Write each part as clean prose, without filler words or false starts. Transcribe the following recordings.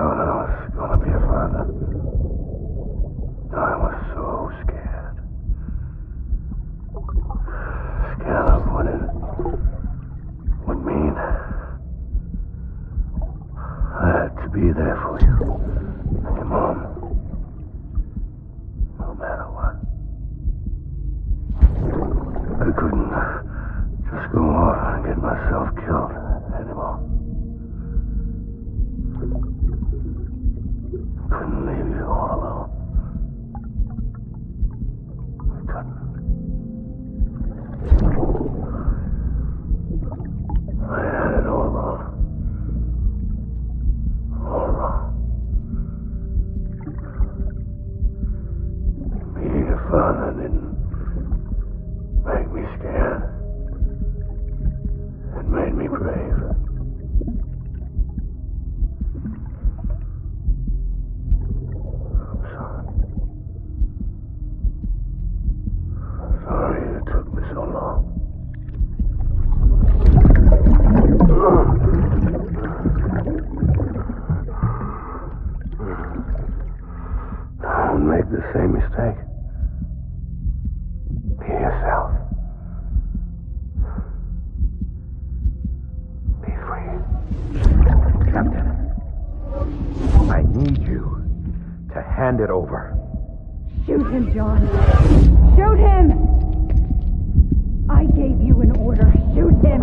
thought I was gonna be a father. I was so scared. Scared of what it would mean. I had to be there for you and your mom. No matter what. I couldn't just go off and get myself killed anymore. Couldn't leave you all alone. I couldn't. I had it all wrong. All wrong. Being a father didn't make me scared. It made me brave. Sorry it took me so long. Don't make the same mistake. Be yourself. Be free. Captain, I need you to hand it over. Shoot him, John. Shoot him! I gave you an order. Shoot him!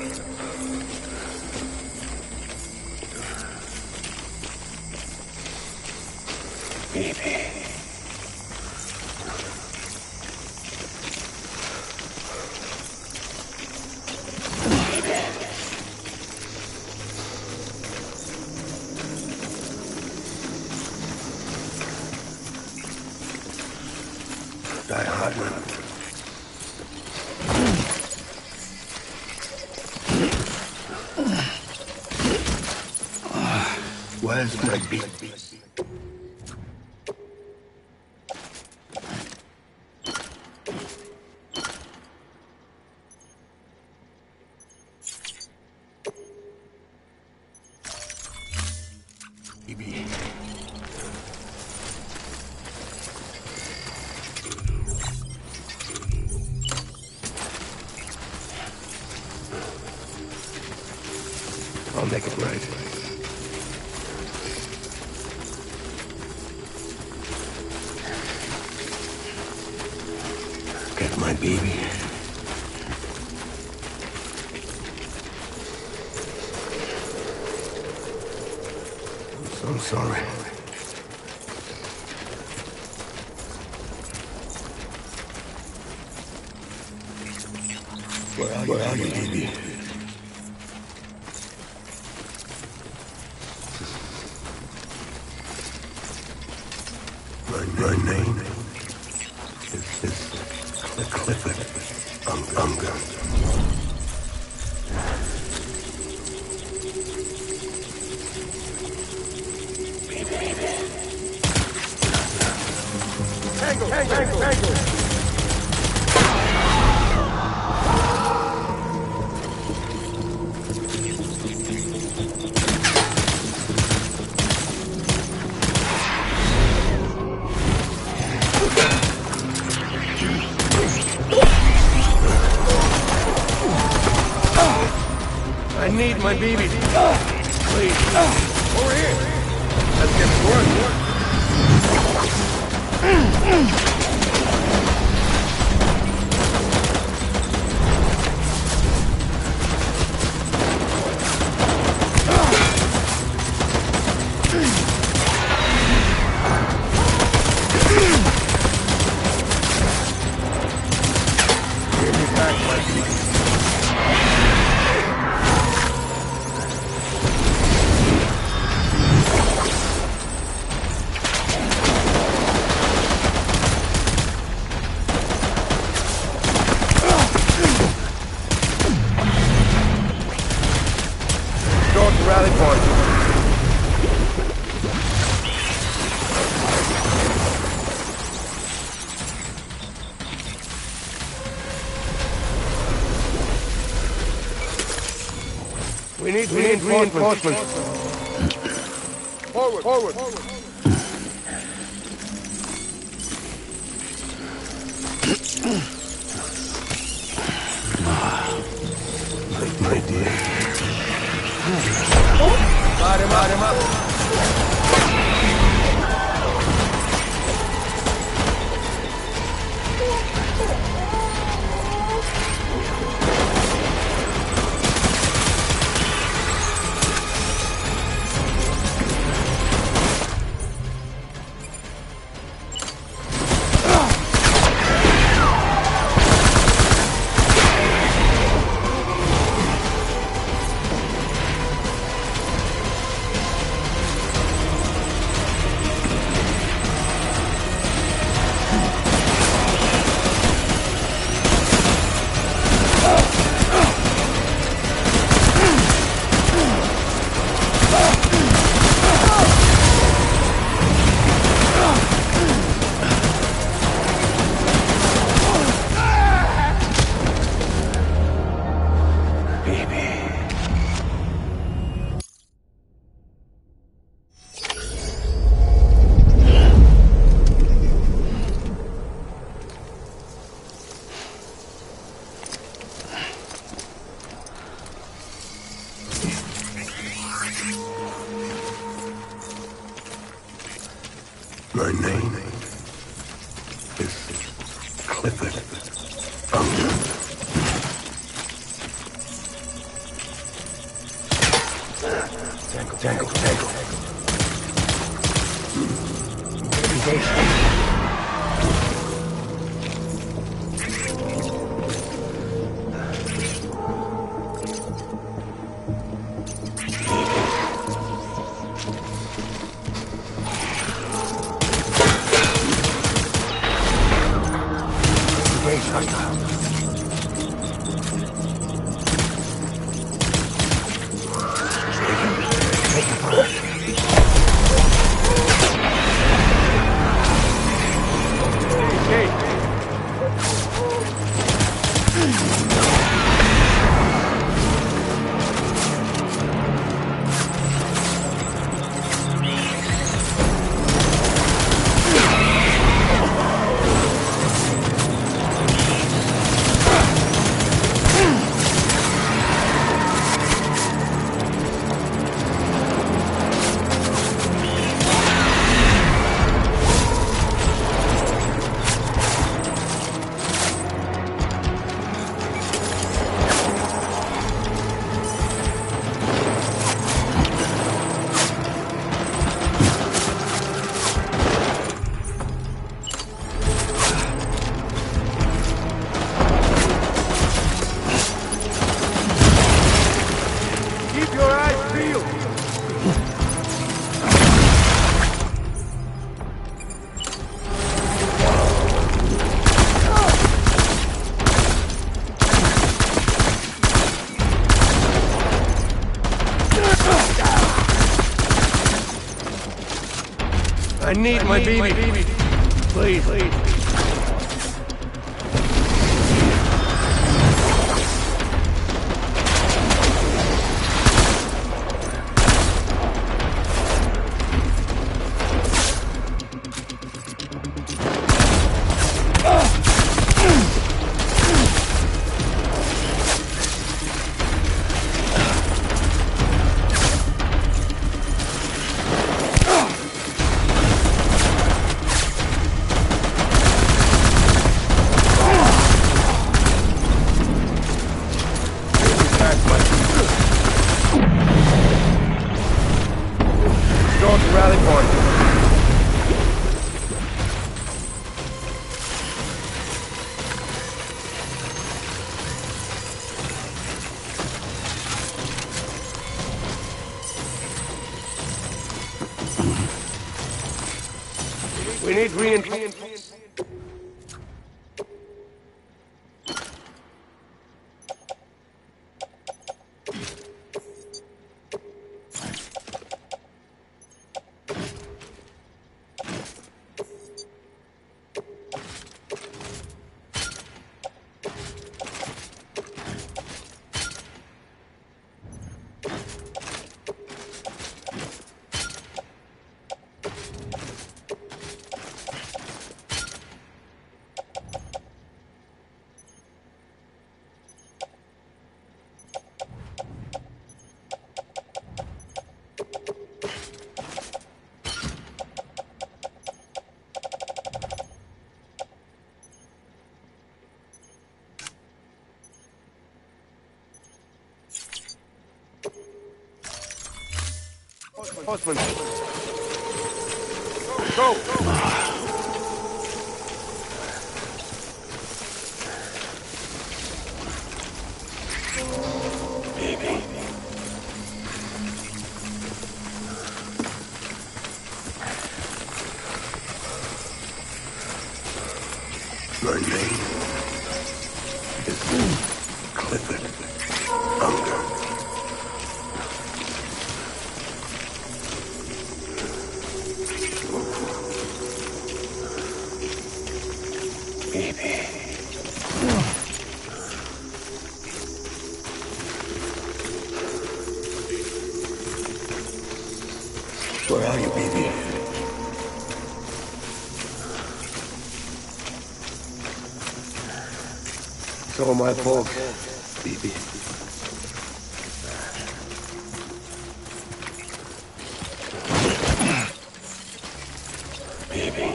Where's my baby? Baby. I'll make it right. Get my baby. I'm sorry. Where are you, baby? My name is Clifford Unger. Tango! I need my baby. Please. Over here. Let's get to work. Give me back my baby. Rally point. We need reinforcements. Forward. My dear. Light him up. My name is Clifford Unger. Tango. Take it. Keep your eyes peeled. I need my baby. Please, please. Rally point. We need reinforcements. Horseman. Go! Baby. My name is Clifford Unger. Baby. Where are you, baby? So my folks. Baby. Baby.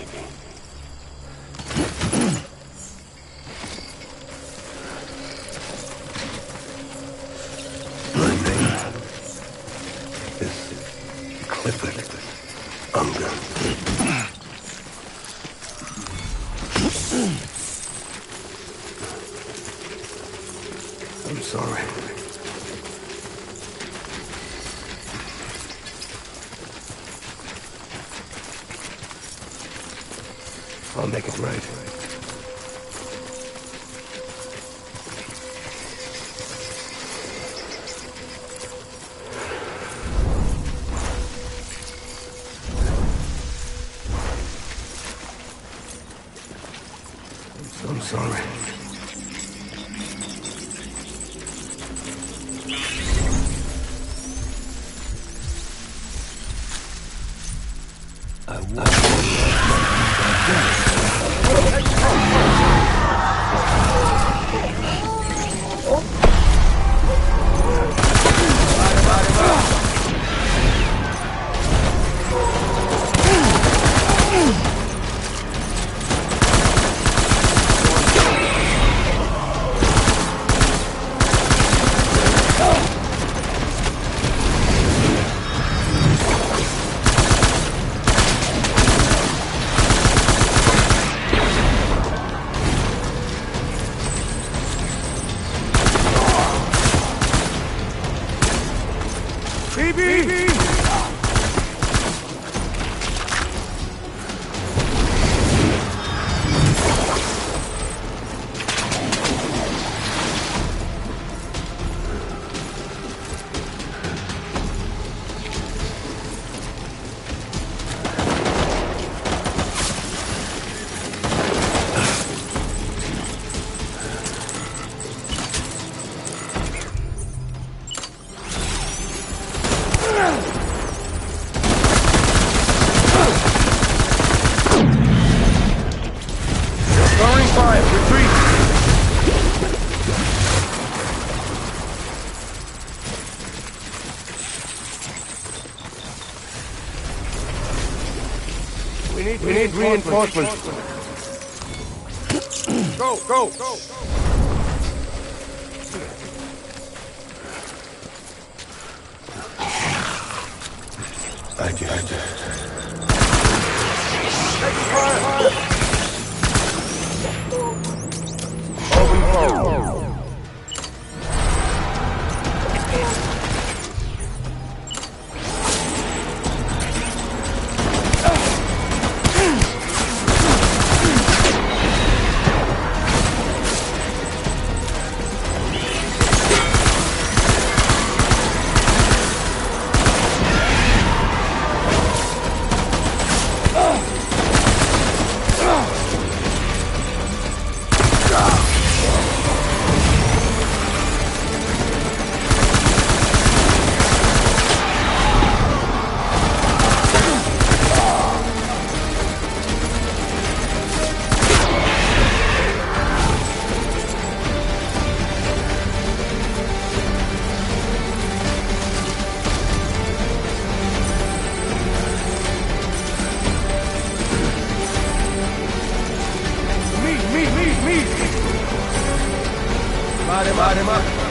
My name is Clifford Unger. I'm sorry. I'll make it right. I'm sorry. I BB! We need reinforcements. Go, go, go! I did. Open fire. Light him up.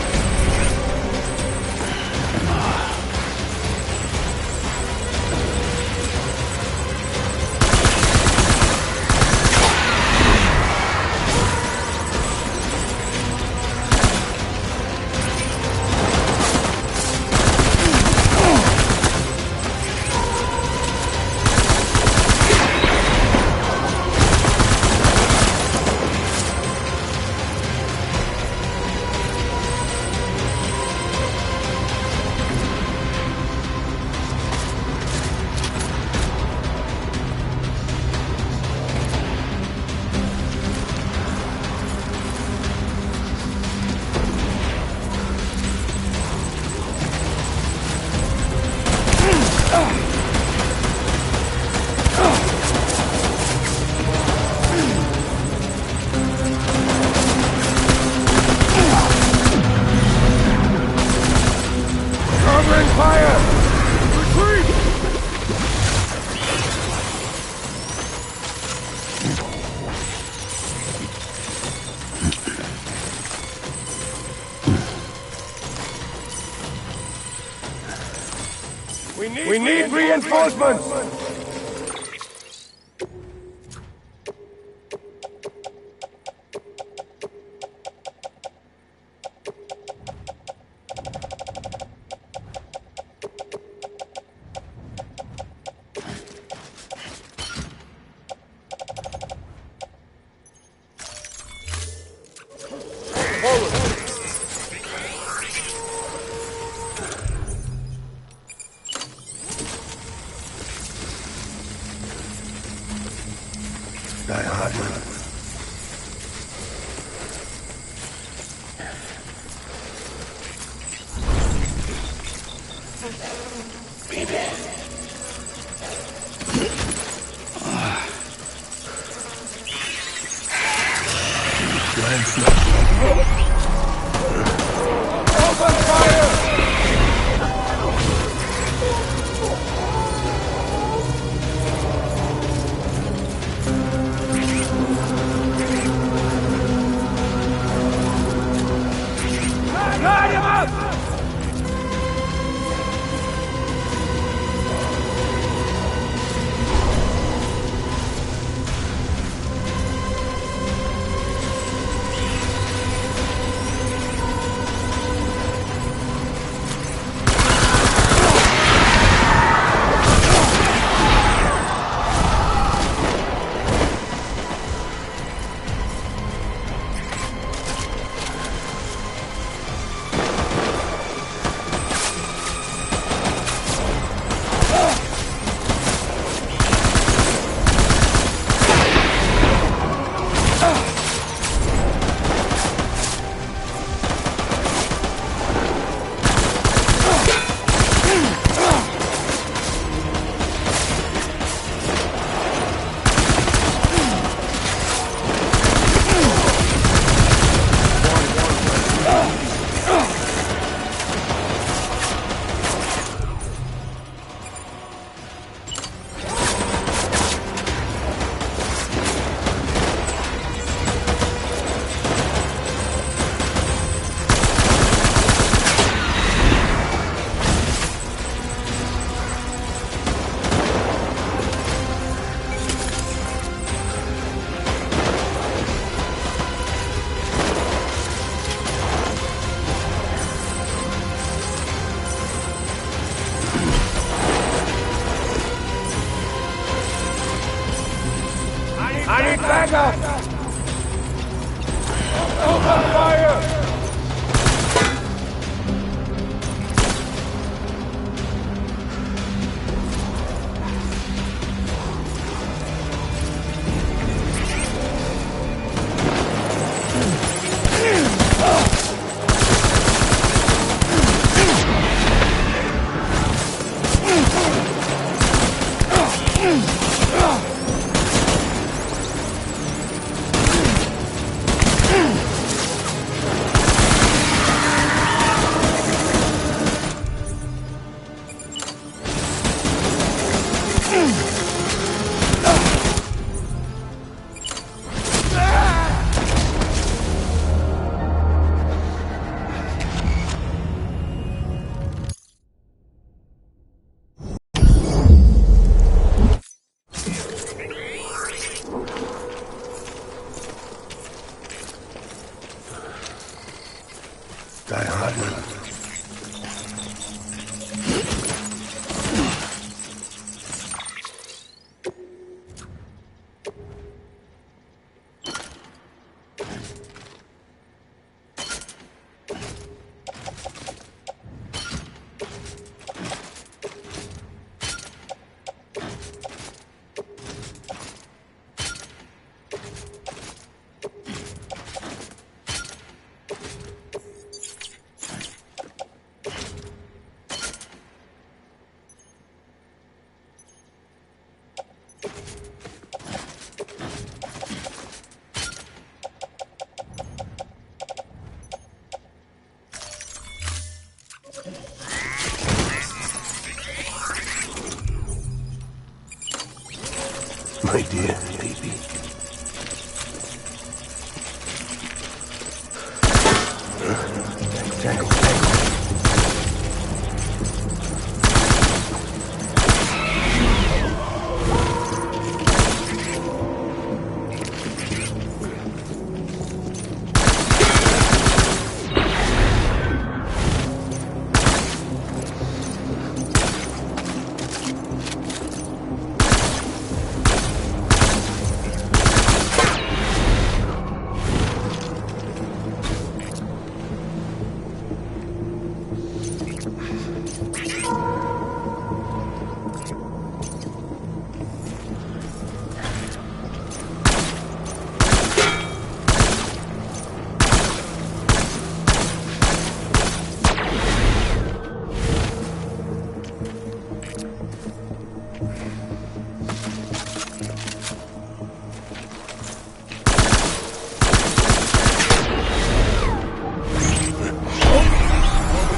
We need reinforcements! up! Open fire! Die hard, man. My dear baby. Tangle.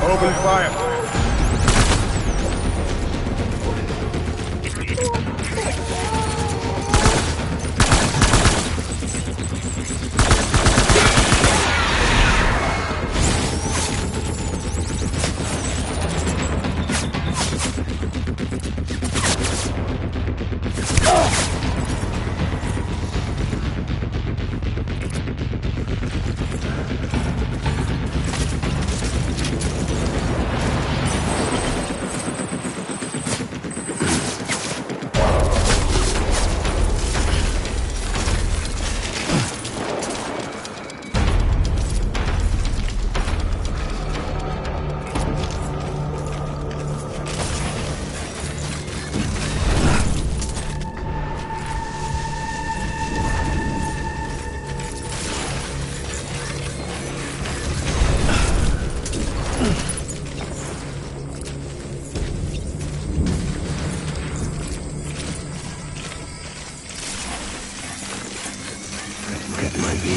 Open fire! Get my baby.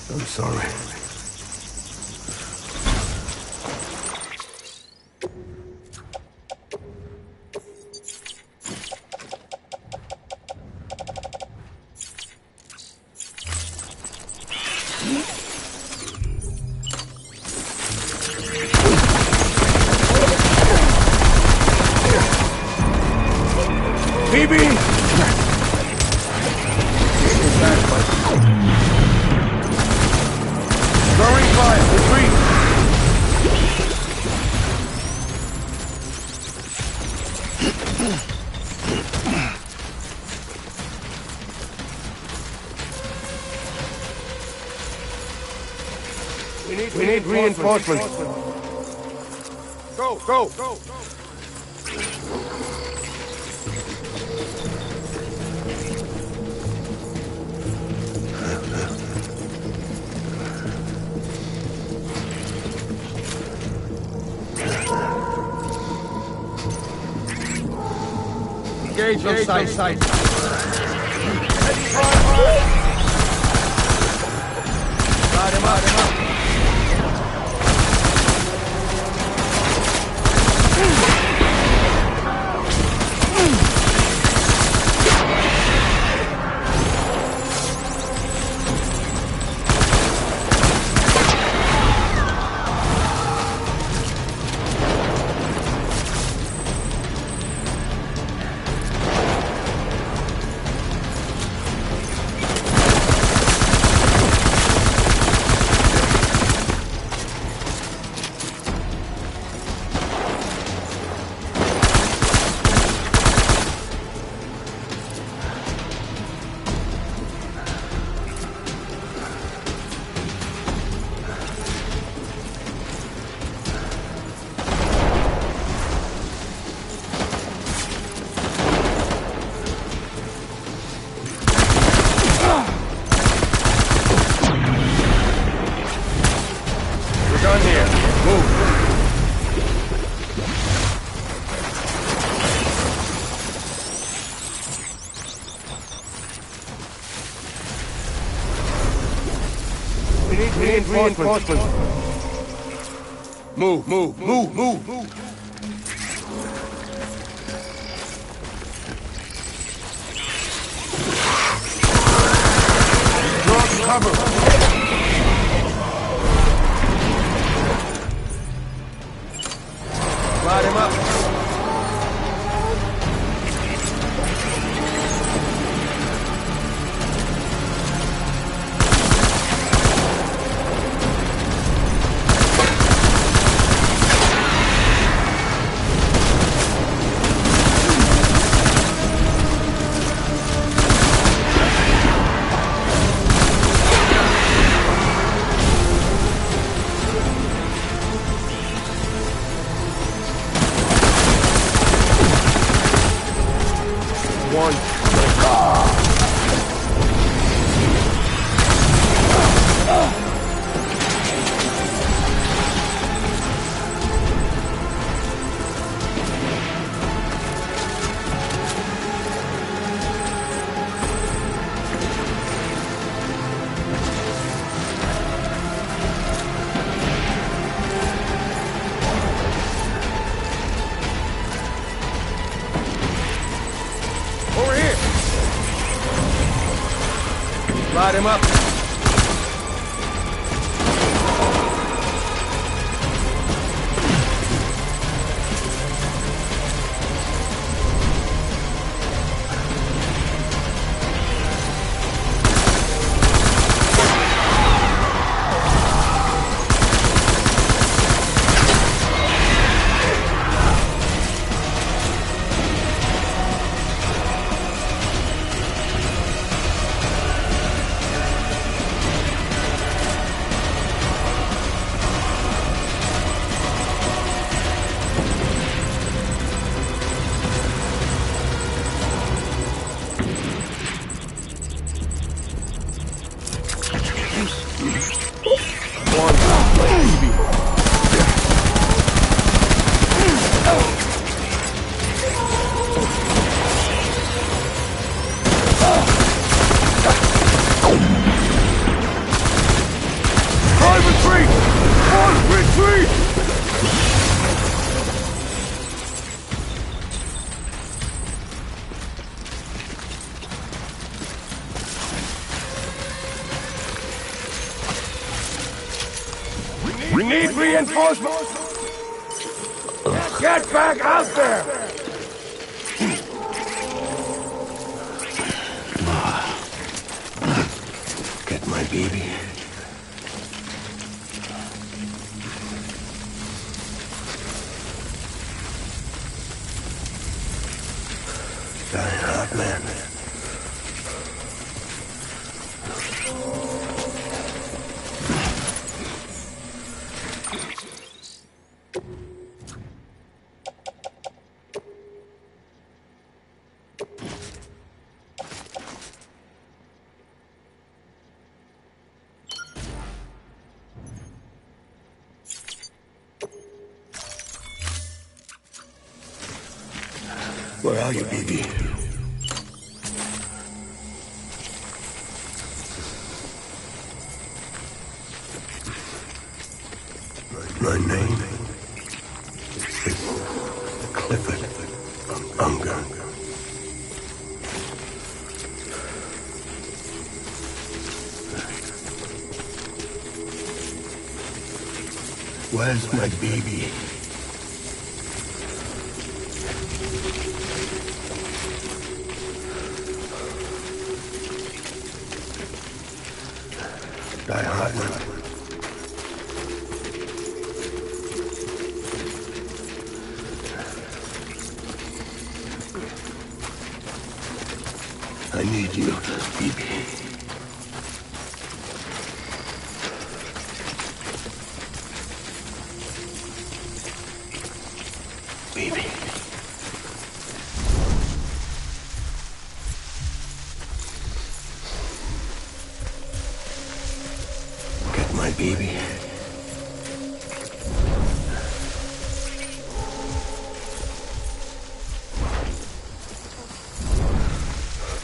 I'm sorry. BB! Get back, buddy. We need reinforcements. Go, go, go. Engage on sight. Got him up. Done here. Move. We need reinforcements. Move. Drop cover. Light him up. One. Over here. Light him up. We need reinforcements! Get back out there! Get my baby. Dying hard, man. Where are you, baby? My name is Clifford Unger. Where's my baby? Die hard. I need you, baby. Baby. Get my baby.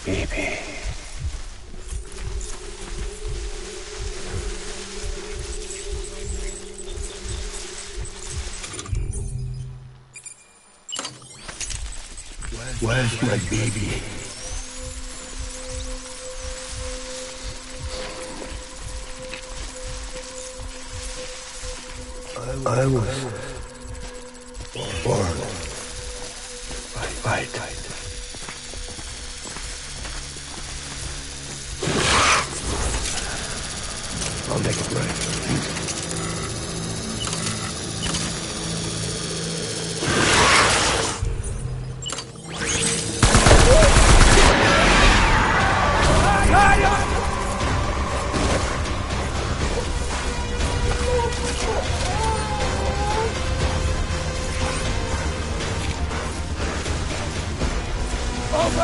Baby. Where's my baby? I was born by fight. I'll make it right.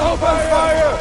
Open fire!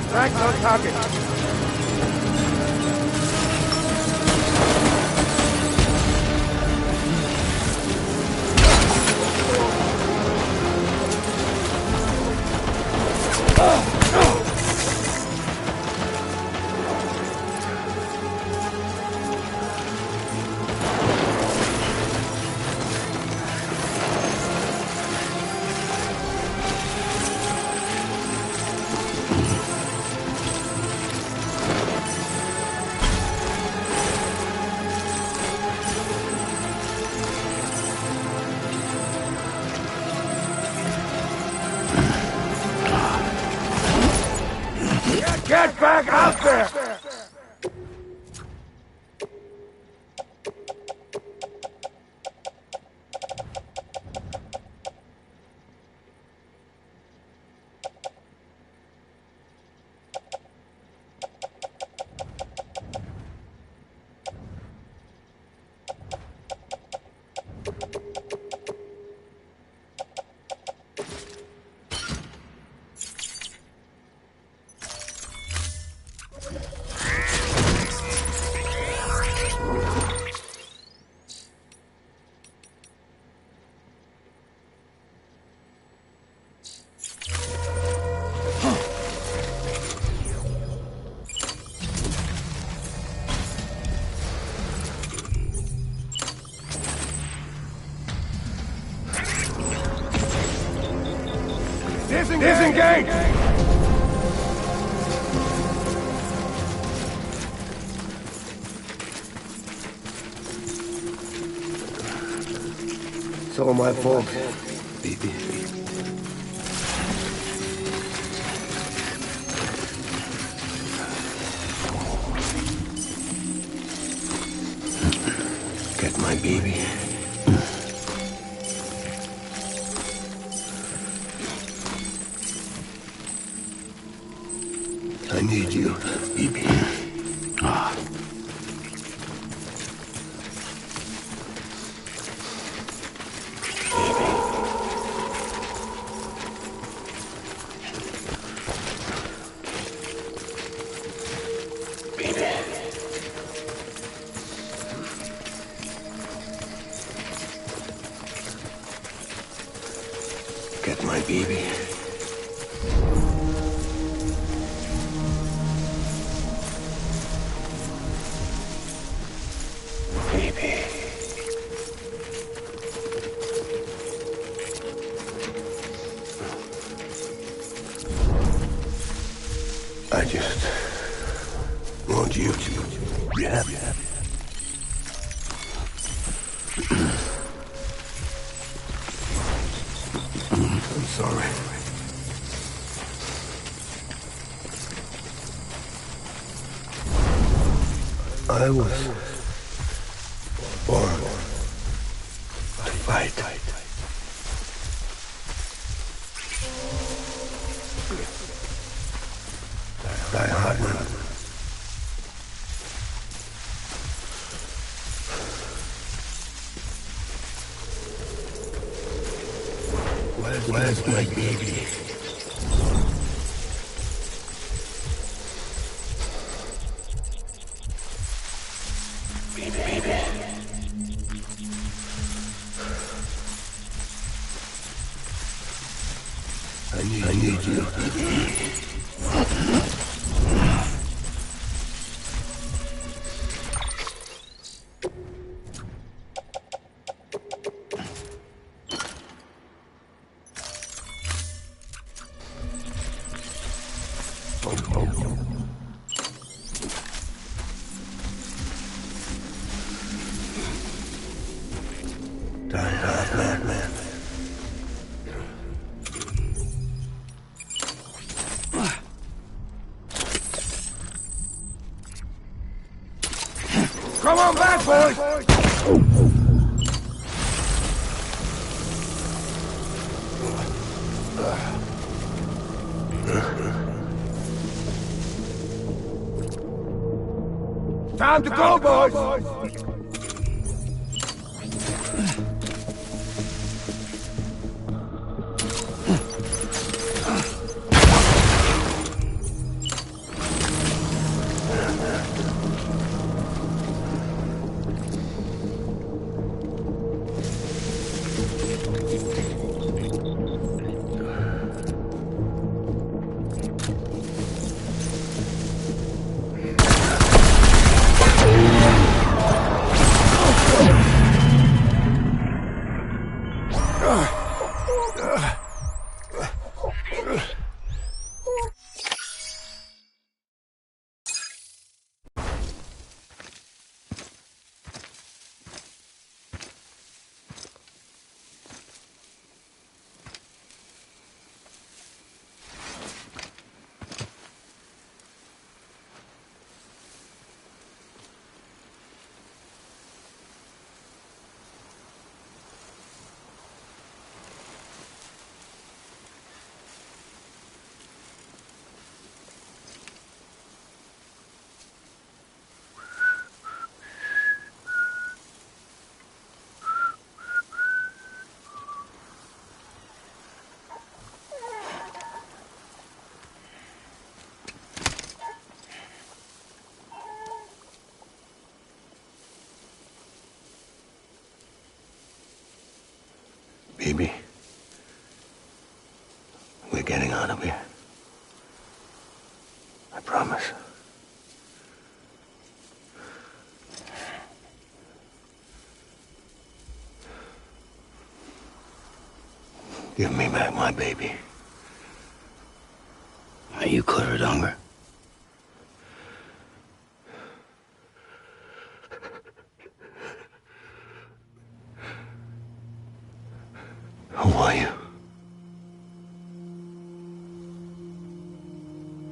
Frank's on target. Disengage! It's all my fault, baby. Get my baby. I need you, baby. Ah. Get my baby. Baby. I just want you to be happy. I'm sorry. I was born to fight. Die hard, man. Where's my baby? Baby. I need you. Die hard, man. Come on back, boys! Time to go, boys! Baby, we're getting out of here. I promise. Give me back my baby. you clear of hunger? Who are you?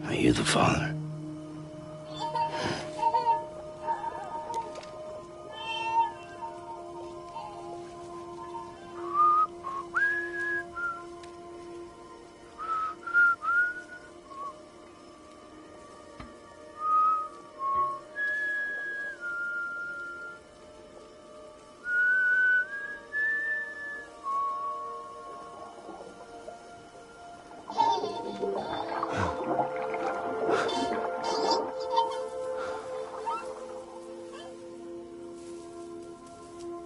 Are you the father?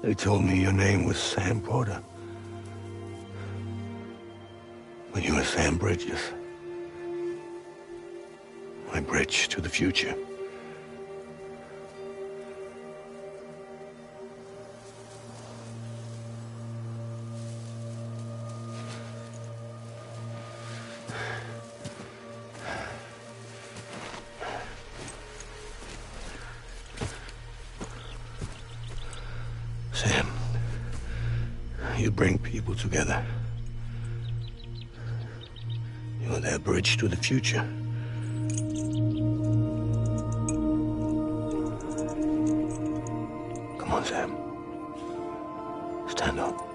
They told me your name was Sam Porter. But you were Sam Bridges. My bridge to the future. Sam, you bring people together. You're their bridge to the future. Come on, Sam. Stand up.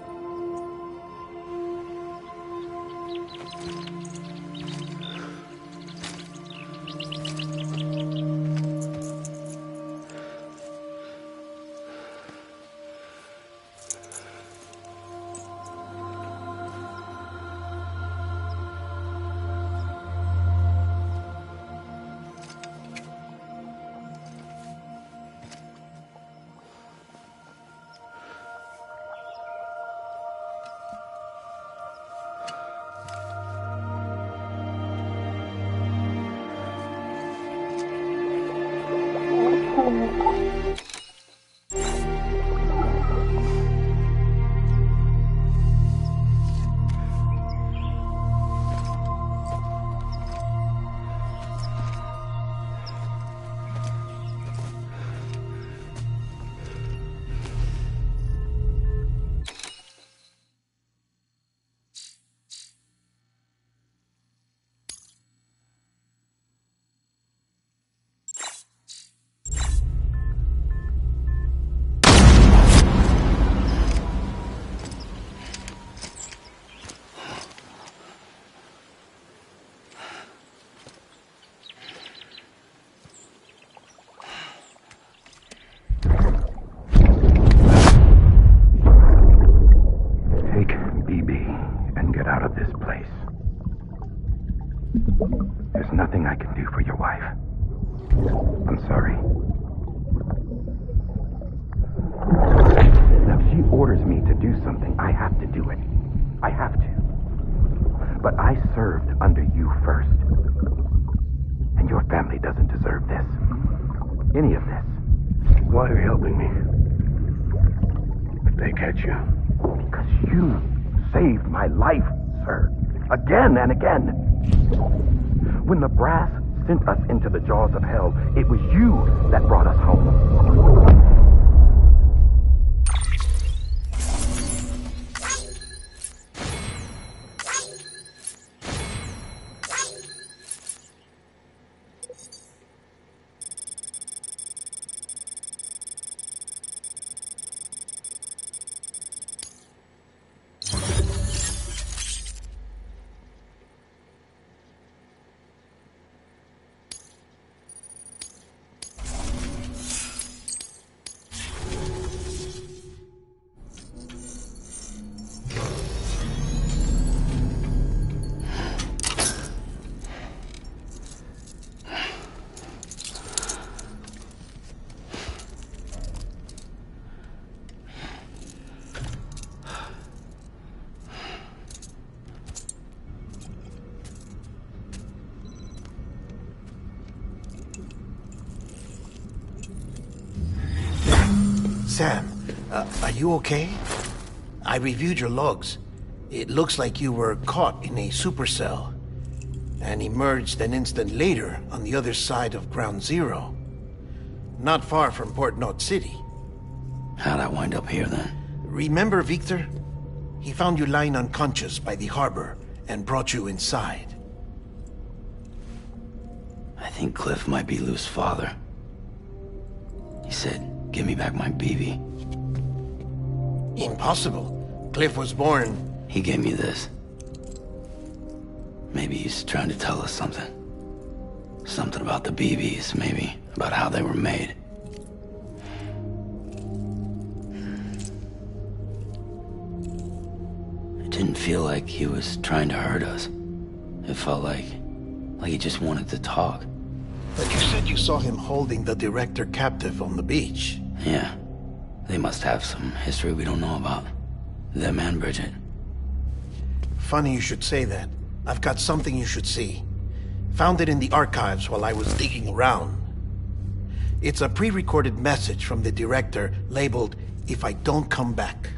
There's nothing I can do for your wife. I'm sorry. Now, if she orders me to do something, I have to do it. I have to. But I served under you first. And your family doesn't deserve this. Any of this. Why are you helping me? If they catch you. Because you saved my life, sir. Again and again. When the brass sent us into the jaws of hell, it was you that brought us home. Sam, are you okay? I reviewed your logs. It looks like you were caught in a supercell. and emerged an instant later on the other side of Ground Zero. Not far from Port Knot City. How'd I wind up here then? Remember Victor? He found you lying unconscious by the harbor and brought you inside. I think Cliff might be Lou's father. He said, give me back my BB. Impossible. Cliff was born... He gave me this. Maybe he's trying to tell us something. Something about the BBs, maybe. About how they were made. It didn't feel like he was trying to hurt us. It felt like he just wanted to talk. But you said you saw him holding the director captive on the beach. Yeah. They must have some history we don't know about. Them and Bridget. Funny you should say that. I've got something you should see. Found it in the archives while I was digging around. It's a pre-recorded message from the director labeled, "If I don't come back."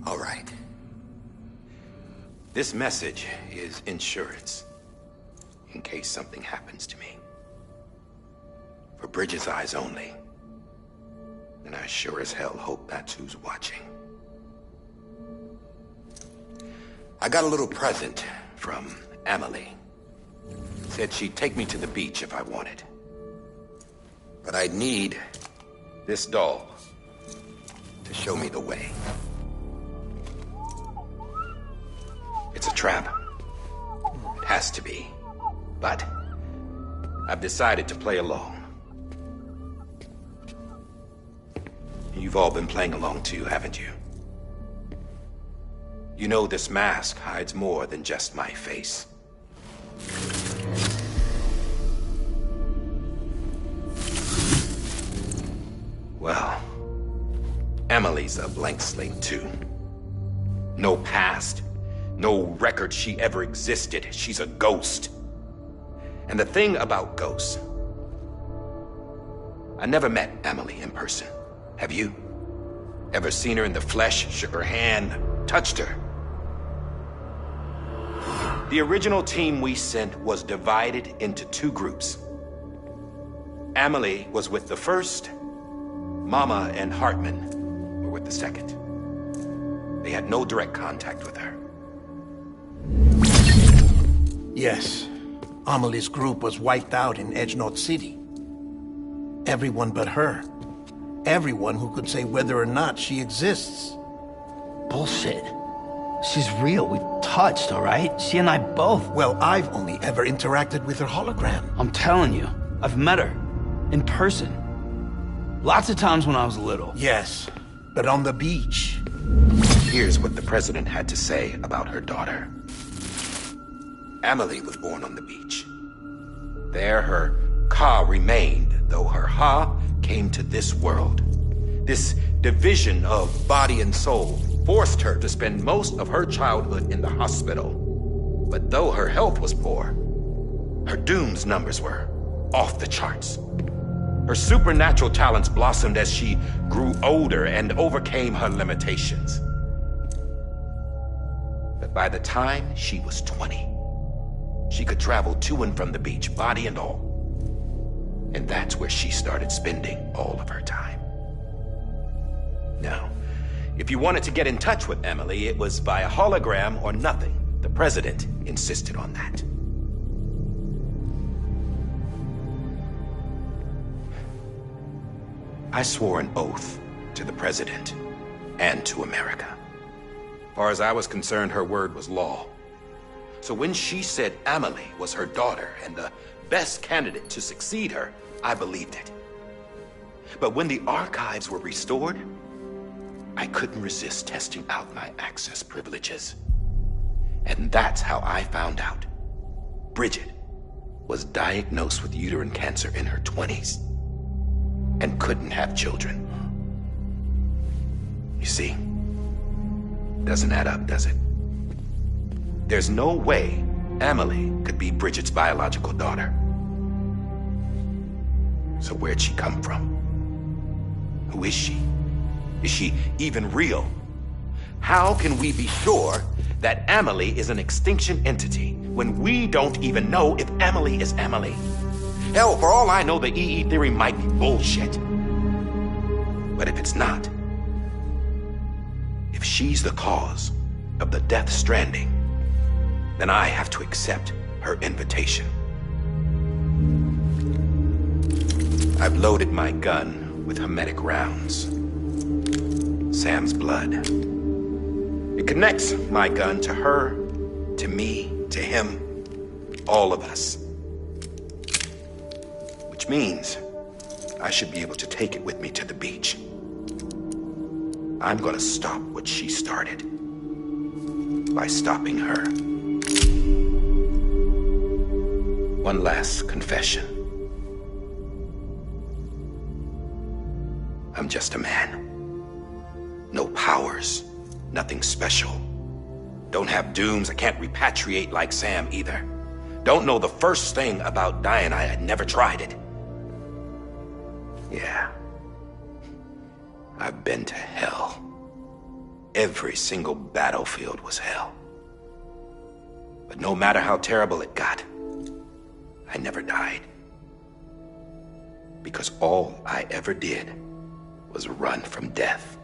All right. This message is insurance, in case something happens to me. For Bridget's eyes only. And I sure as hell hope that's who's watching. I got a little present from Emily. Said she'd take me to the beach if I wanted. But I'd need this doll to show me the way. It's a trap. It has to be. But I've decided to play along. You've all been playing along too, haven't you? You know this mask hides more than just my face. Well, Emily's a blank slate too. No past. No record she ever existed. She's a ghost. And the thing about ghosts, I never met Emily in person. Have you? Ever seen her in the flesh, shook her hand, touched her? The original team we sent was divided into two groups. Emily was with the first. Mama and Hartman were with the second. They had no direct contact with her. Yes. Amelie's group was wiped out in Edge Knot City. Everyone but her. Everyone who could say whether or not she exists. Bullshit. She's real. We touched, all right? She and I both. Well, I've only ever interacted with her hologram. I'm telling you, I've met her. In person. Lots of times when I was little. Yes, but on the beach. Here's what the president had to say about her daughter. Emily was born on the beach. There her Ka remained, though her Ha came to this world. This division of body and soul forced her to spend most of her childhood in the hospital. But though her health was poor, her Doom's numbers were off the charts. Her supernatural talents blossomed as she grew older and overcame her limitations. But by the time she was 20, she could travel to and from the beach, body and all. And that's where she started spending all of her time. Now, if you wanted to get in touch with Emily, it was via hologram or nothing. The president insisted on that. I swore an oath to the president and to America. As far as I was concerned, her word was law. So when she said Emily was her daughter and the best candidate to succeed her, I believed it. But when the archives were restored, I couldn't resist testing out my access privileges. And that's how I found out Bridget was diagnosed with uterine cancer in her 20s and couldn't have children. You see, doesn't add up, does it? There's no way Amelie could be Bridget's biological daughter. So where'd she come from? Who is she? Is she even real? How can we be sure that Amelie is an extinction entity when we don't even know if Amelie is Amelie? Hell, for all I know, the EE theory might be bullshit. But if it's not, if she's the cause of the Death Stranding, then I have to accept her invitation. I've loaded my gun with hermetic rounds. Sam's blood. It connects my gun to her, to me, to him, all of us. Which means I should be able to take it with me to the beach. I'm gonna stop what she started by stopping her. One last confession. I'm just a man. No powers, nothing special. Don't have dooms, I can't repatriate like Sam either. Don't know the first thing about dying, I had never tried it. Yeah. I've been to hell. Every single battlefield was hell. But no matter how terrible it got, I never died. Because all I ever did was run from death.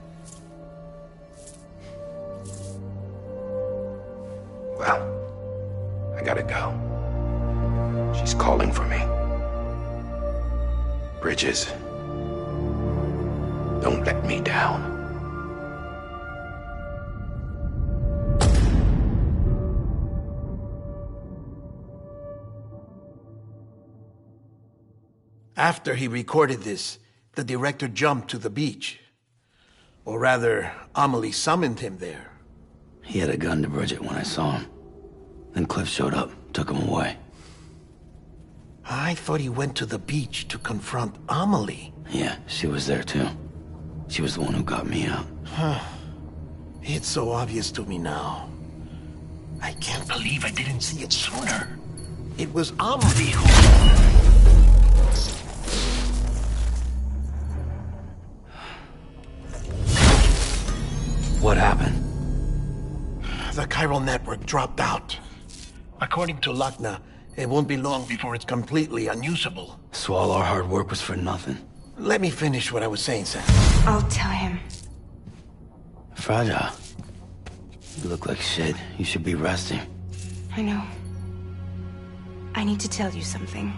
Well, I gotta go. She's calling for me. Bridges, don't let me down. After he recorded this, the director jumped to the beach. Or rather, Amelie summoned him there. He had a gun to Bridget when I saw him. Then Cliff showed up, took him away. I thought he went to the beach to confront Amelie. Yeah, she was there too. She was the one who got me out. It's so obvious to me now. I can't believe I didn't see it sooner. It was Amelie who... What happened? The chiral network dropped out. According to Lakhna, it won't be long before it's completely unusable. So all our hard work was for nothing. Let me finish what I was saying, Sam. I'll tell him. Fragile. You look like shit. You should be resting. I know. I need to tell you something.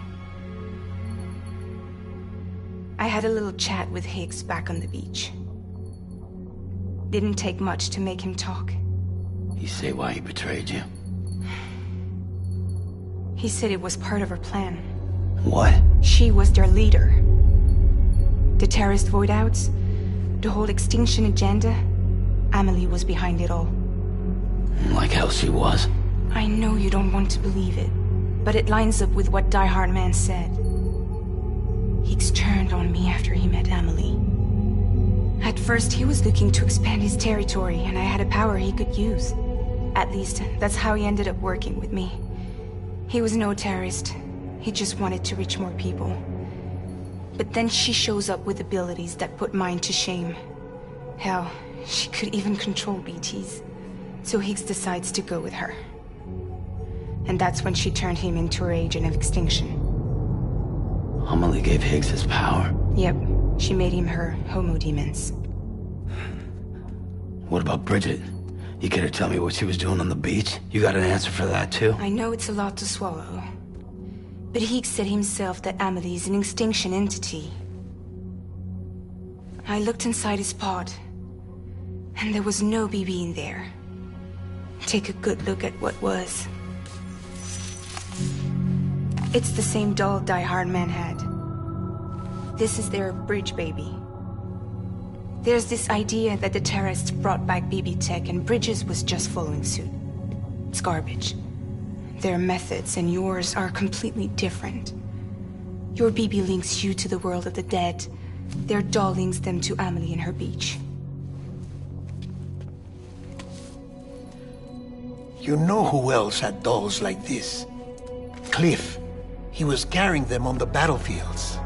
I had a little chat with Higgs back on the beach. Didn't take much to make him talk. You say why he betrayed you? He said it was part of her plan. What? She was their leader. The terrorist voidouts, the whole extinction agenda, Amelie was behind it all. Like hell she was. I know you don't want to believe it, but it lines up with what Die Hard Man said. Higgs turned on me after he met Amelie. At first, he was looking to expand his territory, and I had a power he could use. At least, that's how he ended up working with me. He was no terrorist. He just wanted to reach more people. But then she shows up with abilities that put mine to shame. Hell, she could even control BTs. So Higgs decides to go with her. And that's when she turned him into her agent of extinction. Amelie gave Higgs his power. Yep, she made him her Homo Demons. What about Bridget? You care to tell me what she was doing on the beach? You got an answer for that too? I know it's a lot to swallow. But Higgs said himself that Amelie is an extinction entity. I looked inside his pod, and there was no BB in there. Take a good look at what was. It's the same doll Die Hard Man had. This is their bridge baby. There's this idea that the terrorists brought back BB tech and Bridges was just following suit. It's garbage. Their methods and yours are completely different. Your BB links you to the world of the dead. Their doll links them to Amelie and her beach. You know who else had dolls like this? Cliff. He was carrying them on the battlefields.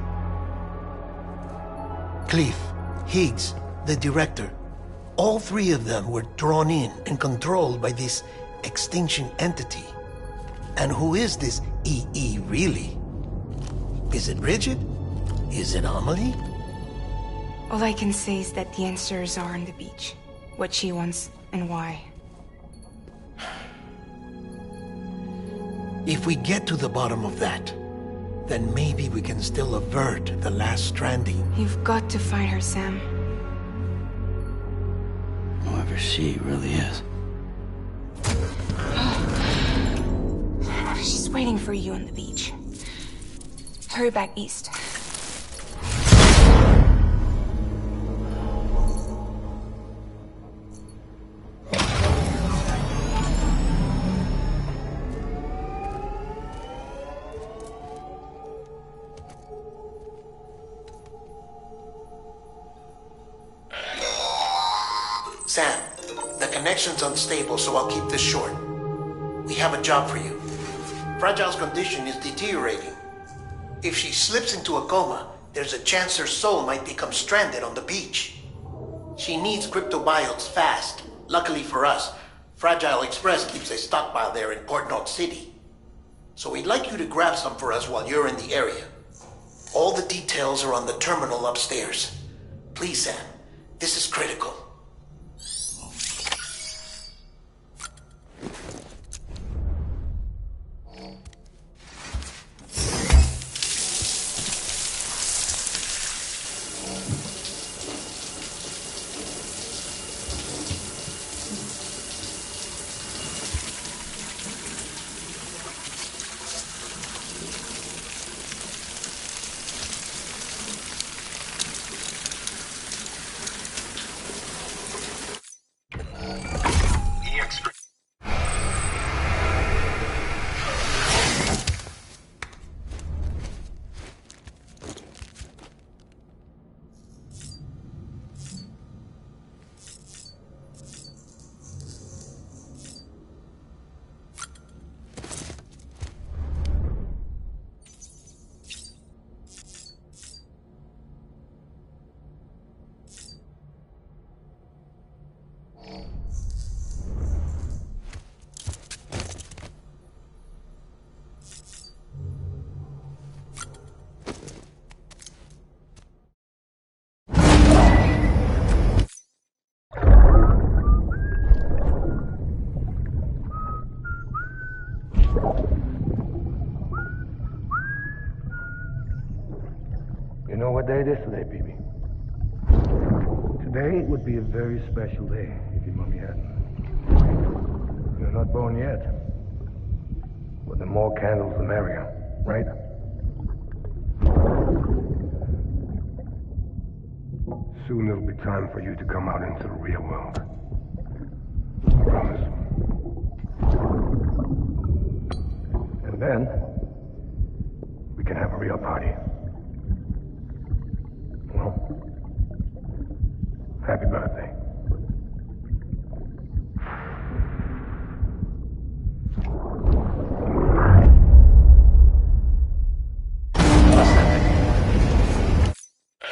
Cliff, Higgs, the director. All three of them were drawn in and controlled by this extinction entity. And who is this EE really? Is it Bridget? Is it Amelie? All I can say is that the answers are on the beach. What she wants and why. If we get to the bottom of that, then maybe we can still avert the last stranding. You've got to find her, Sam. Whoever she really is. She's waiting for you on the beach. Hurry back east. Sam, the connection's unstable, so I'll keep this short. We have a job for you. Fragile's condition is deteriorating. If she slips into a coma, there's a chance her soul might become stranded on the beach. She needs cryptobiotes fast. Luckily for us, Fragile Express keeps a stockpile there in Port North City. So we'd like you to grab some for us while you're in the area. All the details are on the terminal upstairs. Please, Sam, this is critical. You know what day it is today, BB? Today would be a very special day if your mommy hadn't. You're not born yet. But the more candles, the merrier, right? Soon it'll be time for you to come out into the real world. I promise. And then, we can have a real party. Well, happy birthday.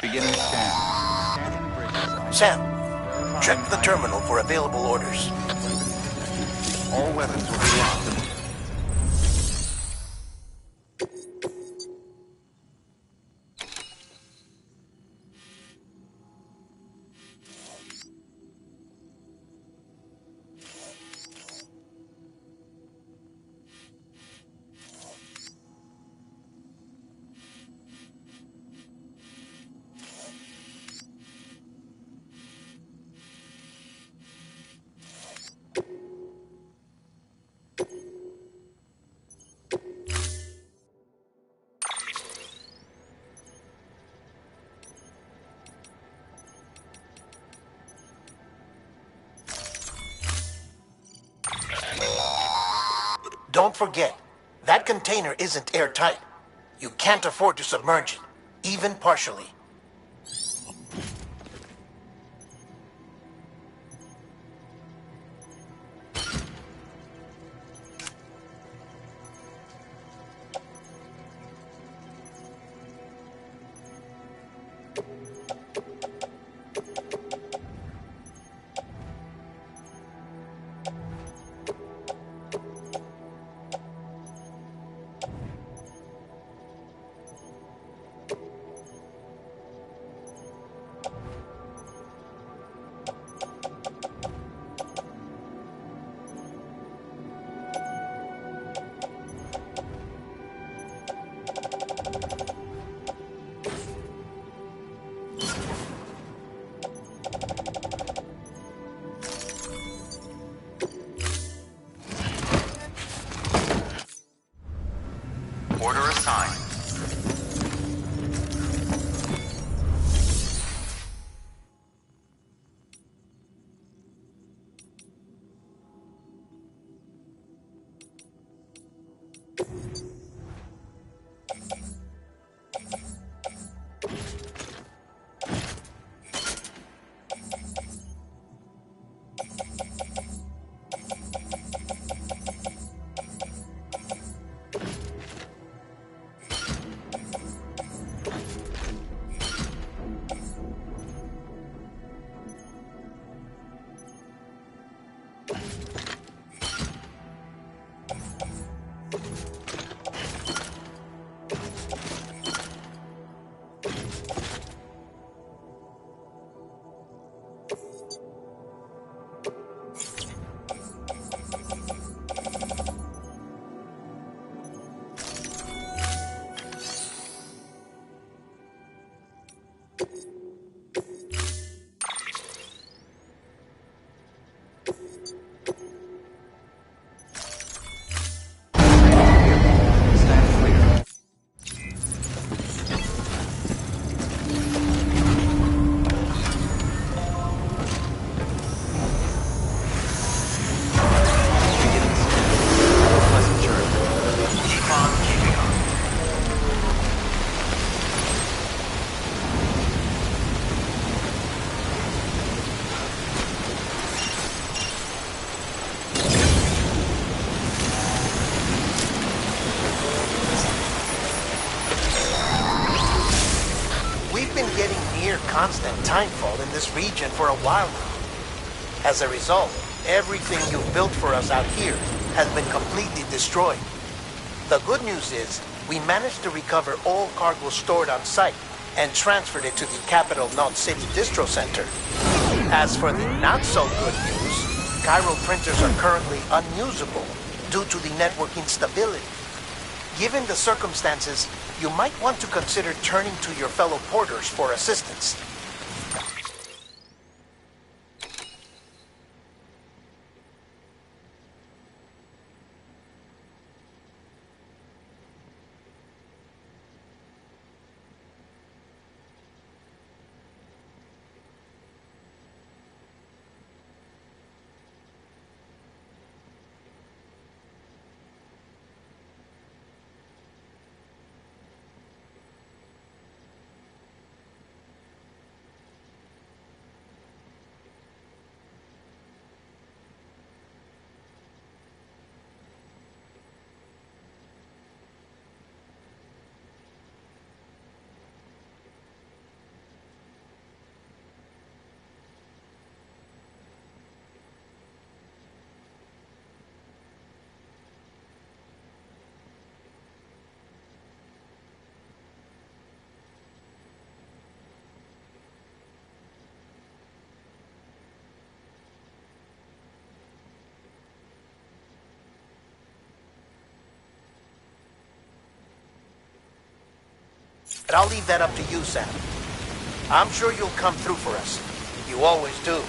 Beginning scan. Sam, check the terminal for available orders. All weapons will be locked. Don't forget, that container isn't airtight. You can't afford to submerge it, even partially. timefall in this region for a while now. As a result, everything you've built for us out here has been completely destroyed. The good news is, we managed to recover all cargo stored on site and transferred it to the Capital Knot City Distro Center. As for the not-so-good news, Chiral printers are currently unusable due to the network instability. Given the circumstances, you might want to consider turning to your fellow porters for assistance. But I'll leave that up to you, Sam. I'm sure you'll come through for us. You always do.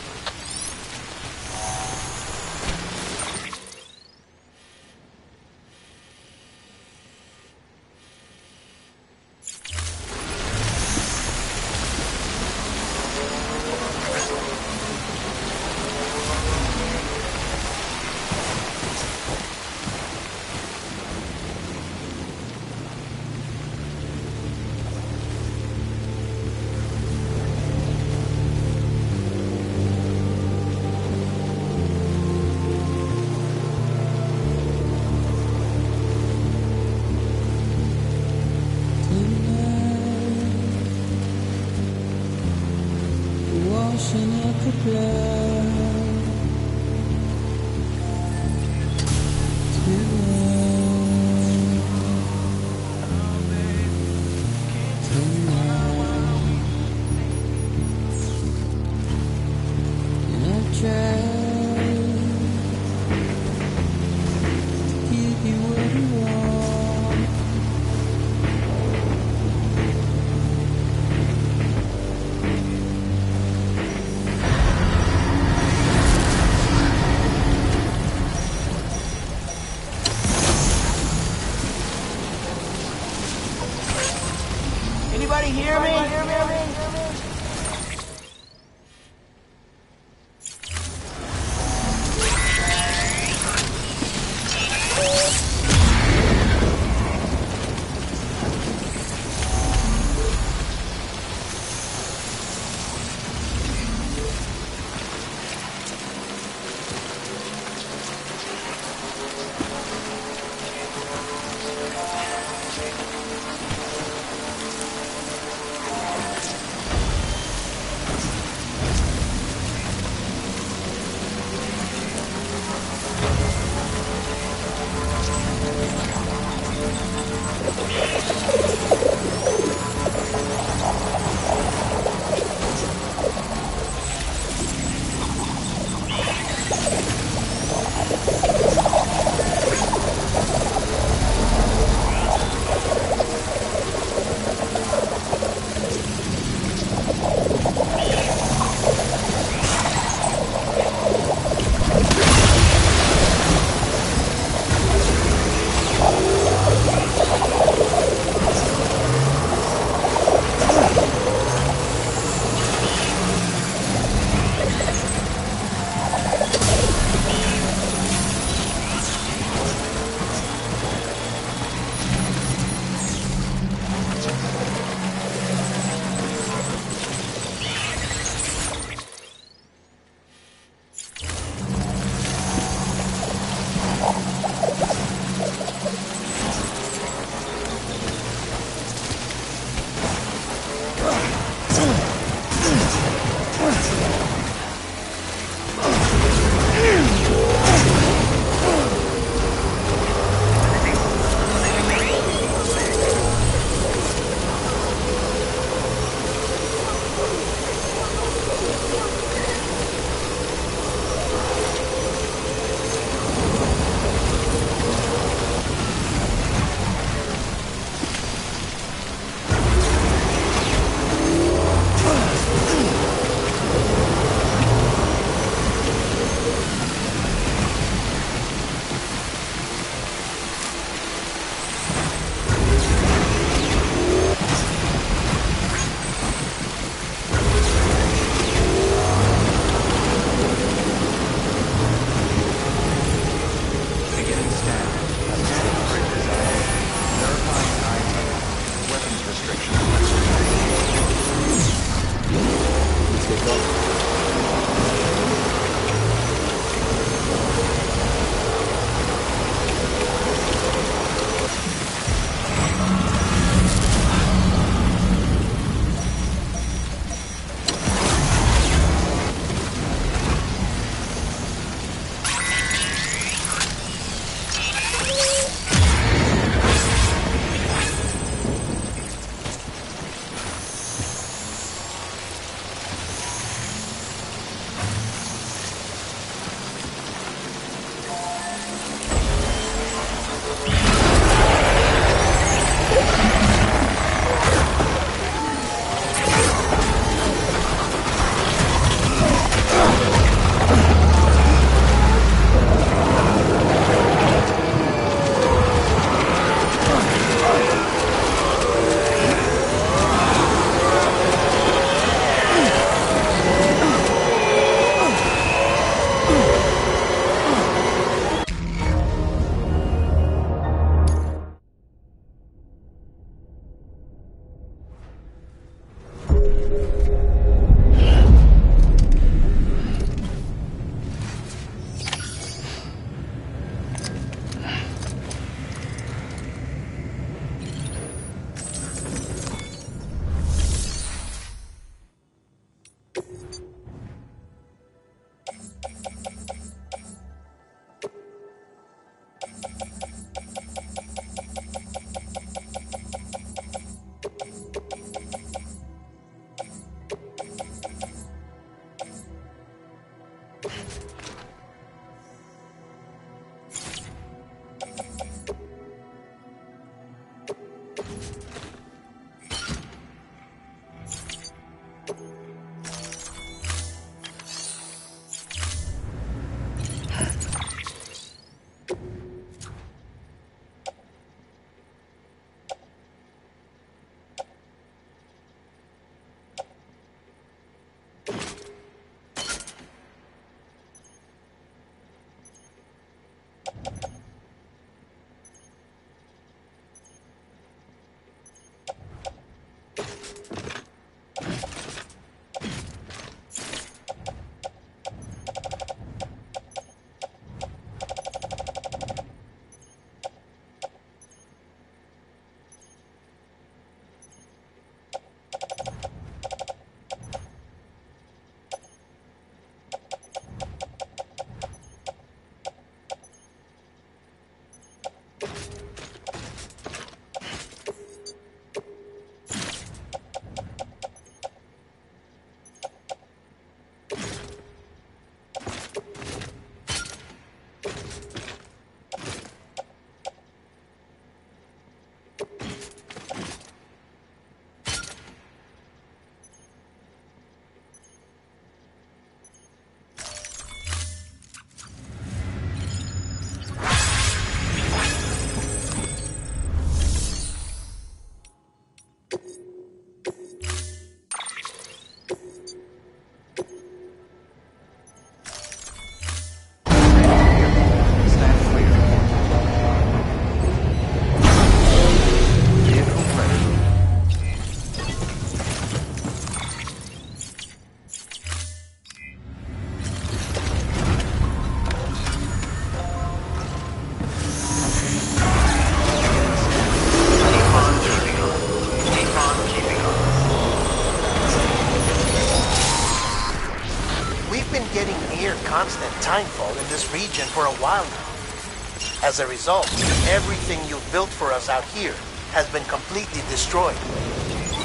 near constant timefall in this region for a while now. As a result, everything you've built for us out here has been completely destroyed.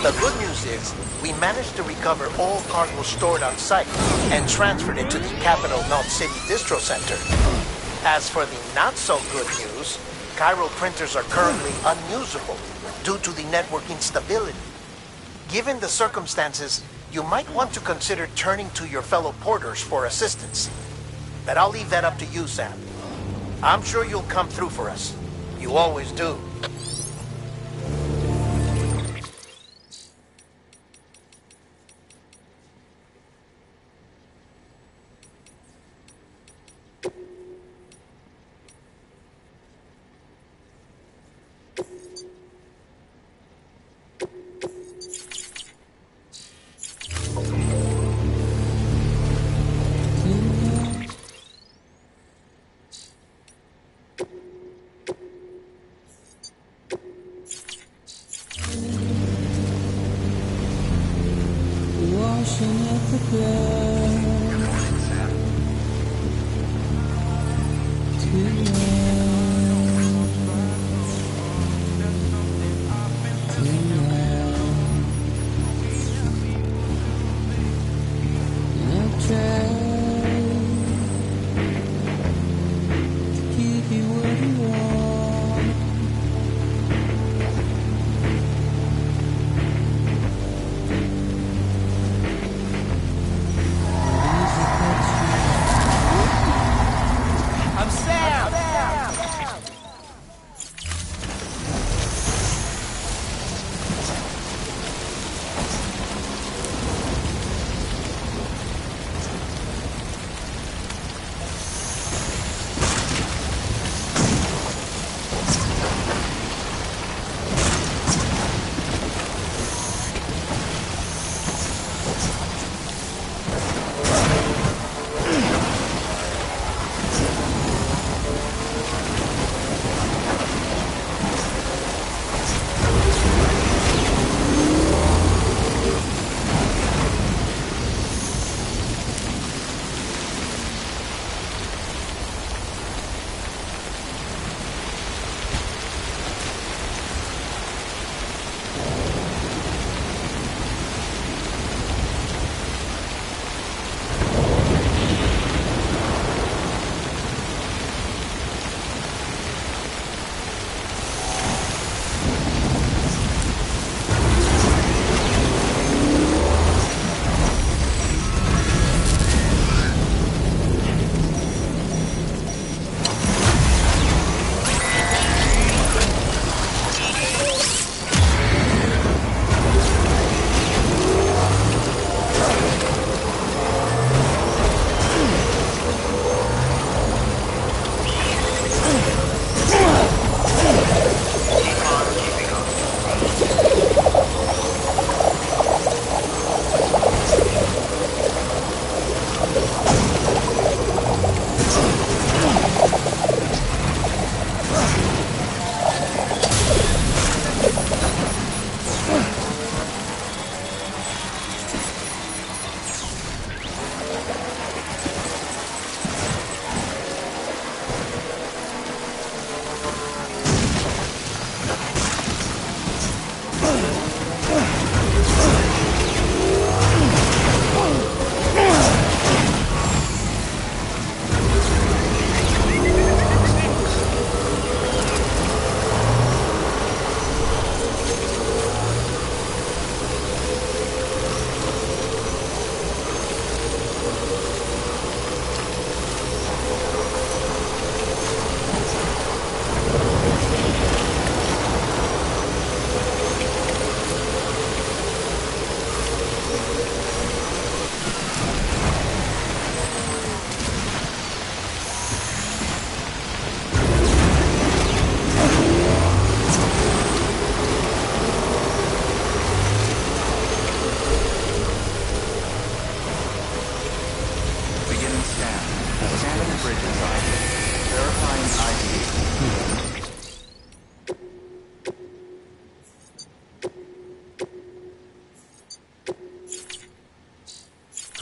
The good news is, we managed to recover all cargo stored on site and transferred it to the Capital Knot City Distro Center. As for the not-so-good news, chiral printers are currently unusable due to the network instability. Given the circumstances, you might want to consider turning to your fellow porters for assistance. But I'll leave that up to you, Sam. I'm sure you'll come through for us. You always do.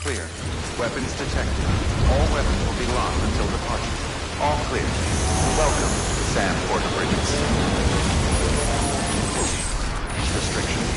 Clear. Weapons detected. All weapons clear. Welcome to San Porter Bridges. Restriction.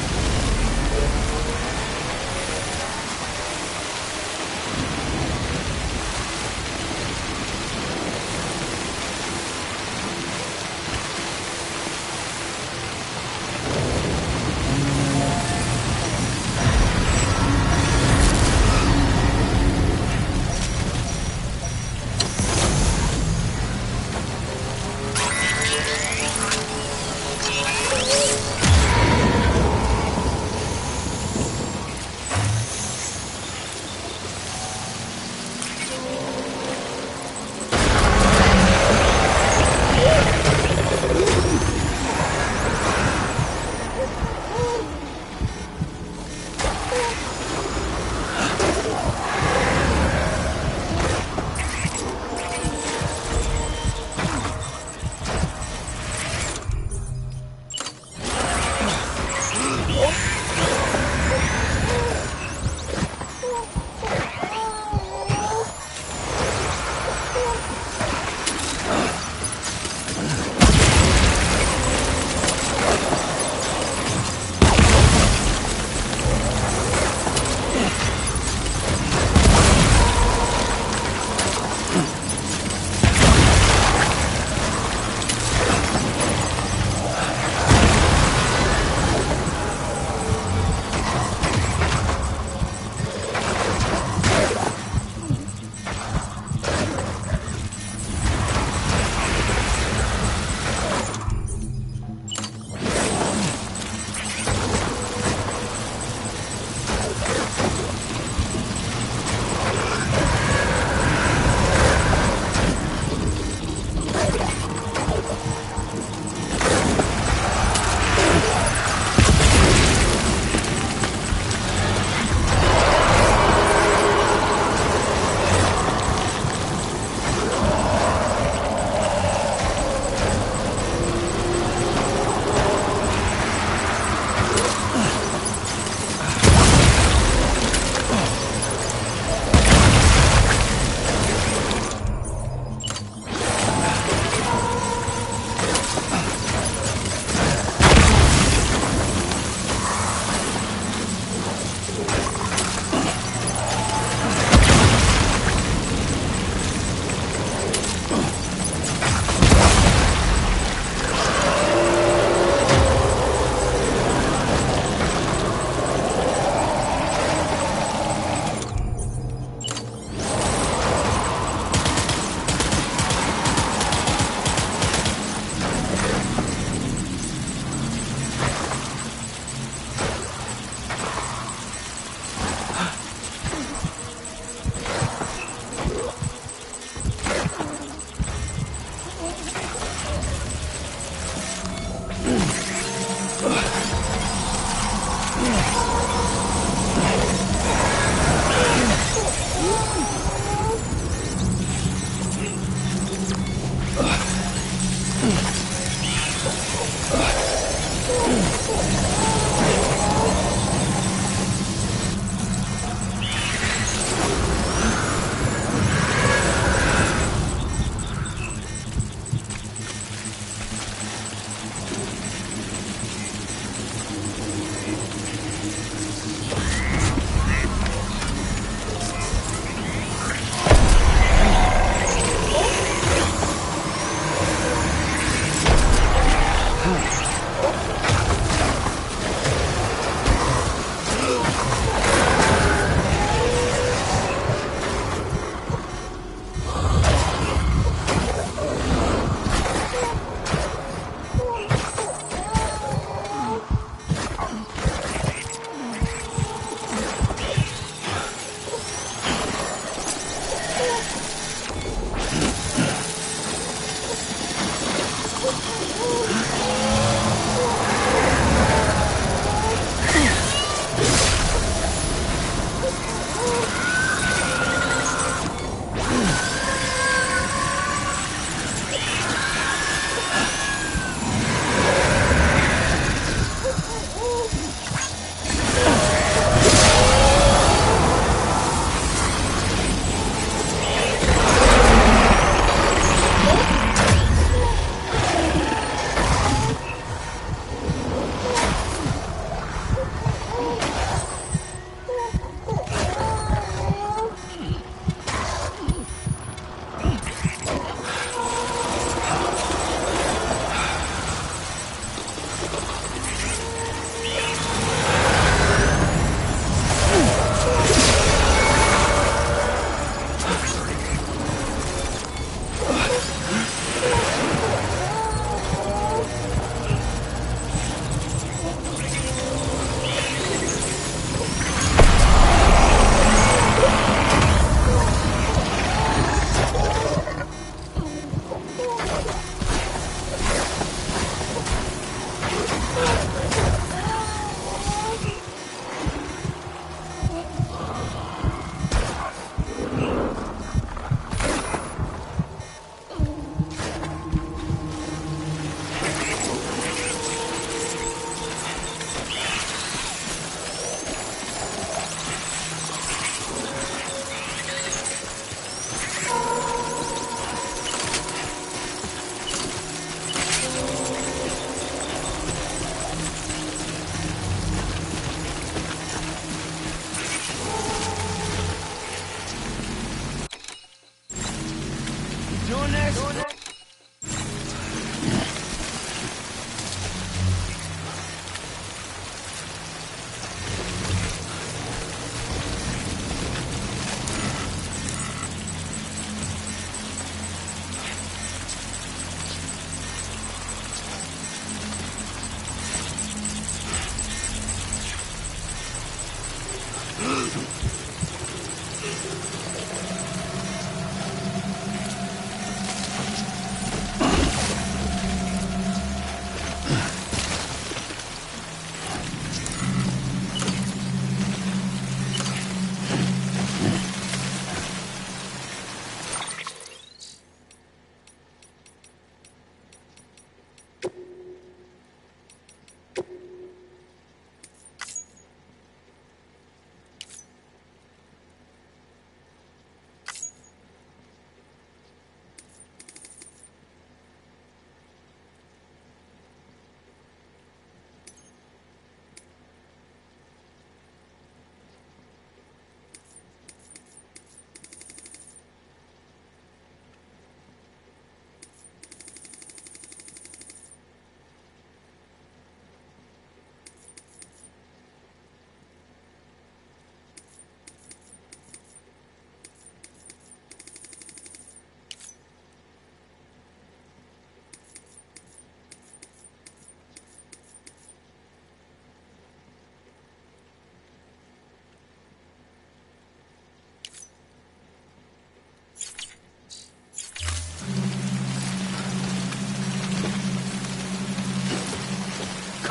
You're next.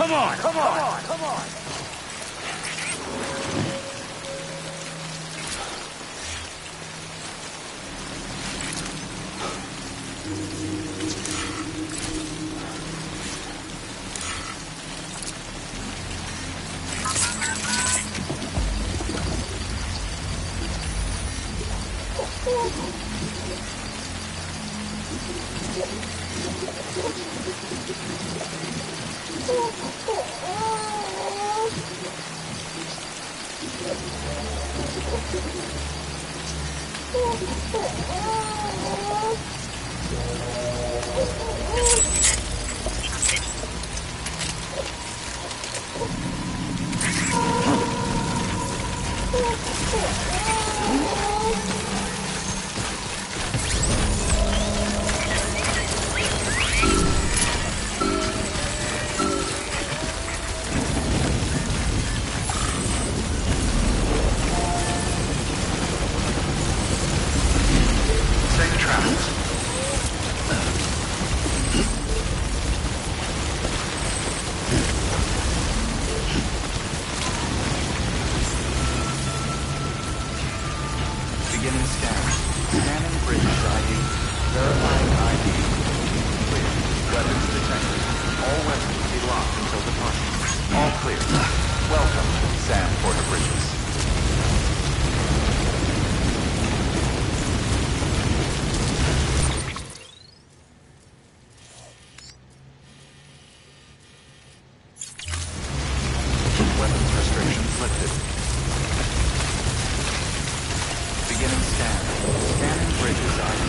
Come on, come on, come on. Beginning scan. Scanning bridges ID. Verifying ID. Clear. Weapons detected. All weapons will be locked until departure. All clear. Welcome, Sam Porter Bridges. Weapons restrictions lifted. Beginning scan. Scanning bridges ID.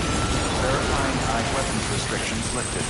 Verifying weapons restrictions lifted.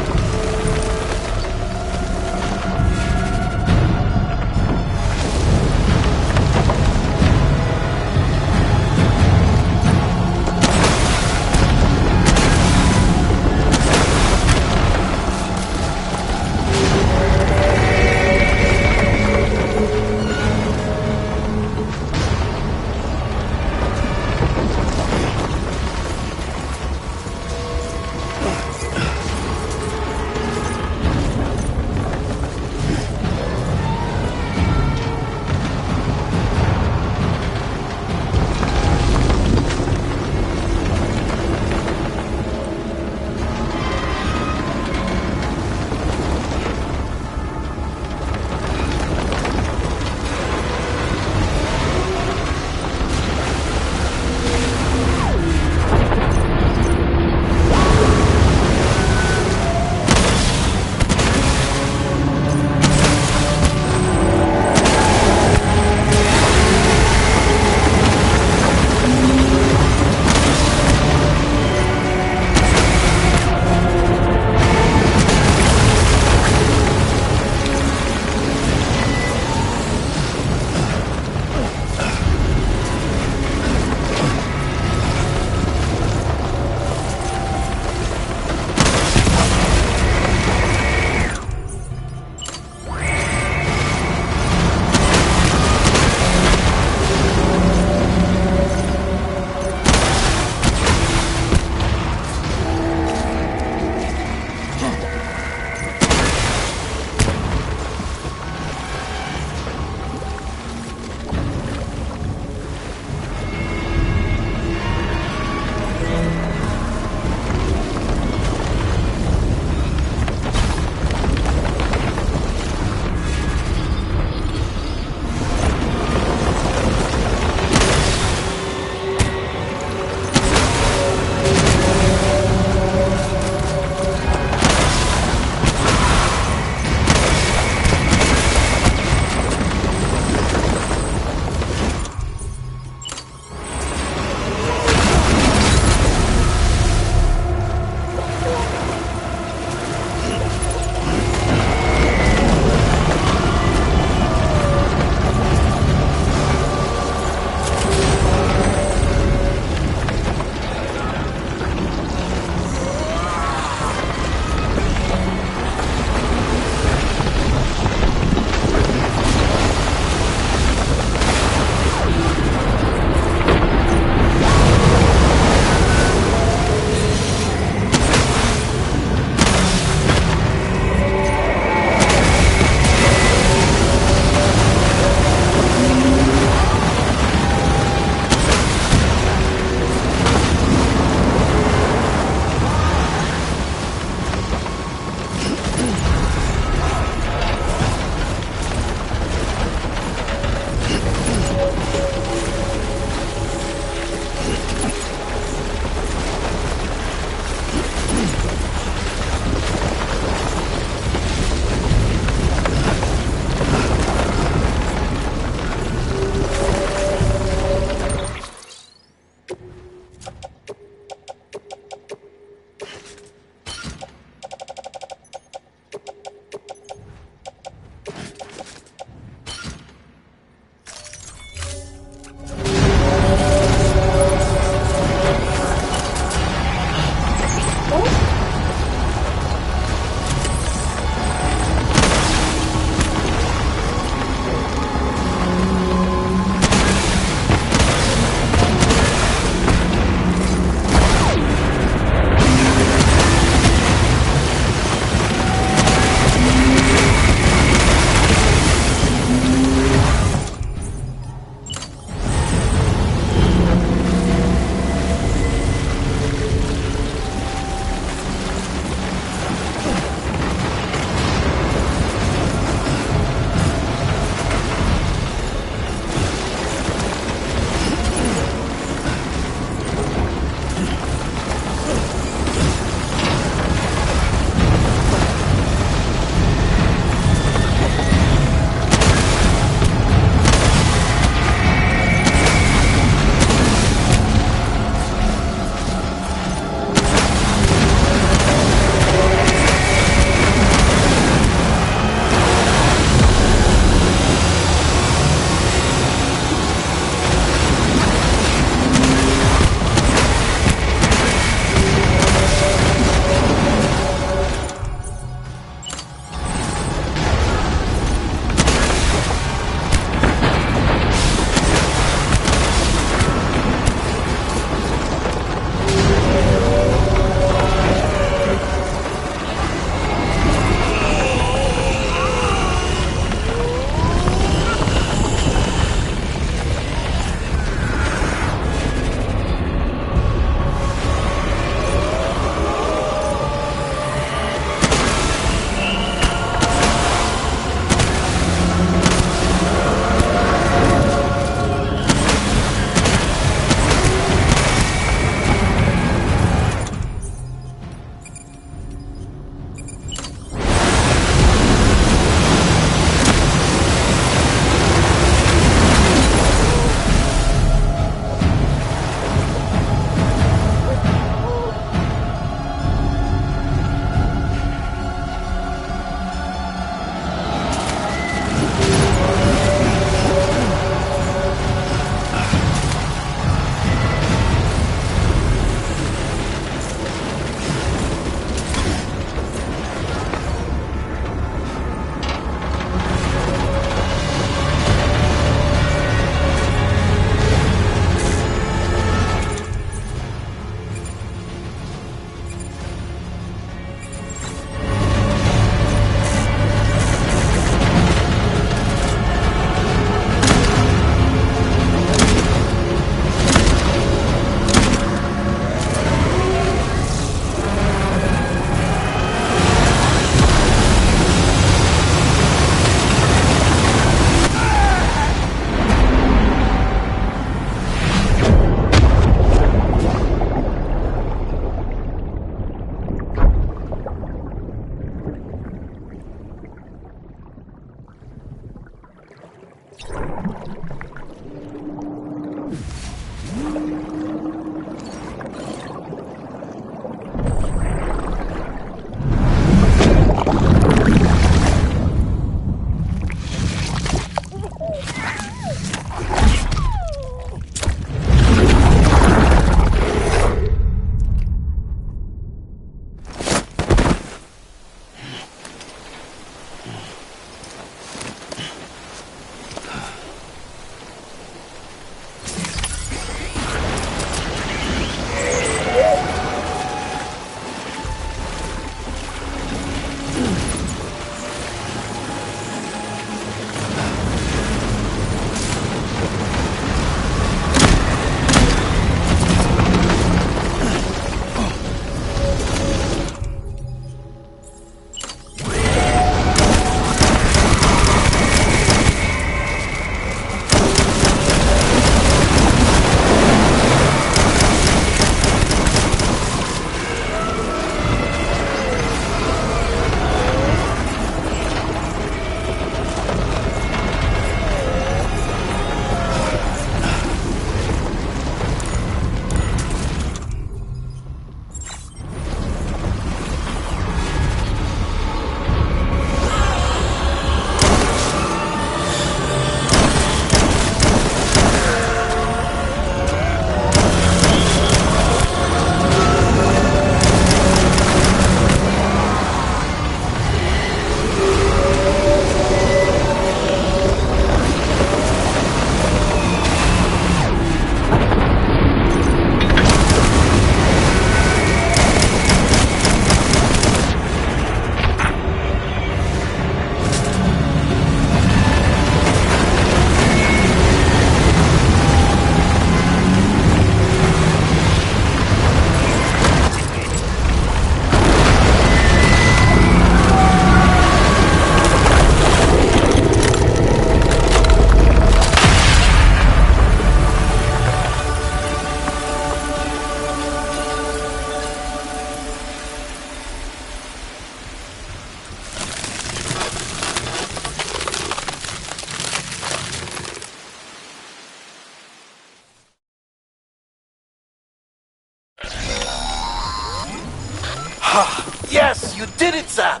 Yes, you did it, Sam!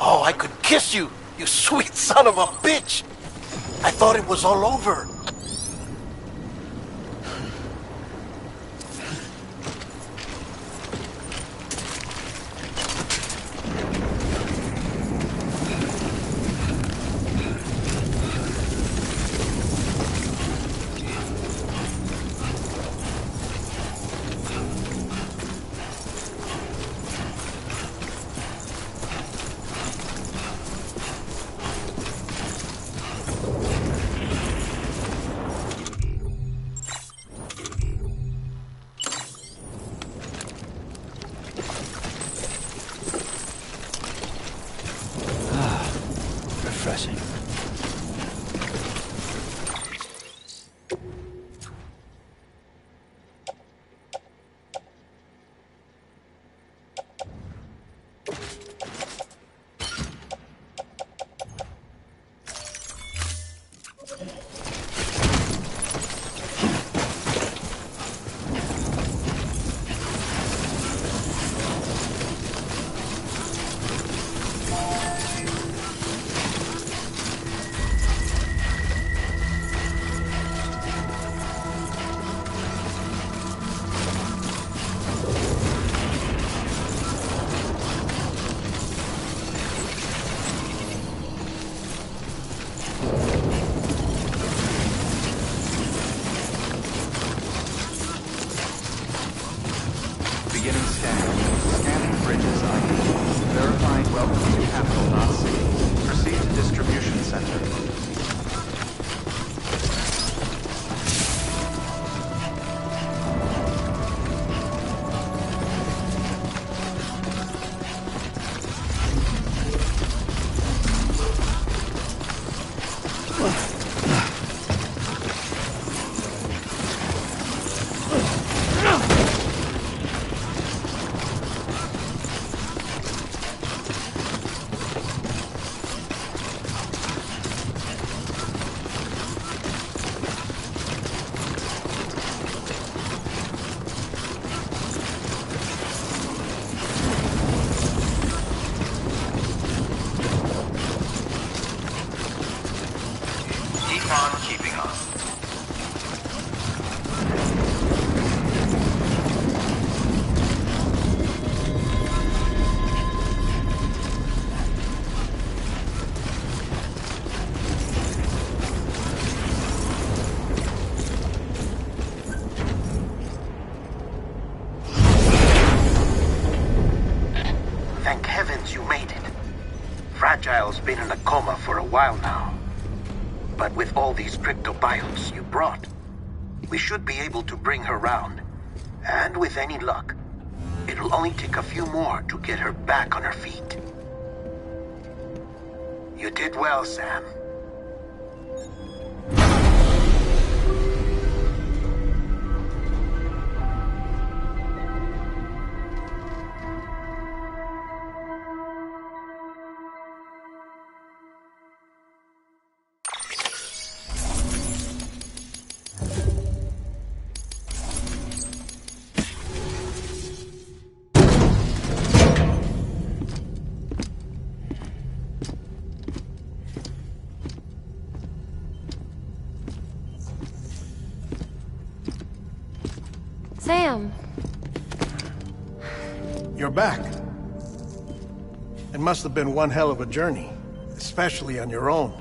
Oh, I could kiss you, you sweet son of a bitch! I thought it was all over. Refreshing. Beginning scan. Scanning bridges ID. Verifying welcome to capital.city. Proceed to distribution center. Keeping on. Thank heavens you made it. Fragile's been in a coma for a while now. But with all these cryptobiotes you brought, we should be able to bring her round. And with any luck, it'll only take a few more to get her back on her feet. You did well, Sam. Sam! You're back. It must have been one hell of a journey, especially on your own.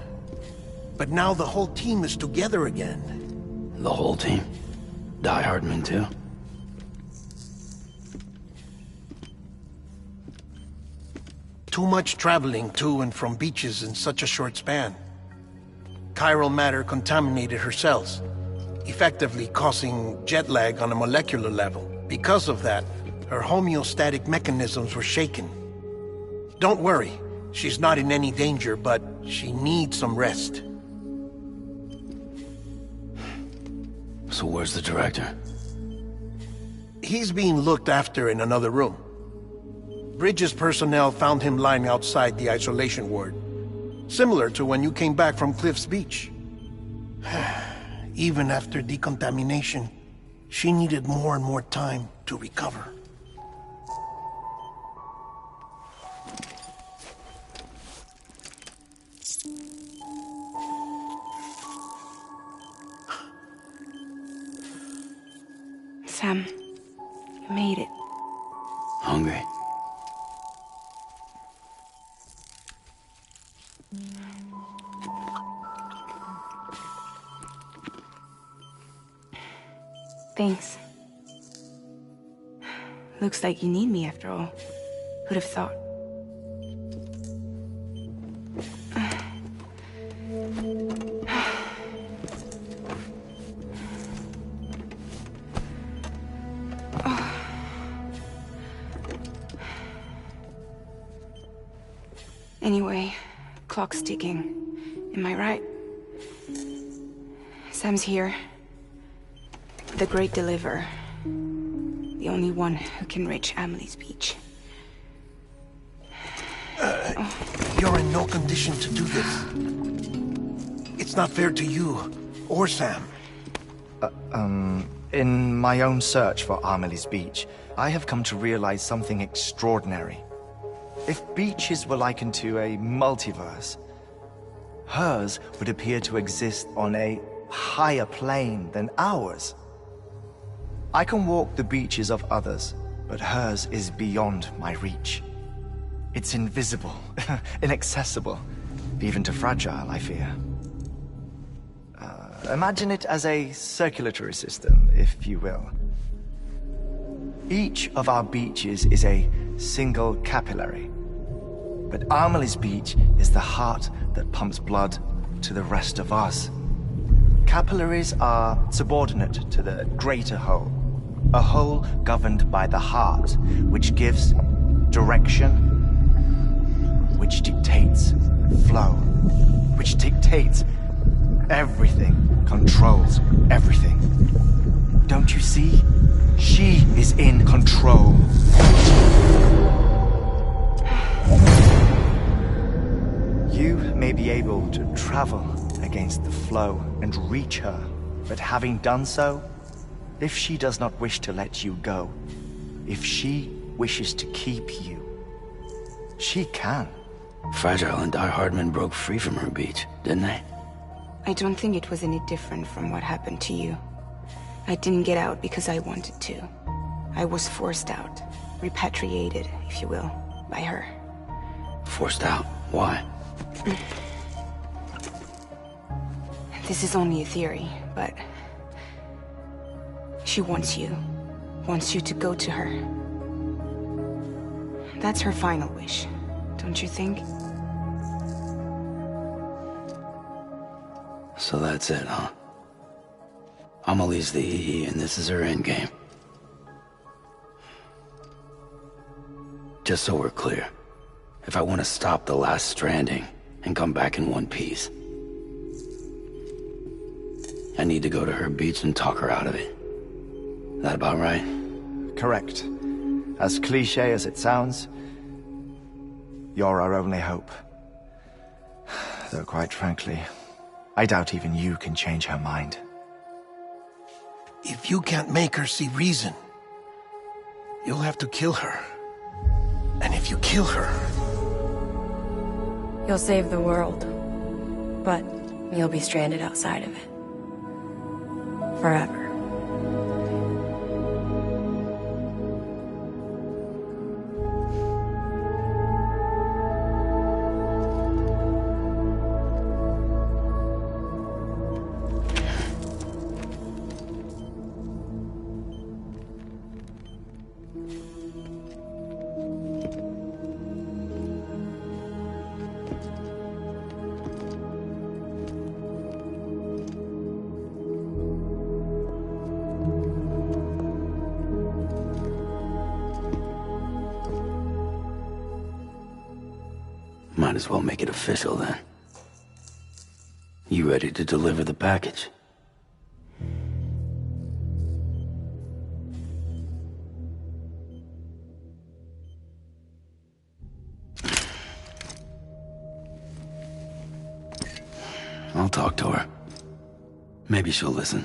But now the whole team is together again. The whole team? Die Hardman too? Too much traveling to and from beaches in such a short span. Chiral matter contaminated her cells, effectively causing jet lag on a molecular level. Because of that, her homeostatic mechanisms were shaken. Don't worry, she's not in any danger, but she needs some rest. So where's the director? He's being looked after in another room. Bridges personnel found him lying outside the isolation ward, similar to when you came back from Cliff's Beach. Even after decontamination, she needed more and more time to recover. Sam, you made it. Hungry? Thanks. Looks like you need me after all. Who'd have thought? Anyway, clock's ticking. Am I right? Sam's here. The Great Deliverer. The only one who can reach Amelie's beach. You're in no condition to do this. It's not fair to you, or Sam. In my own search for Amelie's beach, I have come to realize something extraordinary. If beaches were likened to a multiverse, hers would appear to exist on a higher plane than ours. I can walk the beaches of others, but hers is beyond my reach. It's invisible, inaccessible, even to Fragile, I fear. Imagine it as a circulatory system, if you will. Each of our beaches is a single capillary. But Amelie's beach is the heart that pumps blood to the rest of us. Capillaries are subordinate to the greater whole. A whole governed by the heart, which gives direction, which dictates flow, which dictates everything, controls everything. Don't you see? She is in control. You may be able to travel against the flow and reach her, but having done so, if she does not wish to let you go, if she wishes to keep you, she can. Fragile and Die Hardman broke free from her beach, didn't they? I don't think it was any different from what happened to you. I didn't get out because I wanted to. I was forced out. Repatriated, if you will, by her. Forced out? Why? This is only a theory, but... she wants you. Wants you to go to her. That's her final wish, don't you think? So that's it, huh? Amelie's the EE, and this is her endgame. Just so we're clear, if I want to stop the last stranding and come back in one piece, I need to go to her beach and talk her out of it. That about right? Correct. As cliché as it sounds, you're our only hope. Though quite frankly, I doubt even you can change her mind. If you can't make her see reason, you'll have to kill her. And if you kill her... you'll save the world. But you'll be stranded outside of it. Forever. Might as well make it official then. You ready to deliver the package? I'll talk to her. Maybe she'll listen.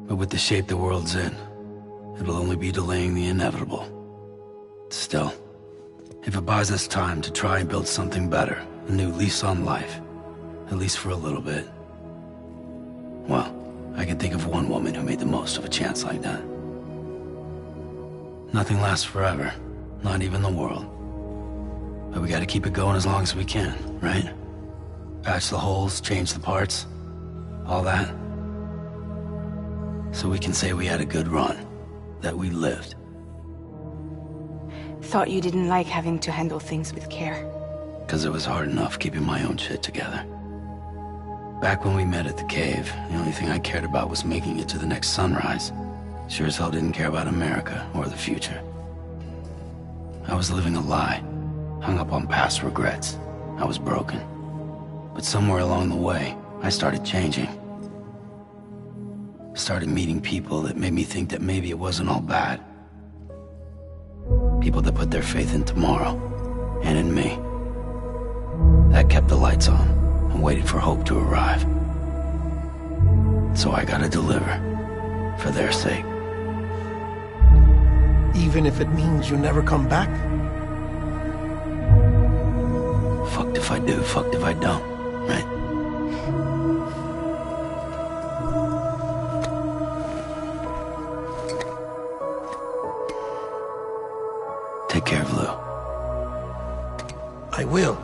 But with the shape the world's in, it'll only be delaying the inevitable. Still, if it buys us time to try and build something better, a new lease on life, at least for a little bit, well, I can think of one woman who made the most of a chance like that. Nothing lasts forever. Not even the world. But we gotta keep it going as long as we can, right? Patch the holes, change the parts. All that. So we can say we had a good run. That we lived. Thought you didn't like having to handle things with care. Because it was hard enough keeping my own shit together. Back when we met at the cave, the only thing I cared about was making it to the next sunrise. Sure as hell didn't care about America or the future. I was living a lie, hung up on past regrets. I was broken. But somewhere along the way, I started changing. Started meeting people that made me think that maybe it wasn't all bad. People that put their faith in tomorrow, and in me. That kept the lights on, and waited for hope to arrive. So I gotta deliver, for their sake. Even if it means you never come back? Fucked if I do, fucked if I don't, right? Take care of Lou. I will.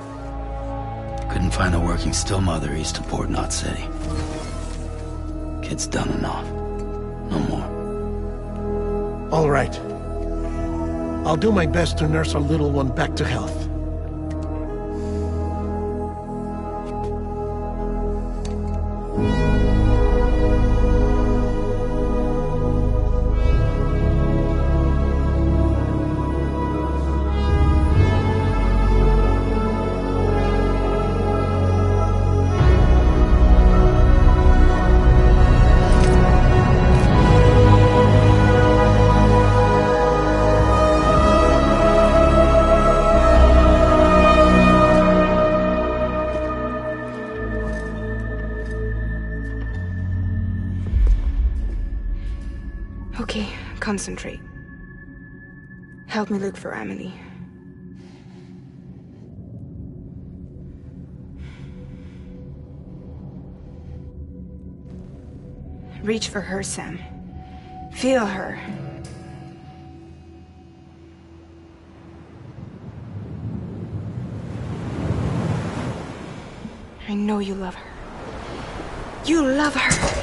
Couldn't find a working still mother east of Port Knot City. Kid's done enough. No more. All right. I'll do my best to nurse our little one back to health. Okay, concentrate. Help me look for Emily. Reach for her, Sam. Feel her. I know you love her. You love her!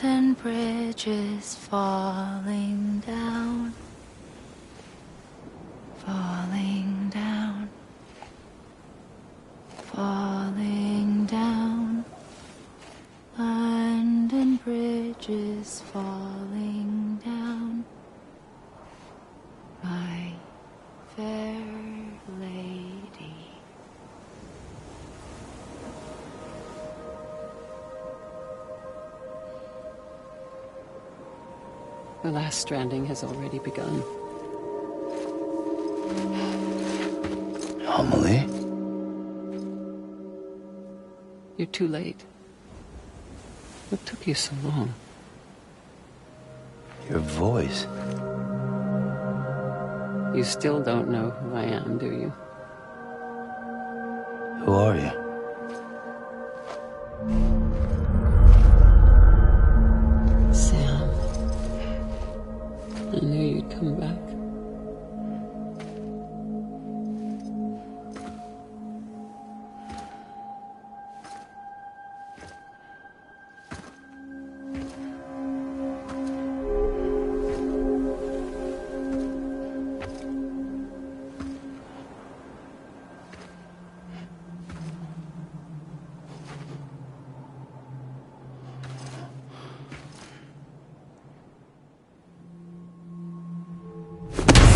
London Bridge is falling down. Falling down. Falling down. London Bridge is falling down. My fair lady. The last stranding has already begun. Amelie? You're too late. What took you so long? Your voice. You still don't know who I am, do you? Who are you? Sam. I knew you'd come back.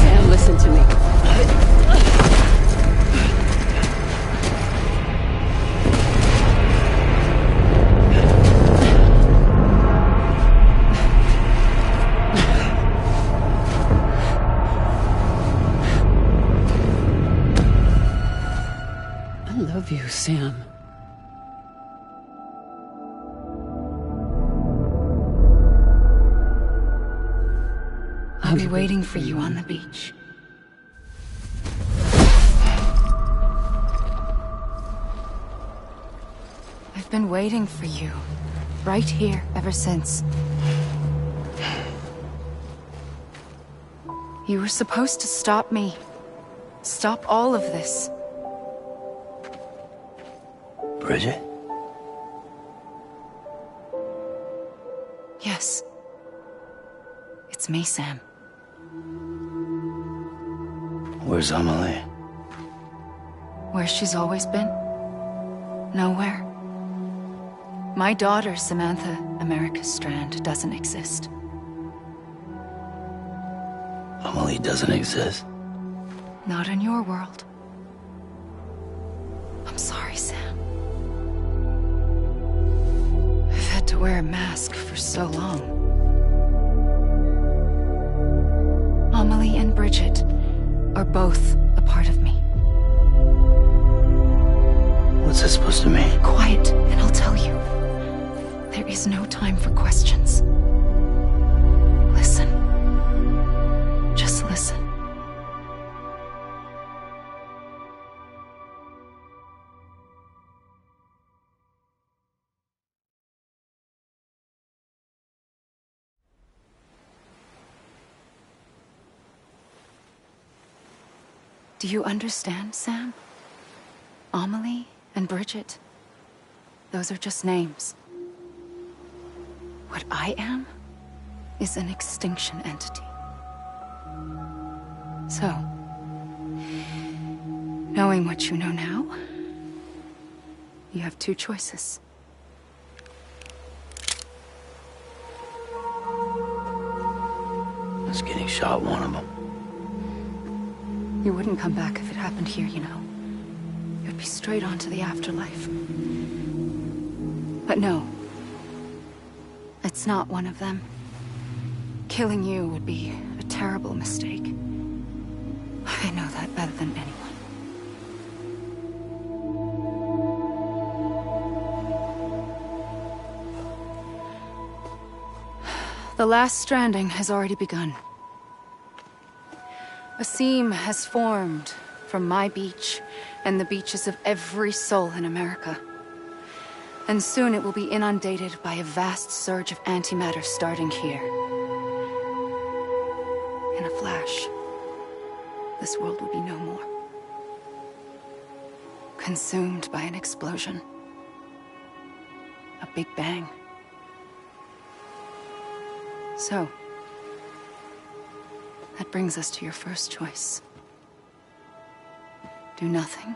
Sam, listen to me. I love you, Sam. I'll be waiting for you on the beach. I've been waiting for you, right here, ever since. You were supposed to stop me. Stop all of this. Bridget? Yes. It's me, Sam. Where's Amelie? Where she's always been? Nowhere. My daughter, Samantha America Strand, doesn't exist. Amelie doesn't exist? Not in your world. I'm sorry, Sam. I've had to wear a mask for so long. Amelie and Bridget are both a part of me. What's that supposed to mean? Quiet, and I'll tell you. There is no time for questions. Listen. Just listen. Do you understand, Sam? Amelie and Bridget, those are just names. What I am is an extinction entity. So, knowing what you know now, you have two choices. Is getting shot one of them? You wouldn't come back if it happened here, you know. You'd be straight on to the afterlife. But no. It's not one of them. Killing you would be a terrible mistake. I know that better than anyone. The last stranding has already begun. A seam has formed from my beach and the beaches of every soul in America. And soon it will be inundated by a vast surge of antimatter starting here. In a flash, this world will be no more. Consumed by an explosion. A big bang. So, that brings us to your first choice. Do nothing.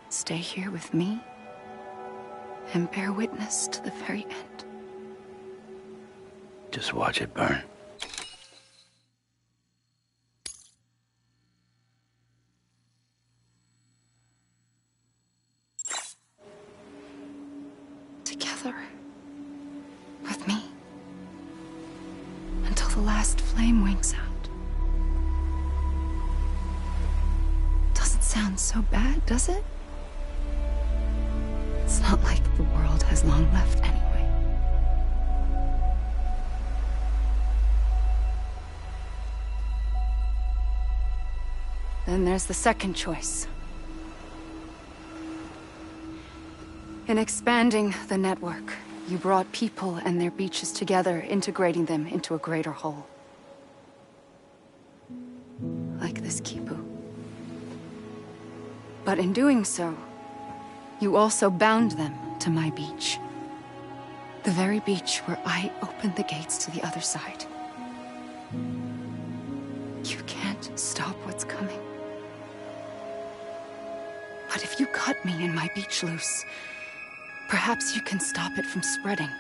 Stay here with me and bear witness to the very end. Just watch it burn. Together. With me. Until the last flame winks out. Doesn't sound so bad, does it? It's not like the world has long left anyway. Then there's the second choice. In expanding the network, you brought people and their beaches together, integrating them into a greater whole. Like this Kipu. But in doing so, you also bound them to my beach. The very beach where I opened the gates to the other side. You can't stop what's coming. But if you cut me and my beach loose, perhaps you can stop it from spreading.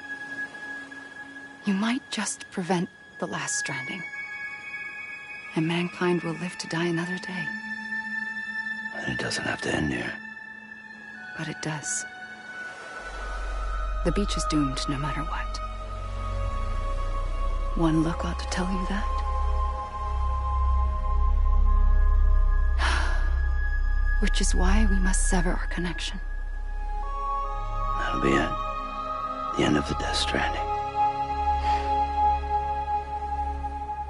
You might just prevent the last stranding. And mankind will live to die another day. And it doesn't have to end here. But it does. The beach is doomed no matter what. One look ought to tell you that. Which is why we must sever our connection. That'll be it. The end of the Death Stranding.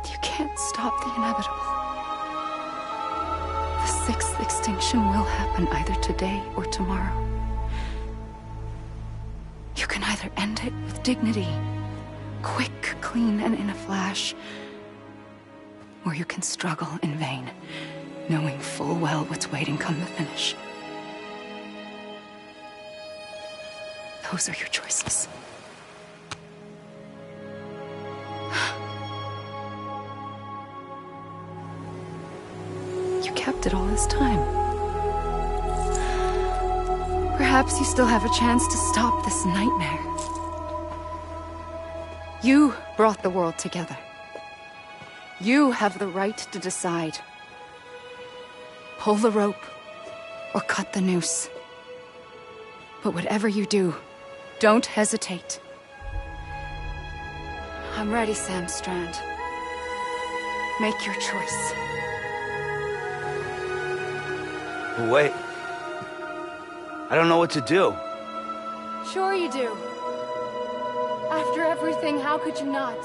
You can't stop the inevitable. The sixth extinction will happen either today or tomorrow. You can either end it with dignity, quick, clean, and in a flash, or you can struggle in vain, knowing full well what's waiting come the finish. Those are your choices. You kept it all this time. Perhaps you still have a chance to stop this nightmare. You brought the world together. You have the right to decide. Pull the rope or cut the noose. But whatever you do, don't hesitate. I'm ready, Sam Strand. Make your choice. Wait. I don't know what to do. Sure you do. After everything, how could you not?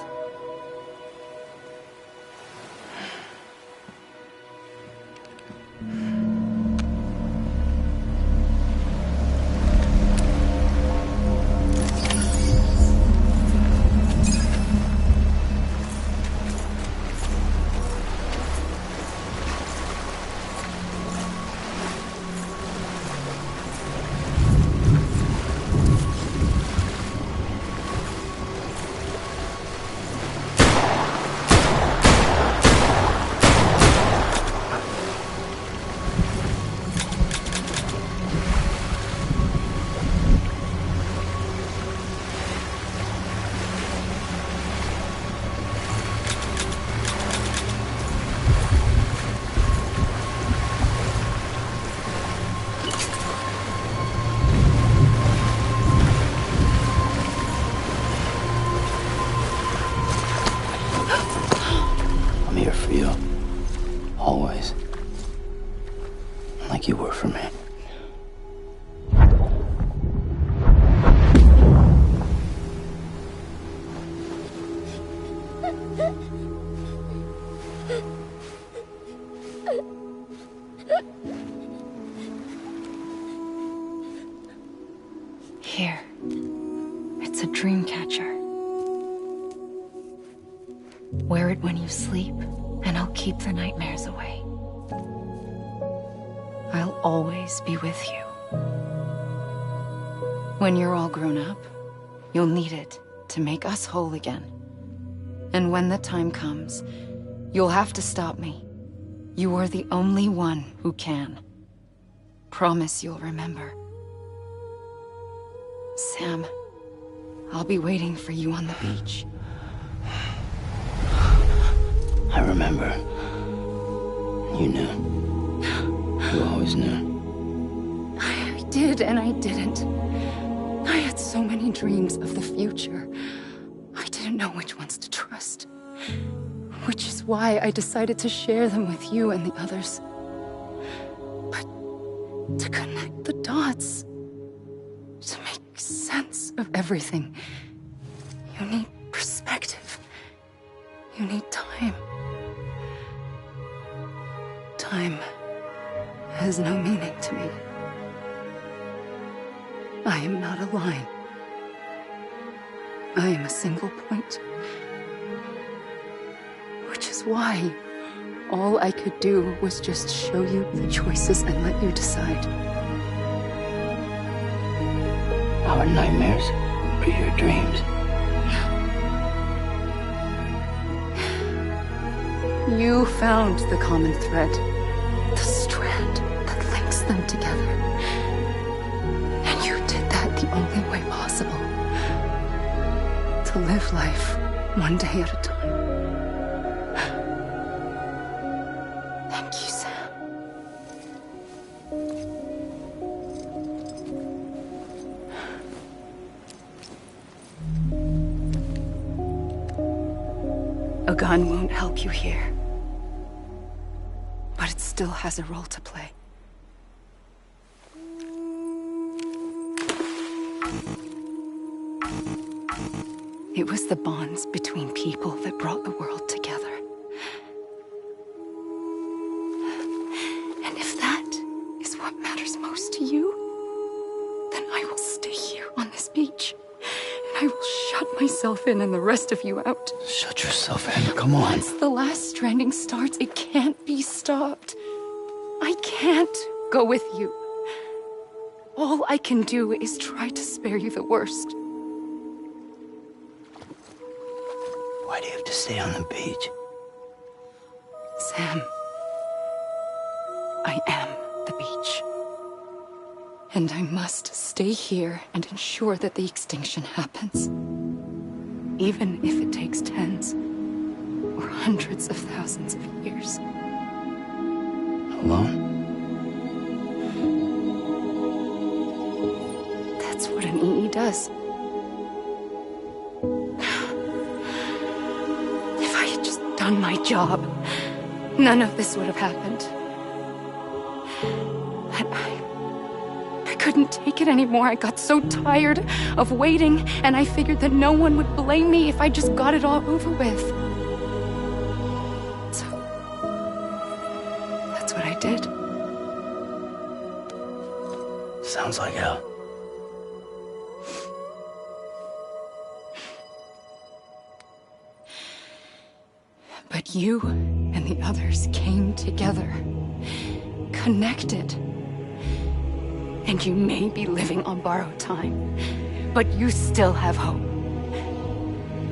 I'm here for you. Always. Like you were for me. Here. It's a dream catcher. Wear it when you sleep, and I'll keep the nightmares away. I'll always be with you. When you're all grown up, you'll need it to make us whole again. And when the time comes, you'll have to stop me. You are the only one who can. Promise you'll remember. Sam, I'll be waiting for you on the beach. I remember. You knew. You always knew. I did and I didn't. I had so many dreams of the future. I didn't know which ones to trust. Which is why I decided to share them with you and the others. But to connect the dots, to make sense of everything, you need perspective. You need time. Time has no meaning to me. I am not a line. I am a single point. Which is why all I could do was just show you the choices and let you decide. Our nightmares are your dreams. You found the common thread, the strand that links them together. And you did that the only way possible. To live life one day at a time. Thank you, Sam. A gun won't help you here. But it still has a role to play. It was the bonds between people that brought the world together. And if that is what matters most to you, then I will stay here on this beach. And I will shut myself in and the rest of you out. Shut yourself in, come on. Once the last stranding starts, it can't be stopped. I can't go with you. All I can do is try to spare you the worst. Why do you have to stay on the beach? Sam, I am the beach. And I must stay here and ensure that the extinction happens. Even if it takes tens or hundreds of thousands of years. Alone? That's what an EE does. If I had just done my job, none of this would have happened. But I couldn't take it anymore. I got so tired of waiting, and I figured that no one would blame me if I just got it all over with. So, that's what I did. Sounds like hell. But you and the others came together, connected. And you may be living on borrowed time, but you still have hope.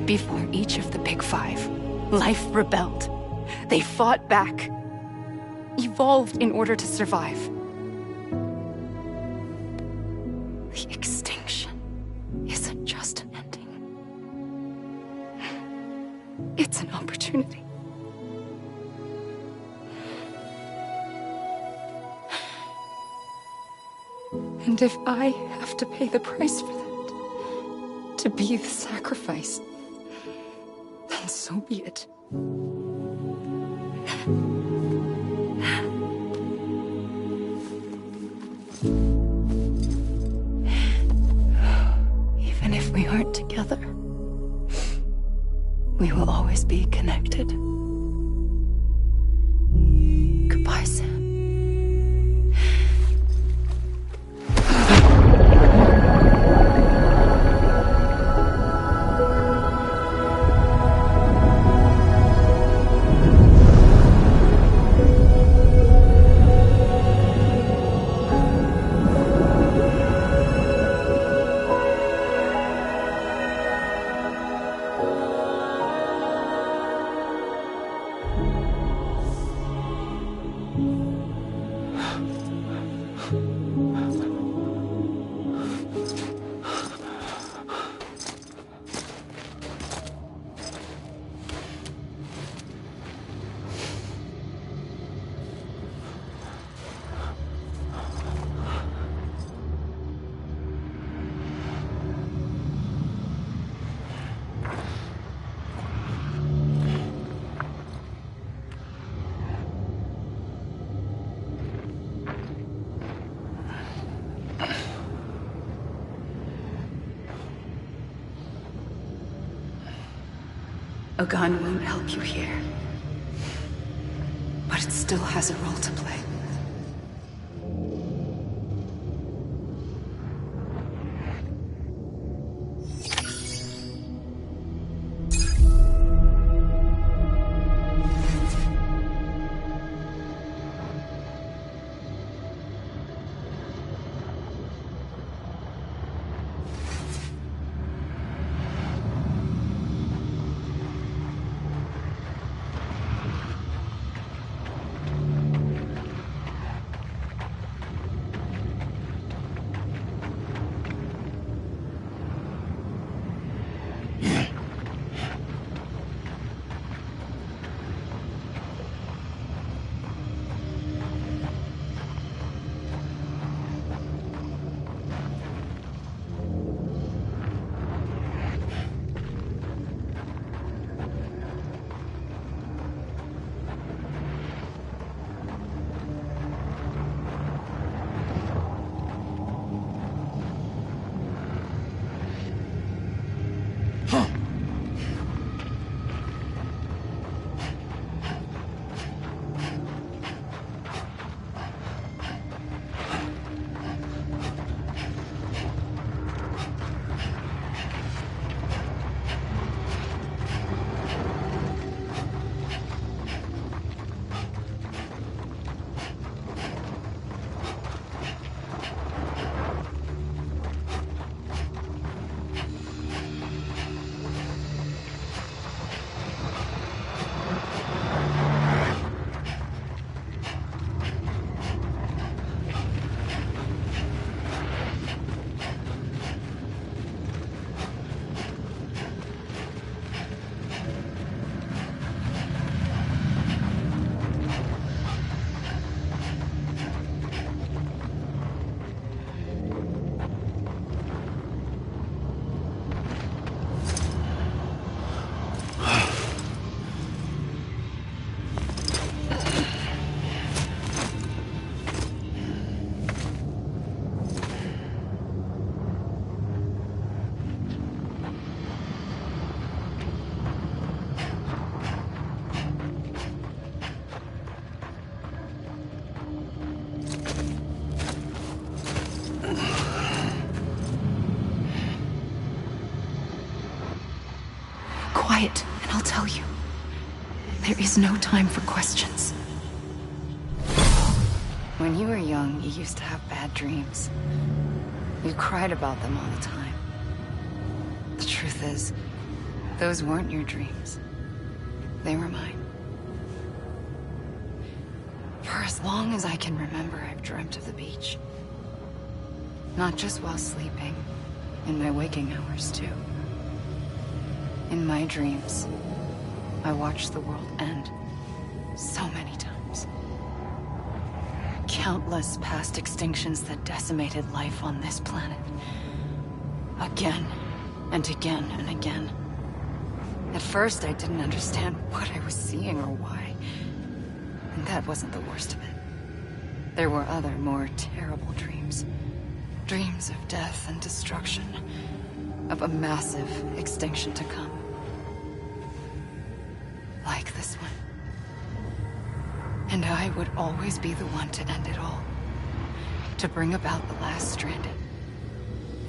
Before each of the Big Five, life rebelled. They fought back, evolved in order to survive. The extinction isn't just an ending. It's an opportunity. And if I have to pay the price for that, to be the sacrifice, then so be it. Even if we aren't together, we will always be connected. Goodbye, Sam. A gun won't help you here. But it still has a role to play. Quiet, and I'll tell you. There is no time for questions. When you were young, you used to have bad dreams. You cried about them all the time. The truth is, those weren't your dreams. They were mine. For as long as I can remember, I've dreamt of the beach. Not just while sleeping, in my waking hours too. In my dreams, I watched the world end so many times. Countless past extinctions that decimated life on this planet. Again, and again, and again. At first, I didn't understand what I was seeing or why. And that wasn't the worst of it. There were other, more terrible dreams. Dreams of death and destruction. Of a massive extinction to come. Like this one. And I would always be the one to end it all. To bring about the last stranded.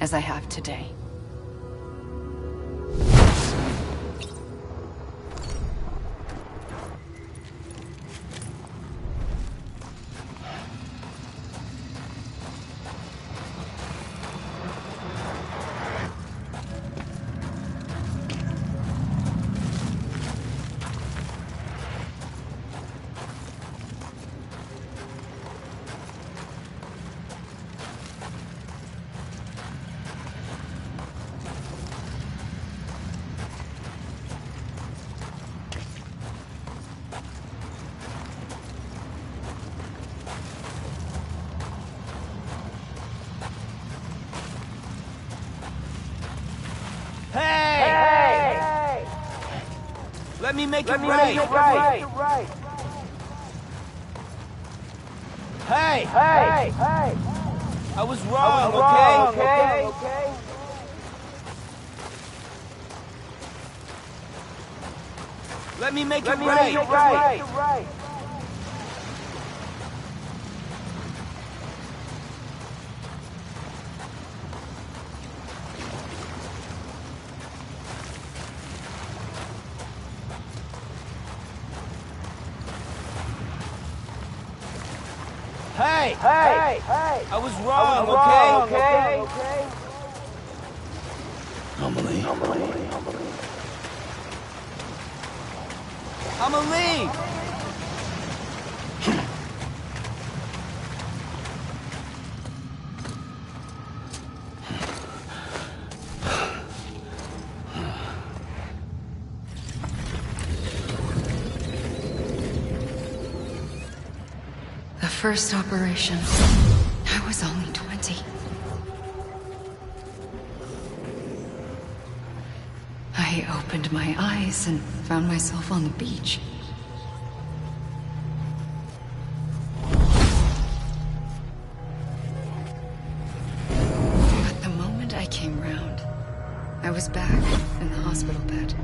As I have today. Let me make it right. Hey! I was wrong, okay? Let me make it right. Hey! I was wrong, okay? Amelie. Amelie! The first operation, I was only 20. I opened my eyes and found myself on the beach. But the moment I came round, I was back in the hospital bed.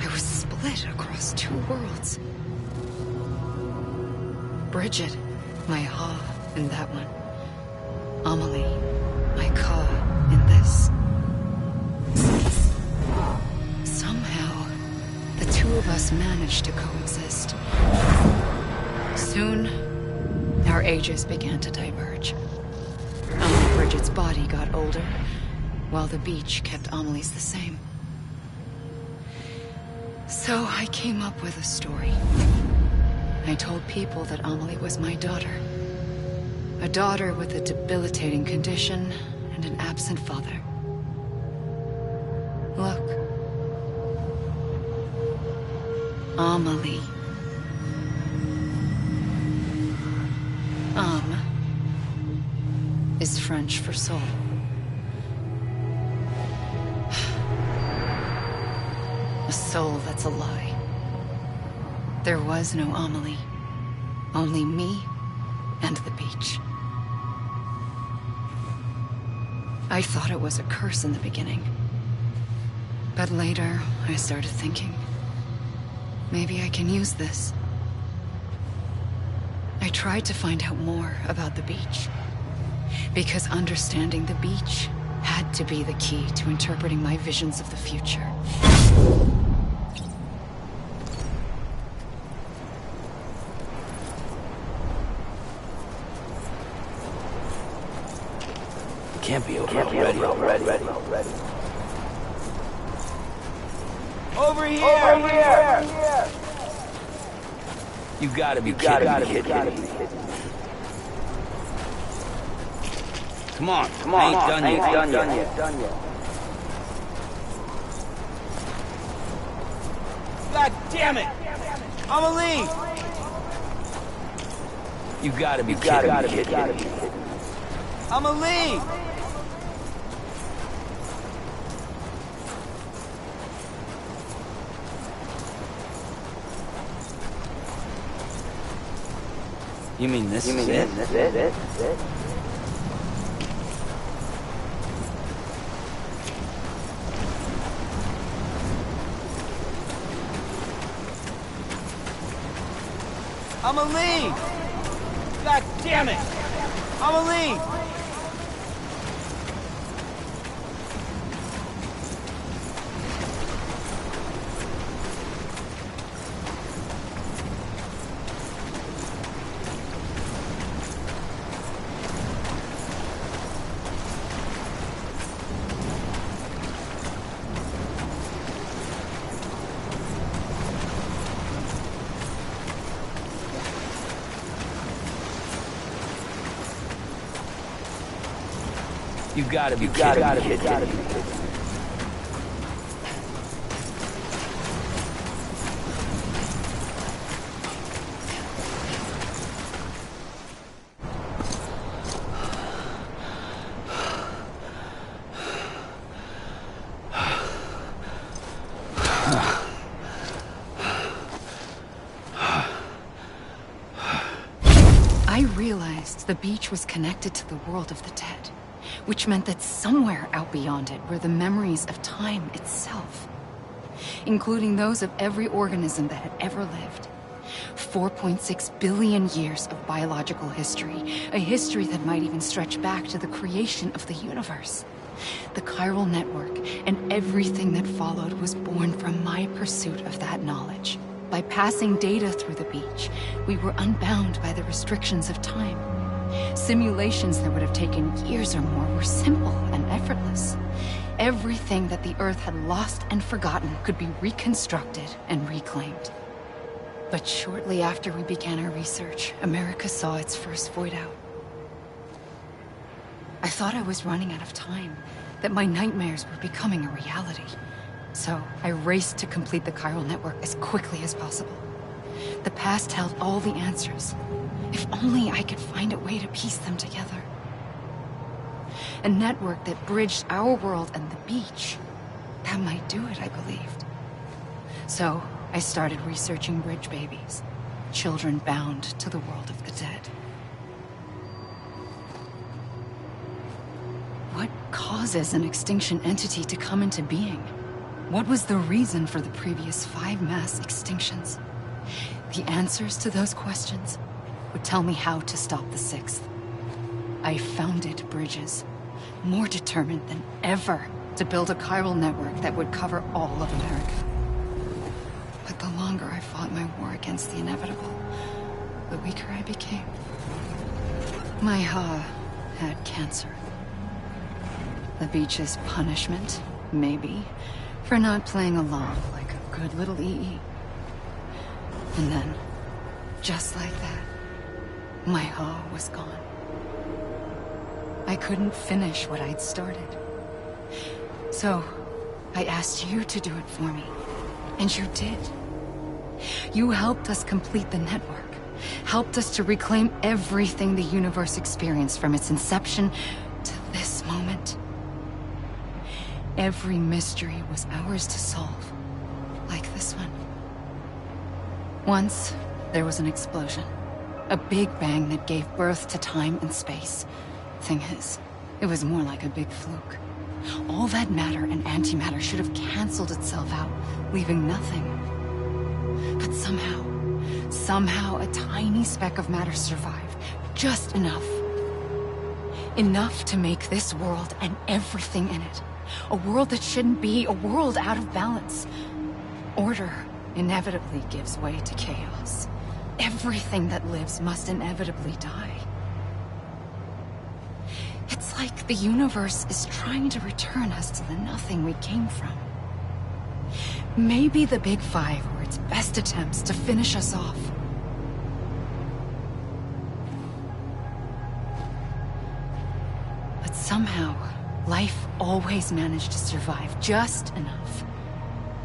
I was split across two worlds. Bridget, my Ha in that one. Amelie, my Ka in this. Somehow, the two of us managed to coexist. Soon, our ages began to diverge. Bridget's body got older, while the beach kept Amelie's the same. So I came up with a story. I told people that Amelie was my daughter. A daughter with a debilitating condition and an absent father. Look. Amelie. Is French for soul. A soul that's a lie. There was no Amelie. Only me and the beach. I thought it was a curse in the beginning. But later, I started thinking, maybe I can use this. I tried to find out more about the beach. Because understanding the beach had to be the key to interpreting my visions of the future. Can't be over already. Over here! You gotta be kidding me. Come on, I ain't done yet. God damn it! Amelie! You gotta be kidding me. Amelie! You mean this is it? Amelie! God damn it! Amelie! You gotta be kidding me. I realized the beach was connected to the world of the dead, which meant that somewhere out beyond it were the memories of time itself. including those of every organism that had ever lived. 4.6 billion years of biological history, a history that might even stretch back to the creation of the universe. The chiral network and everything that followed was born from my pursuit of that knowledge. By passing data through the beach, we were unbound by the restrictions of time. Simulations that would have taken years or more were simple and effortless. Everything that the Earth had lost and forgotten could be reconstructed and reclaimed. But shortly after we began our research, America saw its first void out. I thought I was running out of time, that my nightmares were becoming a reality. So I raced to complete the chiral network as quickly as possible. The past held all the answers. If only I could find a way to piece them together. A network that bridged our world and the beach. That might do it, I believed. So I started researching bridge babies, children bound to the world of the dead. What causes an extinction entity to come into being? What was the reason for the previous 5 mass extinctions? The answers to those questions would tell me how to stop the 6th. I founded bridges, more determined than ever to build a chiral network that would cover all of America. But the longer I fought my war against the inevitable, the weaker I became. My Ha had cancer. The beach's punishment, maybe, for not playing along like a good little EE. And then, just like that, my Ha was gone. I couldn't finish what I'd started. So, I asked you to do it for me. And you did. You helped us complete the network. Helped us to reclaim everything the universe experienced from its inception to this moment. Every mystery was ours to solve. Like this one. Once, there was an explosion. A big bang that gave birth to time and space. Thing is, it was more like a big fluke. All that matter and antimatter should have canceled itself out, leaving nothing. But somehow a tiny speck of matter survived. Just enough. Enough to make this world and everything in it. A world that shouldn't be, a world out of balance. Order inevitably gives way to chaos. Everything that lives must inevitably die. It's like the universe is trying to return us to the nothing we came from. Maybe the Big Five were its best attempts to finish us off. But somehow, life always managed to survive just enough.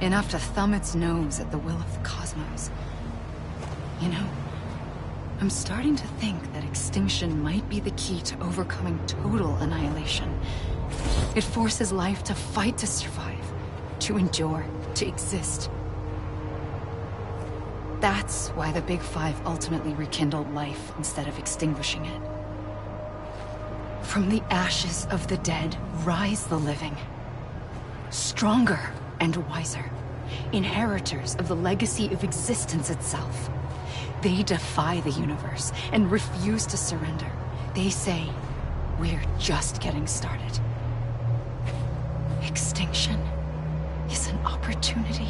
Enough to thumb its nose at the will of the cosmos. You know, I'm starting to think that extinction might be the key to overcoming total annihilation. It forces life to fight to survive, to endure, to exist. That's why the Big Five ultimately rekindled life instead of extinguishing it. From the ashes of the dead rise the living. Stronger and wiser. Inheritors of the legacy of existence itself. They defy the universe and refuse to surrender. They say, we're just getting started. Extinction is an opportunity.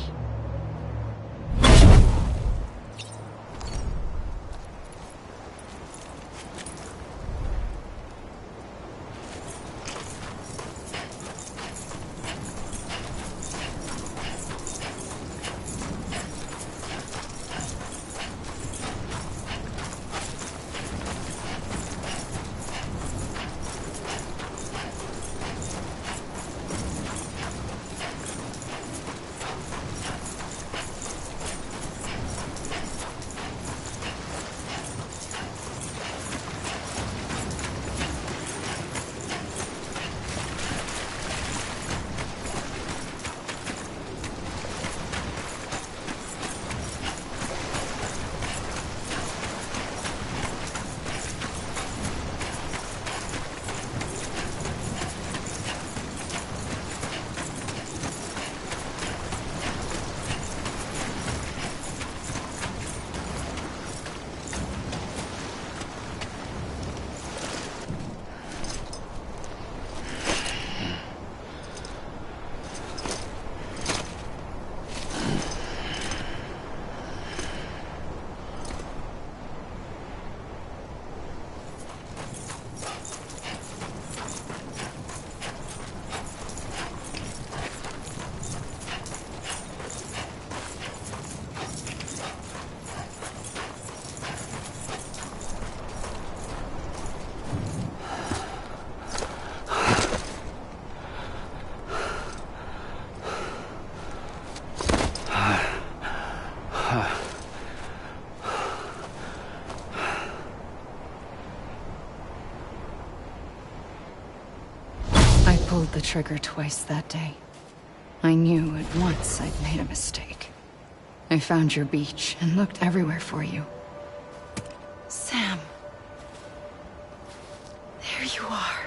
pulled the trigger twice that day. I knew at once I'd made a mistake. I found your beach and looked everywhere for you. Sam. There you are.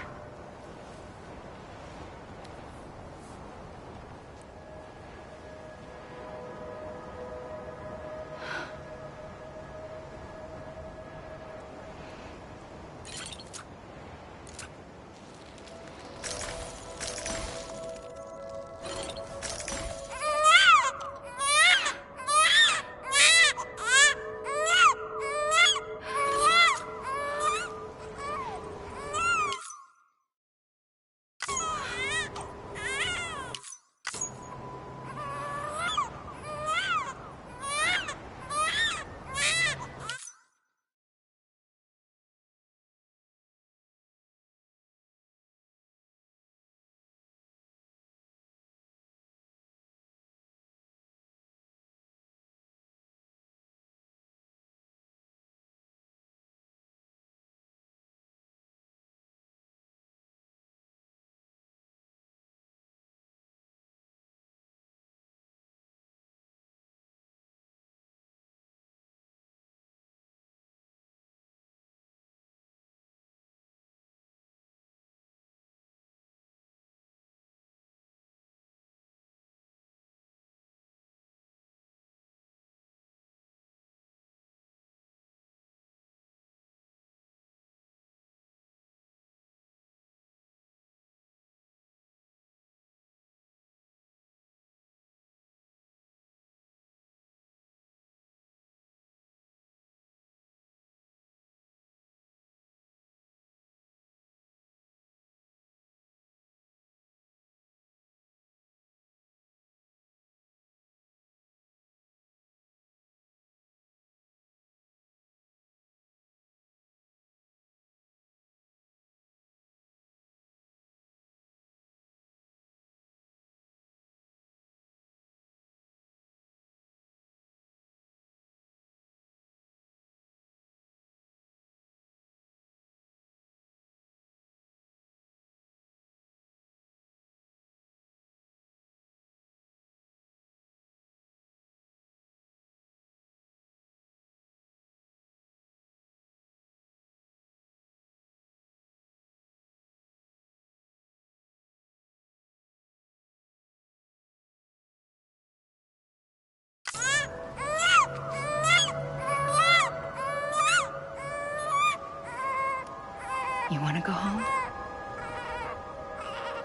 You want to go home?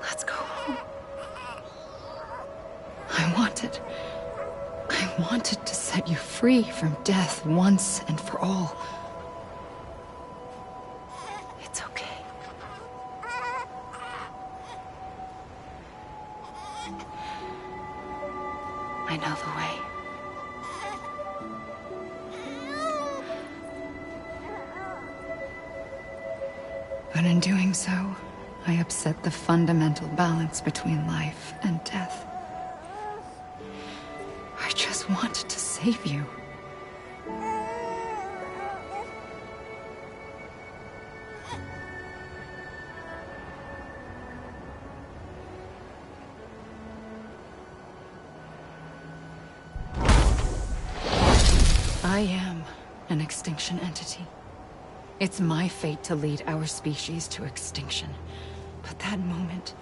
Let's go home. I wanted to set you free from death once and for all. It's okay. I know the way. But in doing so, I upset the fundamental balance between life and death. I just wanted to save you. I am an extinction entity. It's my fate to lead our species to extinction. But that moment,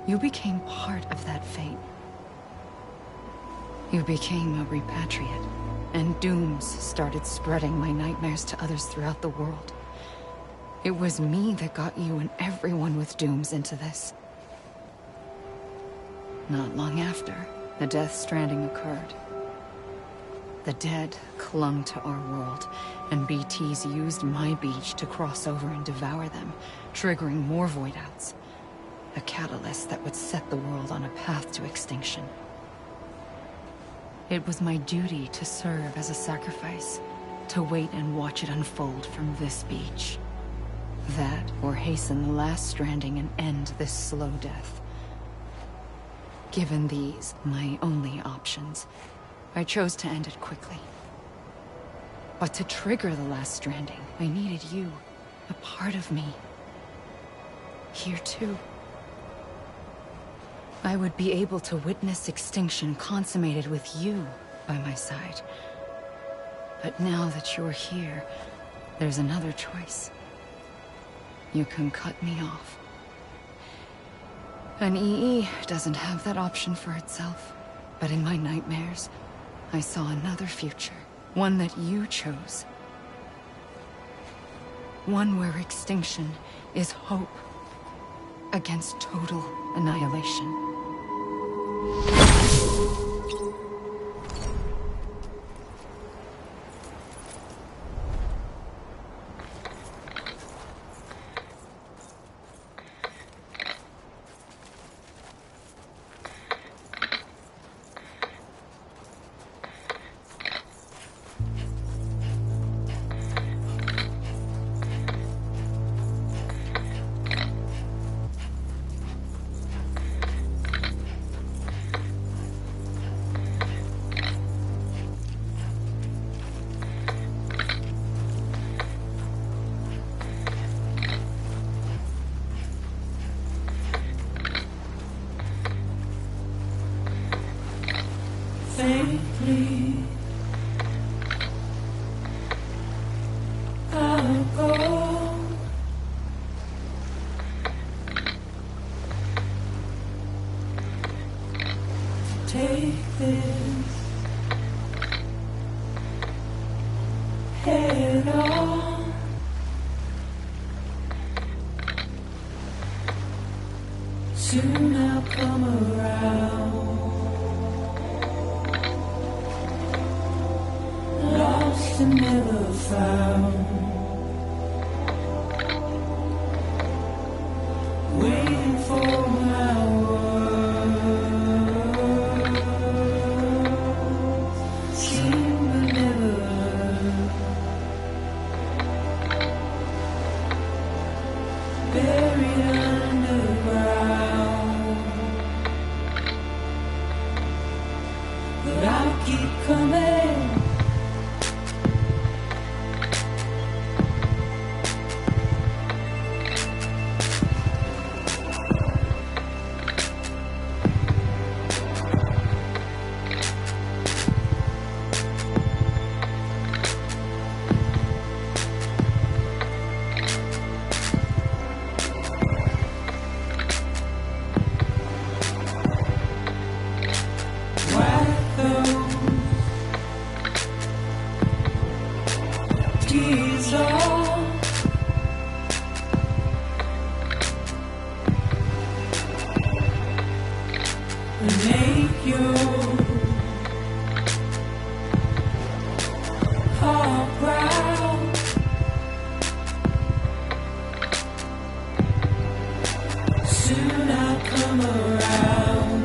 you became part of that fate. You became a repatriate, and dooms started spreading my nightmares to others throughout the world. It was me that got you and everyone with dooms into this. Not long after, the Death Stranding occurred. The dead clung to our world, and BTs used my beach to cross over and devour them, triggering more void-outs. A catalyst that would set the world on a path to extinction. It was my duty to serve as a sacrifice, to wait and watch it unfold from this beach. That, or hasten the last stranding and end this slow death. Given these, my only options, I chose to end it quickly. But to trigger the last stranding, I needed you, a part of me. Here too. I would be able to witness extinction consummated with you by my side. But now that you're here, there's another choice. You can cut me off. An EE doesn't have that option for itself. But in my nightmares, I saw another future. One that you chose. One where extinction is hope against total annihilation. Faintly, I'll go. Take this head on. Soon I'll come around. Lost and never found, waiting for my words, seen but never heard, buried underground, but I'll keep coming. Make your heart proud. Soon I'll come around.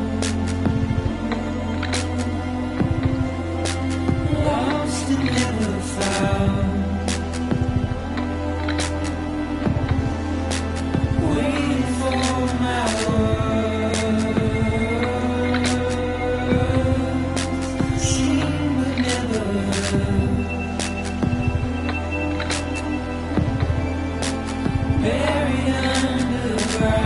Lost and never found. Waiting for my words. Seen but never heard. Buried underground.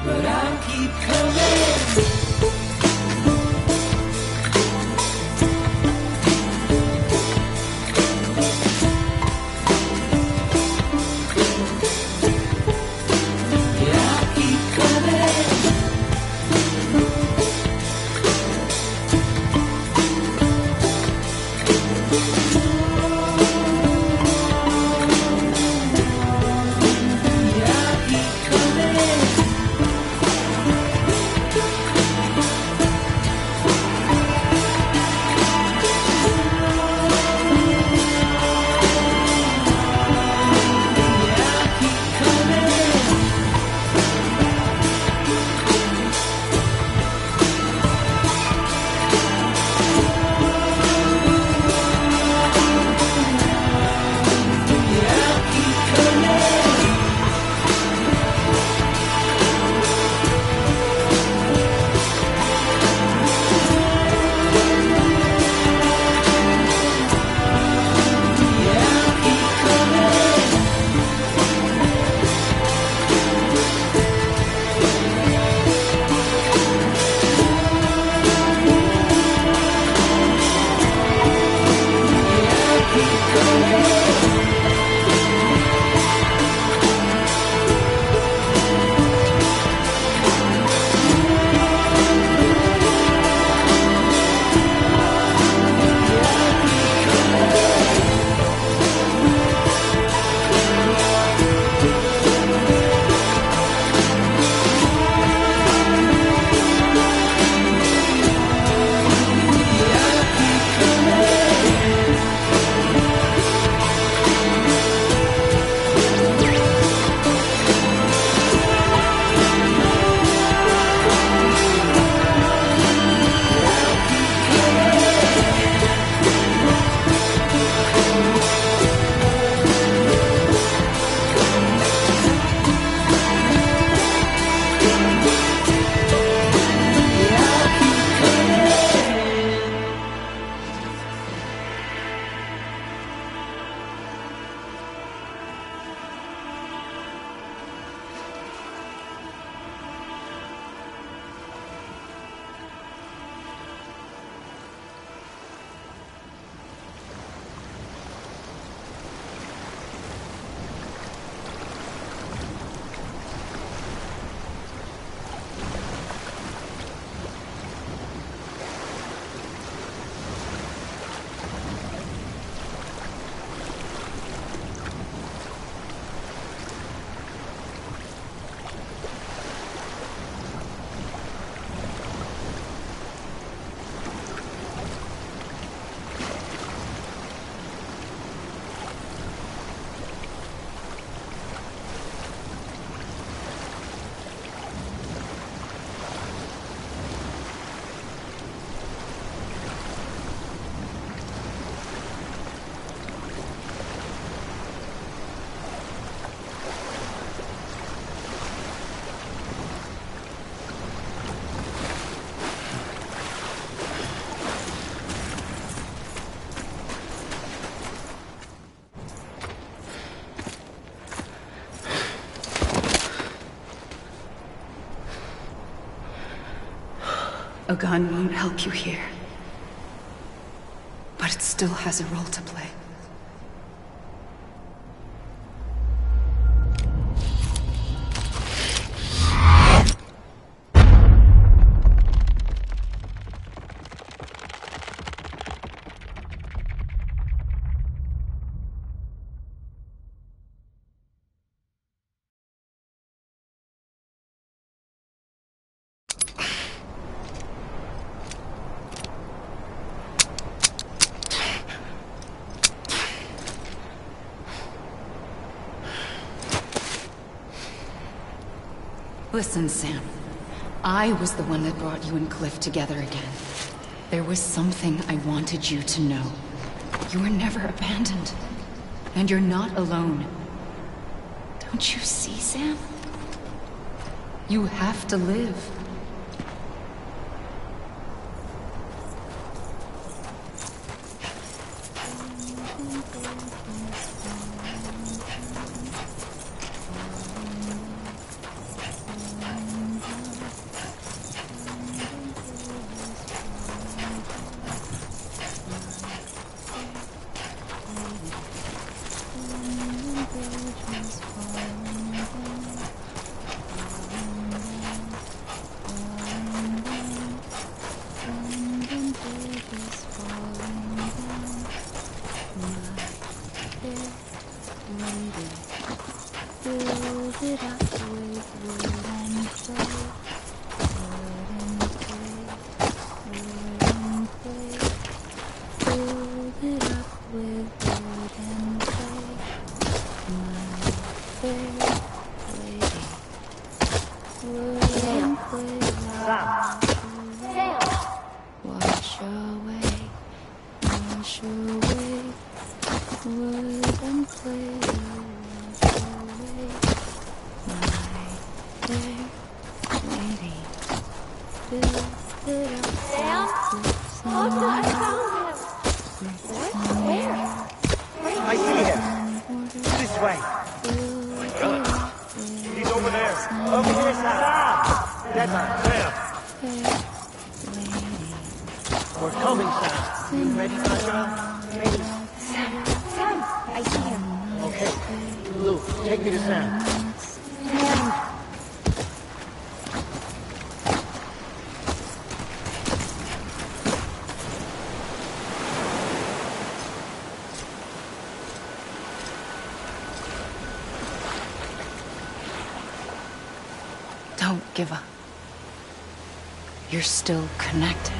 But I'll keep coming. A gun won't help you here. But it still has a role to play. Listen, Sam. I was the one that brought you and Cliff together again. There was something I wanted you to know. You were never abandoned. And you're not alone. Don't you see, Sam? You have to live. Don't give up. You're still connected.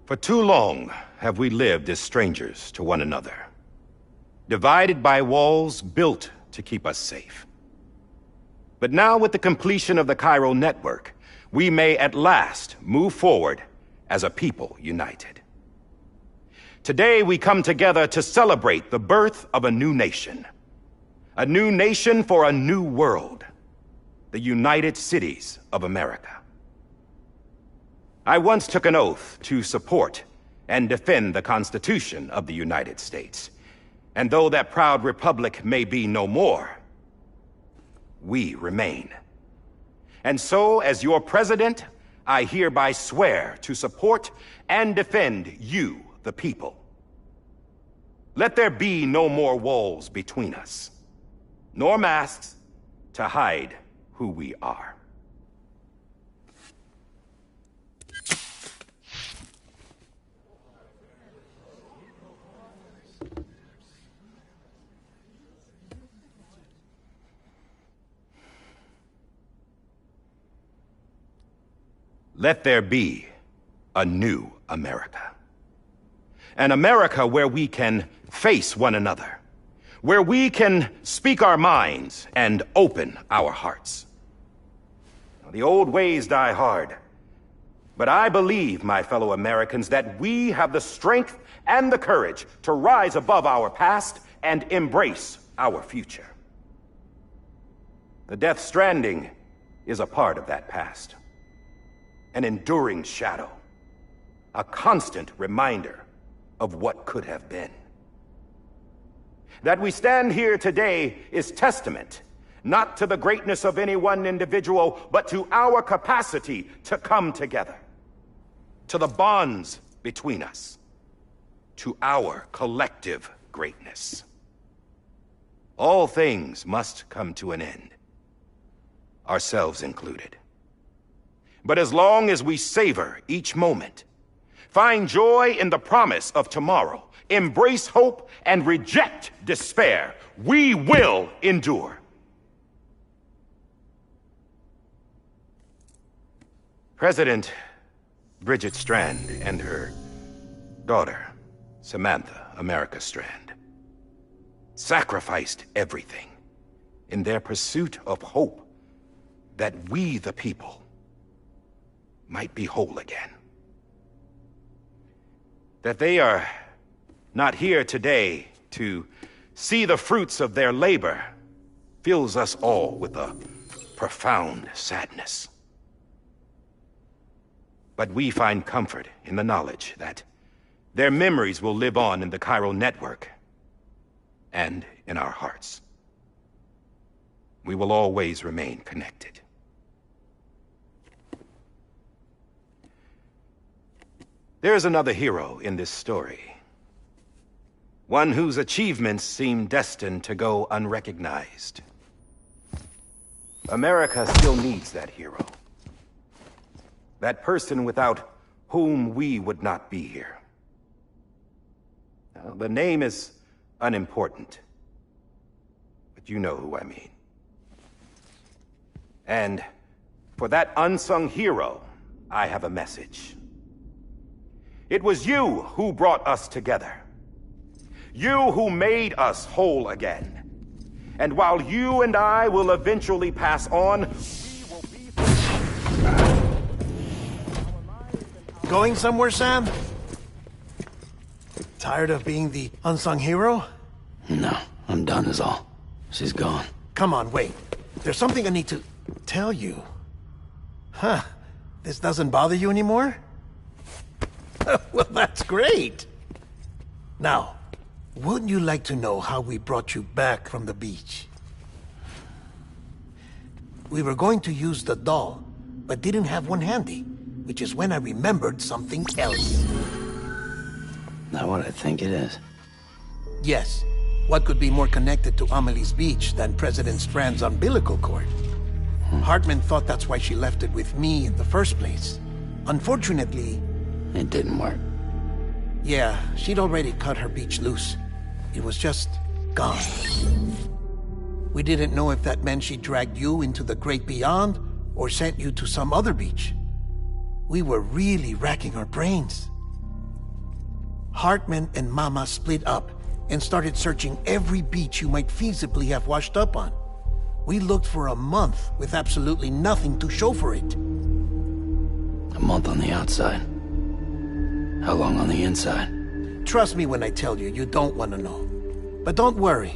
For too long have we lived as strangers to one another. divided by walls built to keep us safe. But now, with the completion of the Cairo network, we may at last move forward as a people united. Today, we come together to celebrate the birth of a new nation. A new nation for a new world. The United Cities of America. I once took an oath to support and defend the Constitution of the United States. And though that proud republic may be no more, we remain. And so, as your president, I hereby swear to support and defend you, the people. Let there be no more walls between us, nor masks to hide who we are. Let there be a new America. An America where we can face one another, where we can speak our minds and open our hearts. The old ways die hard, but I believe, my fellow Americans, that we have the strength and the courage to rise above our past and embrace our future. The Death Stranding is a part of that past. An enduring shadow, a constant reminder of what could have been. That we stand here today is testament, not to the greatness of any one individual, but to our capacity to come together, to the bonds between us, to our collective greatness. All things must come to an end, ourselves included. But as long as we savor each moment, find joy in the promise of tomorrow, embrace hope, and reject despair, we will endure. President Bridget Strand and her daughter, Samantha America Strand, sacrificed everything in their pursuit of hope that we, the people, might be whole again. That they are not here today to see the fruits of their labor fills us all with a profound sadness. But we find comfort in the knowledge that their memories will live on in the Cairo network and in our hearts. We will always remain connected. There's another hero in this story. One whose achievements seem destined to go unrecognized. America still needs that hero. That person without whom we would not be here. Now, the name is unimportant, but you know who I mean. And for that unsung hero, I have a message. It was you who brought us together. You who made us whole again. And while you and I will eventually pass on, we will be... Going somewhere, Sam? Tired of being the unsung hero? No, I'm done is all. She's gone. Come on, wait. There's something I need to tell you. Huh. This doesn't bother you anymore? Well, that's great. Now, wouldn't you like to know how we brought you back from the beach? We were going to use the doll, but didn't have one handy, which is when I remembered something else. Not what I think it is. Yes. What could be more connected to Amelie's beach than President Strand's umbilical cord? Hartman thought that's why she left it with me in the first place. Unfortunately... It didn't work. Yeah, she'd already cut her beach loose. It was just gone. We didn't know if that meant she dragged you into the great beyond or sent you to some other beach. We were really racking our brains. Hartman and Mama split up, and started searching every beach you might feasibly have washed up on. We looked for a month with absolutely nothing to show for it. A month on the outside. How long on the inside? Trust me when I tell you, you don't want to know. But don't worry.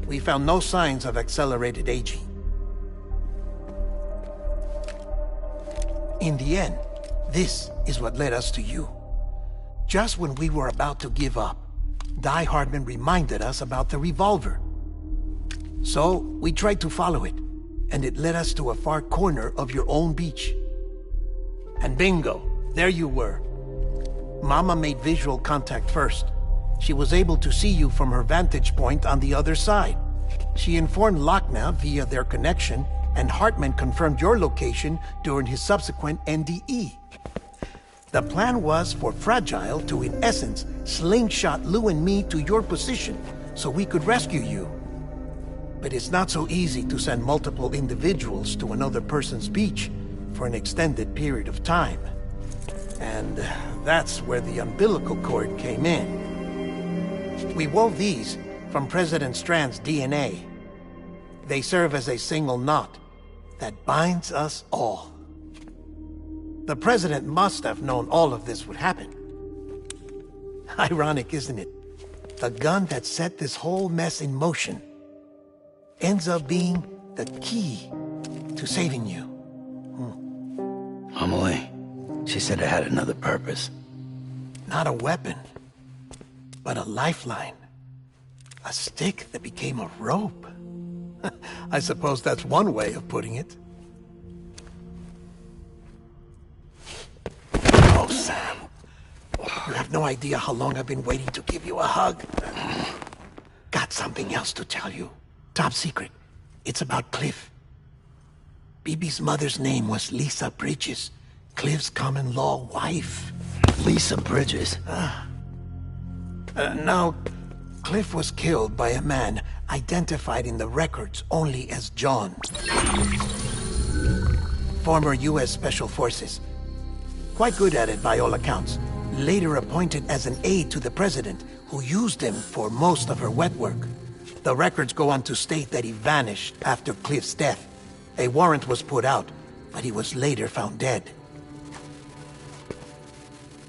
We found no signs of accelerated aging. In the end, this is what led us to you. Just when we were about to give up, Die Hardman reminded us about the revolver. So, we tried to follow it, and it led us to a far corner of your own beach. And bingo, there you were. Mama made visual contact first. She was able to see you from her vantage point on the other side. She informed Lochna via their connection, and Hartman confirmed your location during his subsequent NDE. The plan was for Fragile to, in essence, slingshot Lou and me to your position so we could rescue you. But it's not so easy to send multiple individuals to another person's beach for an extended period of time. And that's where the umbilical cord came in. We wove these from President Strand's DNA. They serve as a single knot that binds us all. The President must have known all of this would happen. Ironic, isn't it? The gun that set this whole mess in motion ends up being the key to saving you. Amelie, she said it had another purpose. Not a weapon, but a lifeline. A stick that became a rope. I suppose that's one way of putting it. Oh, Sam. You have no idea how long I've been waiting to give you a hug. Got something else to tell you. Top secret. It's about Cliff. BB's mother's name was Lisa Bridges, Cliff's common-law wife. Lisa Bridges? Now, Cliff was killed by a man identified in the records only as John. Former U.S. Special Forces. Quite good at it by all accounts. Later appointed as an aide to the president, who used him for most of her wet work. The records go on to state that he vanished after Cliff's death. A warrant was put out, but he was later found dead.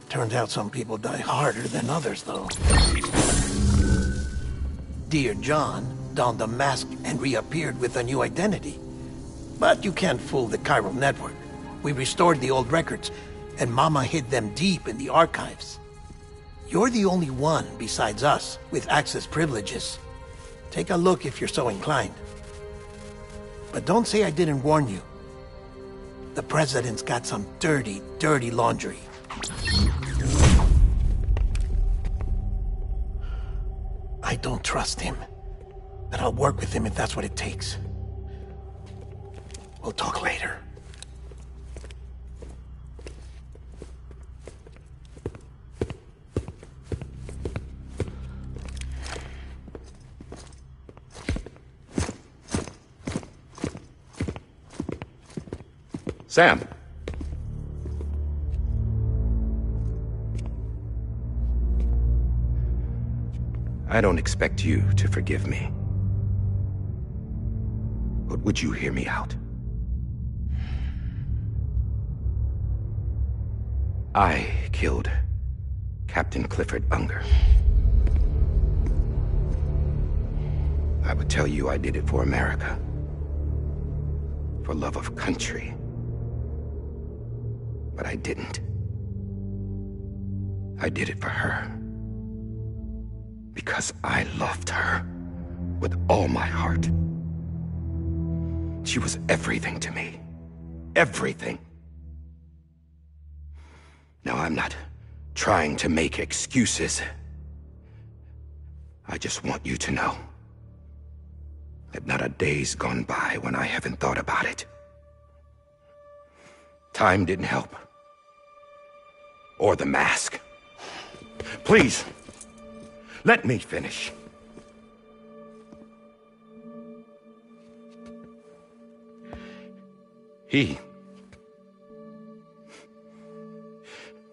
Turns out some people die harder than others, though. Dear John donned a mask and reappeared with a new identity. But you can't fool the chiral network. We restored the old records, and Mama hid them deep in the archives. You're the only one besides us with access privileges. Take a look if you're so inclined. But don't say I didn't warn you. The president's got some dirty, dirty laundry. I don't trust him, but I'll work with him if that's what it takes. We'll talk later. Sam! I don't expect you to forgive me. But would you hear me out? I killed Captain Clifford Unger. I would tell you I did it for America. For love of country. But I didn't. I did it for her. Because I loved her with all my heart. She was everything to me. Everything. Now, I'm not trying to make excuses. I just want you to know that not a day's gone by when I haven't thought about it. Time didn't help. Or the mask. Please, let me finish.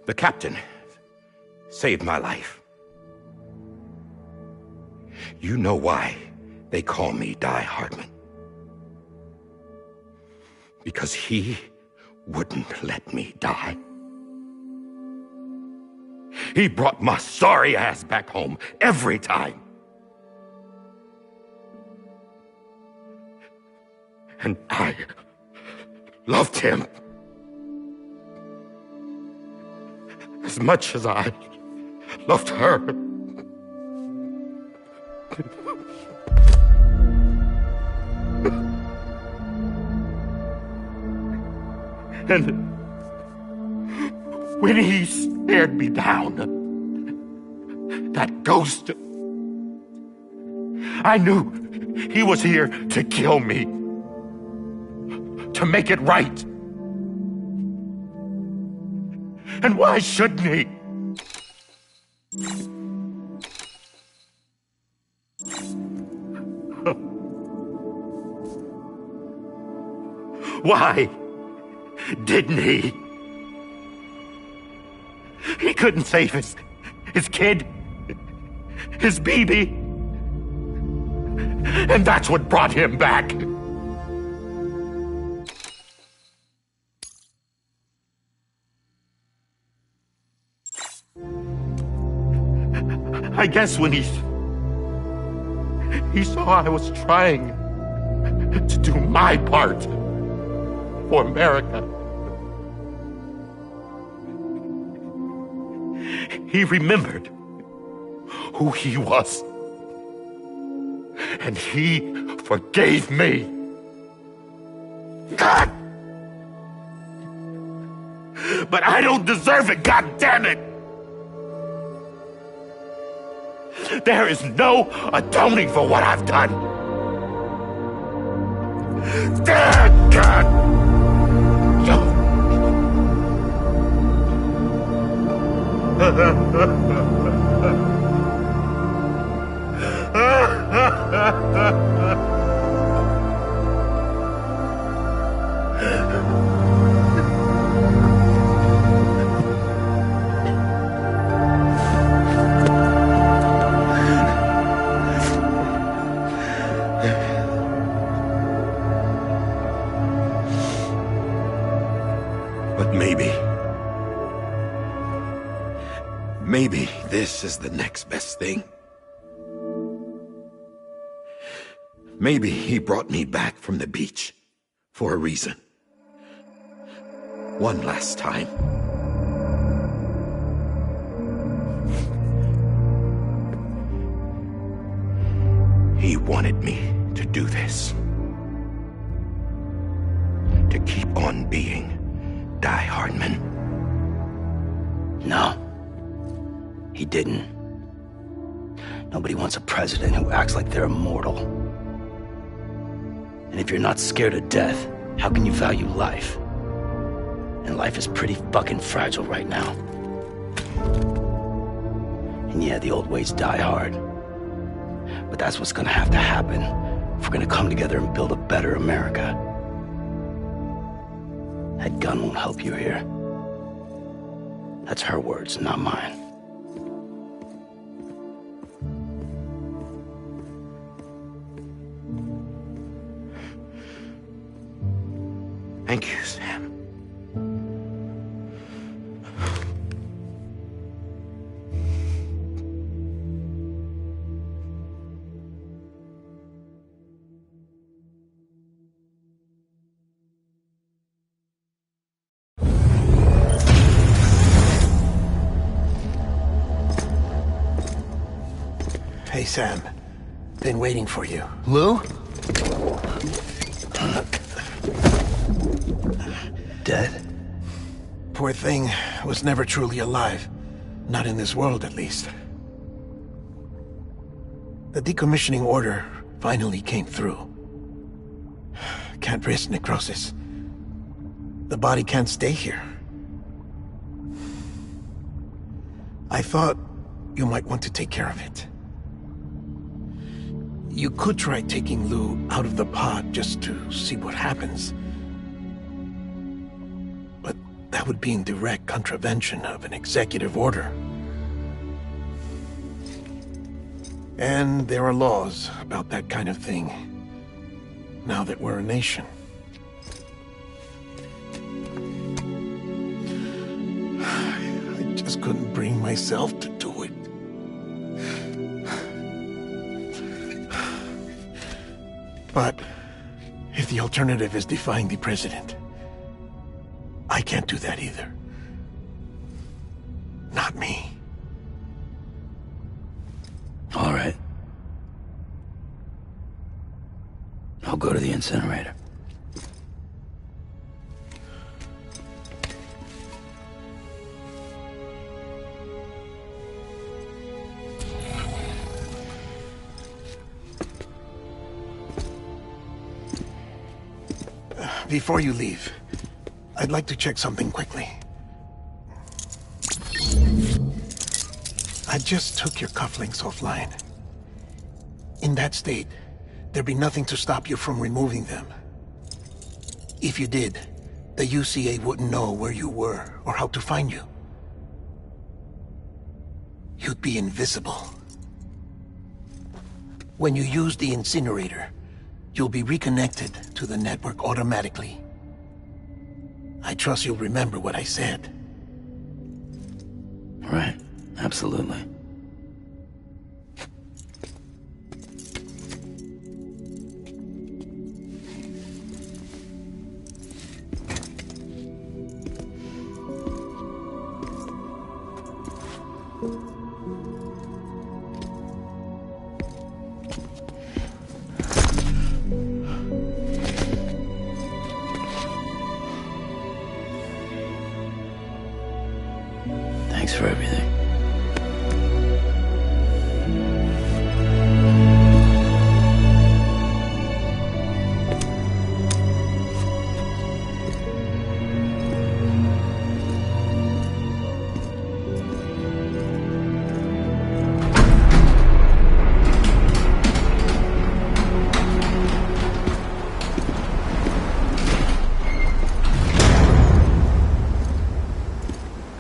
The captain saved my life. You know why they call me Die Hardman? Because he wouldn't let me die. He brought my sorry ass back home every time. And I loved him as much as I loved her. And when he stared me down, that ghost, I knew he was here to kill me, to make it right. And why shouldn't he? Why didn't he? He couldn't save his kid, his baby. And that's what brought him back. I guess when he saw I was trying to do my part for America, he remembered who he was. And he forgave me. God! But I don't deserve it, God damn it! There is no atoning for what I've done. God! But maybe this is the next best thing. Maybe he brought me back from the beach for a reason. One last time. He wanted me to do this. To keep on being Die Hardman. No. He didn't. Nobody wants a president who acts like they're immortal. And if you're not scared of death, how can you value life? And life is pretty fucking fragile right now. And yeah, the old ways die hard. But that's what's gonna have to happen if we're gonna come together and build a better America. That gun won't help you here. That's her words, not mine. Thank you, Sam. Hey, Sam. Been waiting for you. Lou? Dead? Poor thing was never truly alive. Not in this world, at least. The decommissioning order finally came through. Can't risk necrosis. The body can't stay here. I thought you might want to take care of it. You could try taking Lou out of the pod just to see what happens. But that would be in direct contravention of an executive order. And there are laws about that kind of thing, now that we're a nation. I just couldn't bring myself to do it. But if the alternative is defying the president, I can't do that either. Not me. All right. I'll go to the incinerator. Before you leave, I'd like to check something quickly. I just took your cufflinks offline. In that state, there'd be nothing to stop you from removing them. If you did, the UCA wouldn't know where you were or how to find you. You'd be invisible. When you use the incinerator, you'll be reconnected to the network automatically. I trust you'll remember what I said. Right. Absolutely. Thanks for everything.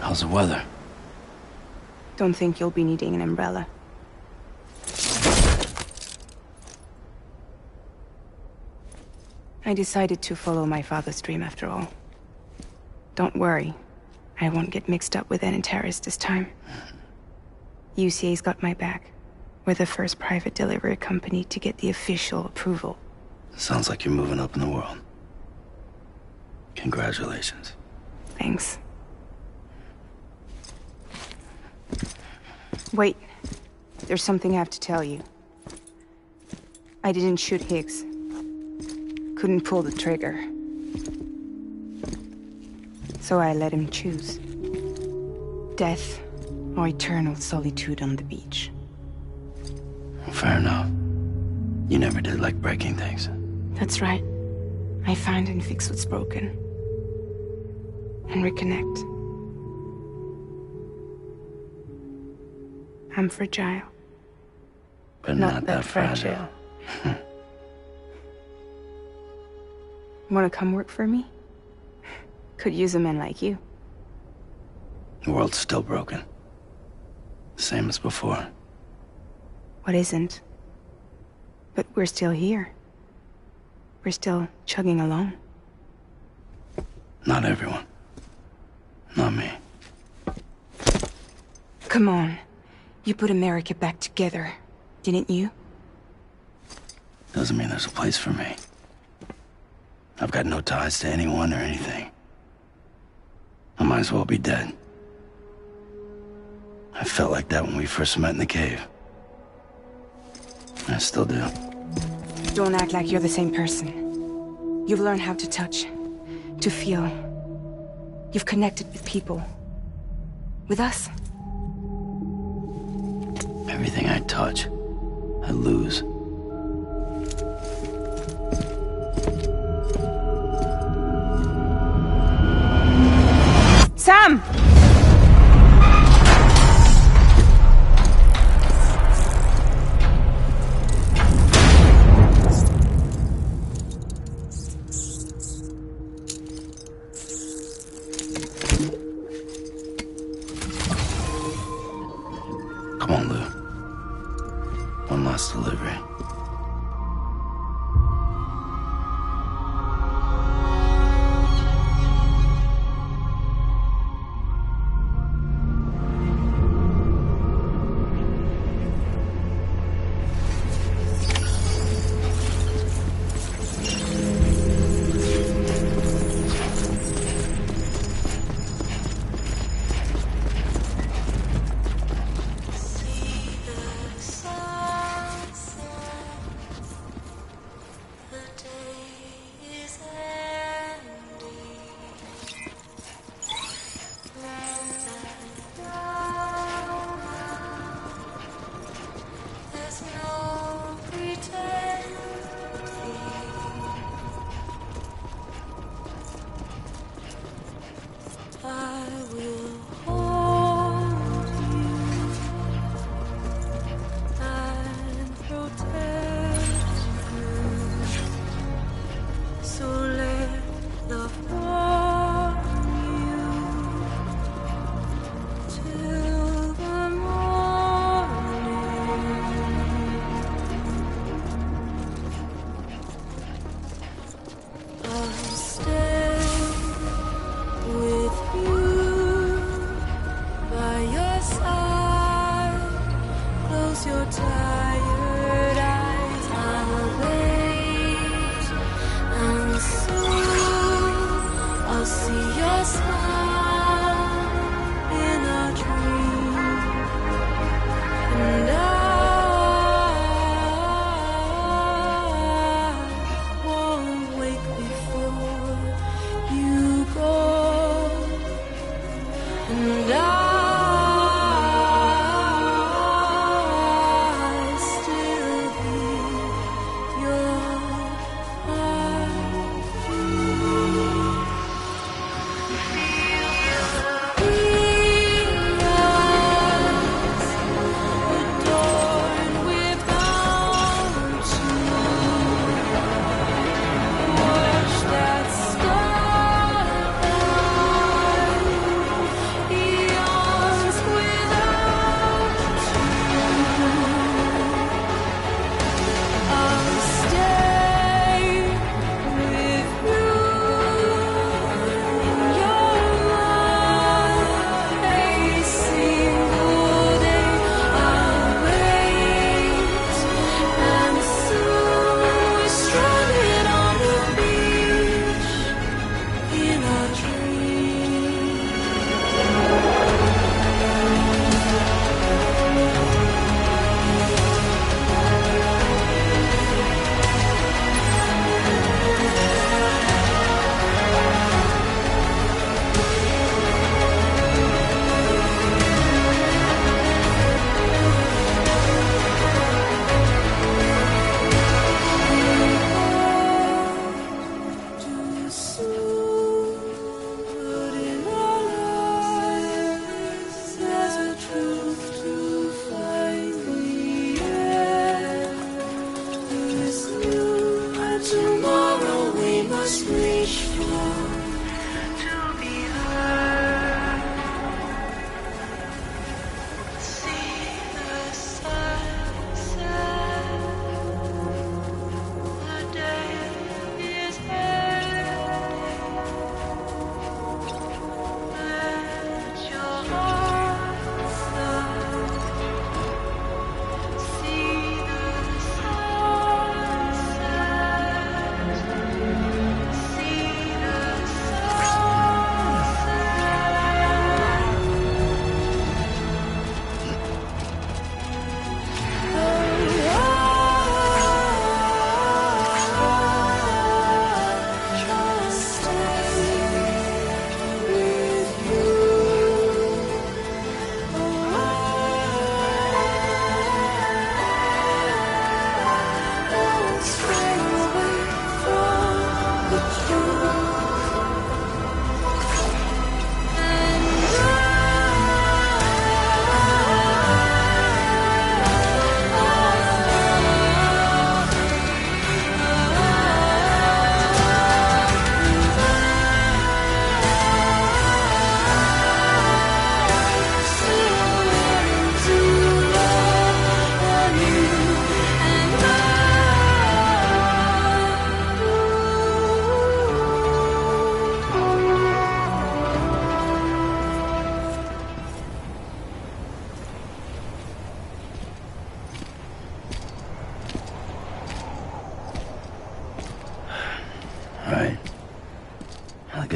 How's the weather? Don't think you'll be needing an umbrella. I decided to follow my father's dream after all. Don't worry. I won't get mixed up with any terrorists this time. UCA's got my back. We're the first private delivery company to get the official approval. Sounds like you're moving up in the world. Congratulations. Thanks. Wait. There's something I have to tell you. I didn't shoot Higgs. Couldn't pull the trigger. So I let him choose. Death or eternal solitude on the beach. Fair enough. You never did like breaking things. That's right. I find and fix what's broken. And reconnect. I'm fragile. But not that fragile. Wanna come work for me? Could use a man like you. The world's still broken. Same as before. What isn't? But we're still here. We're still chugging along. Not everyone. Not me. Come on. You put America back together, didn't you? Doesn't mean there's a place for me. I've got no ties to anyone or anything. I might as well be dead. I felt like that when we first met in the cave. I still do. Don't act like you're the same person. You've learned how to touch, to feel. You've connected with people. With us. Everything I touch, I lose. Sam! Come on, Lou. One last delivery.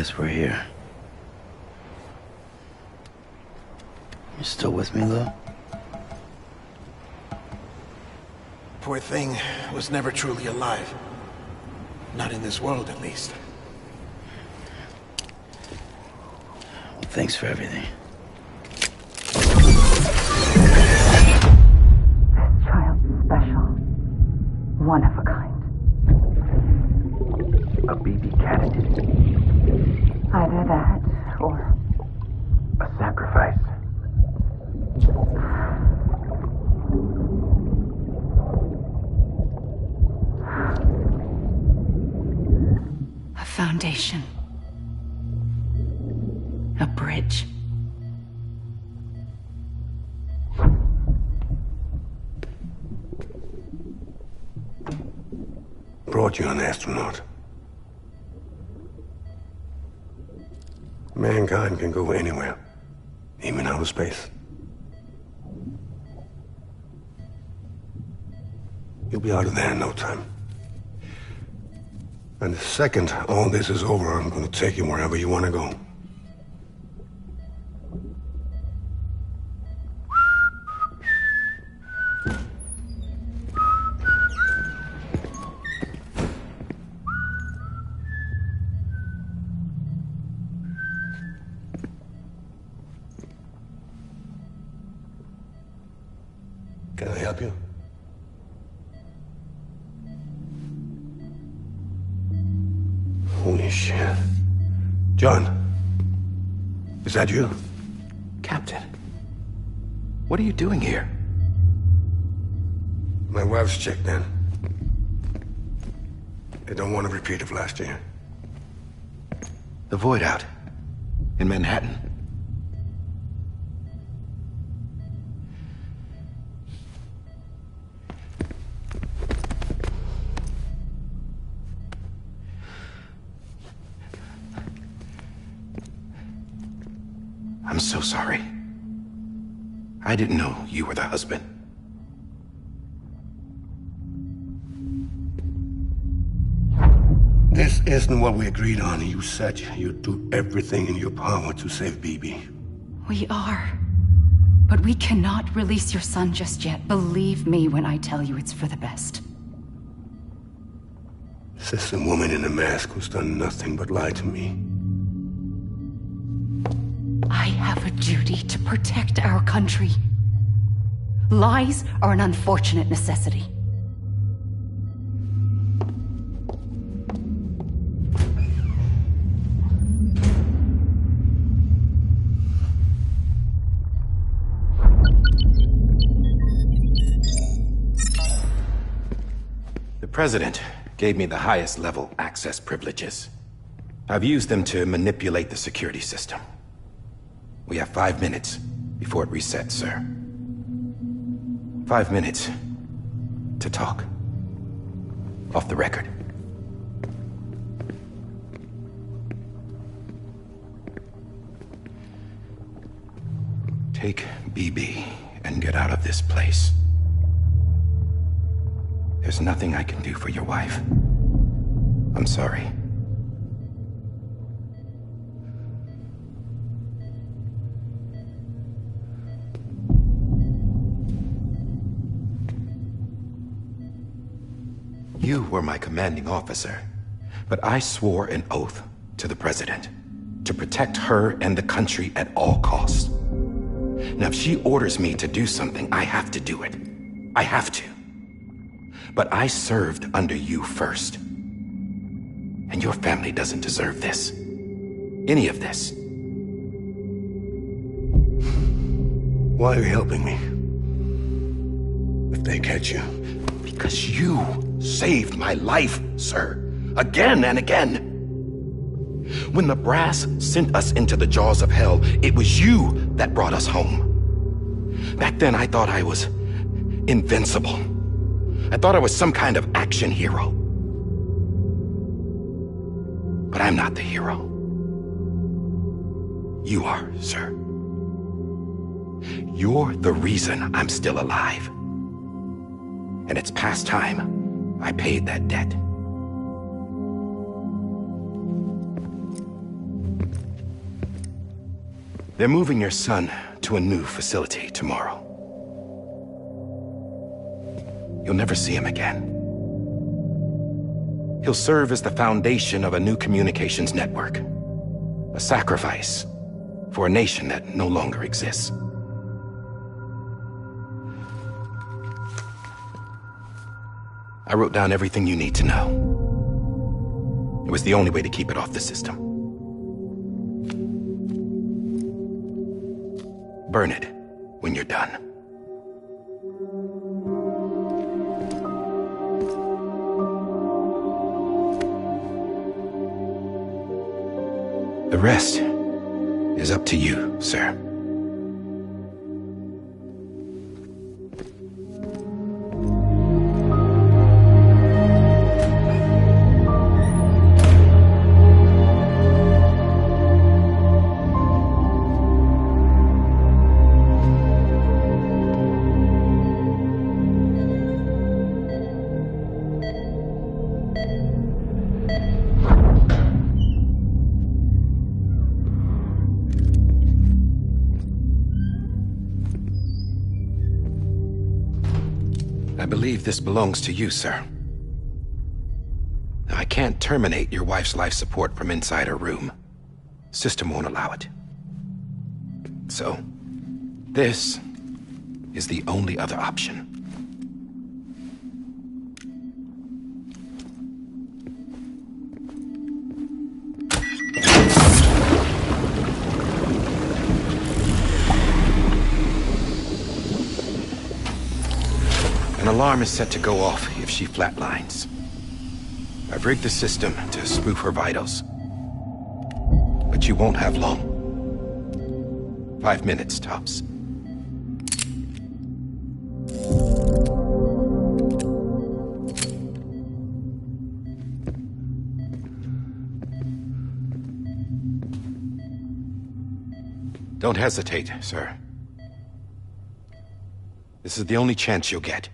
guess we're here. You still with me, Lou? Poor thing was never truly alive. Not in this world, at least. Well, thanks for everything. Child special. One of a kind. A BB candidate. Either that, or... a sacrifice. A foundation. A bridge. Brought you an astronaut. Mankind can go anywhere, even outer space. You'll be out of there in no time. And the second all this is over, I'm gonna take you wherever you wanna go. Can I help you? Holy shit. John, is that you? Captain, what are you doing here? My wife's checked in. They don't want a repeat of last year. The Void Out in Manhattan. I'm so sorry. I didn't know you were the husband. This isn't what we agreed on. You said you'd do everything in your power to save Bibi. We are. But we cannot release your son just yet. Believe me when I tell you it's for the best. This is a woman in a mask who's done nothing but lie to me. I have a duty to protect our country. Lies are an unfortunate necessity. The President gave me the highest level access privileges. I've used them to manipulate the security system. We have 5 minutes before it resets, sir. 5 minutes to talk. Off the record. Take BB and get out of this place. There's nothing I can do for your wife. I'm sorry. You were my commanding officer, but I swore an oath to the President to protect her and the country at all costs. Now, if she orders me to do something, I have to do it. I have to. But I served under you first. And your family doesn't deserve this. Any of this. Why are you helping me? If they catch you. Because you saved my life, sir. Again and again. When the brass sent us into the jaws of hell, it was you that brought us home. Back then, I thought I was invincible. I thought I was some kind of action hero. But I'm not the hero. You are, sir. You're the reason I'm still alive. And it's past time I paid that debt. They're moving your son to a new facility tomorrow. You'll never see him again. He'll serve as the foundation of a new communications network. A sacrifice for a nation that no longer exists. I wrote down everything you need to know. It was the only way to keep it off the system. Burn it when you're done. The rest is up to you, sir. I believe this belongs to you, sir. I can't terminate your wife's life support from inside her room. System won't allow it. So, this is the only other option. An alarm is set to go off if she flatlines. I've rigged the system to spoof her vitals. But you won't have long. 5 minutes, tops. Don't hesitate, sir. This is the only chance you'll get.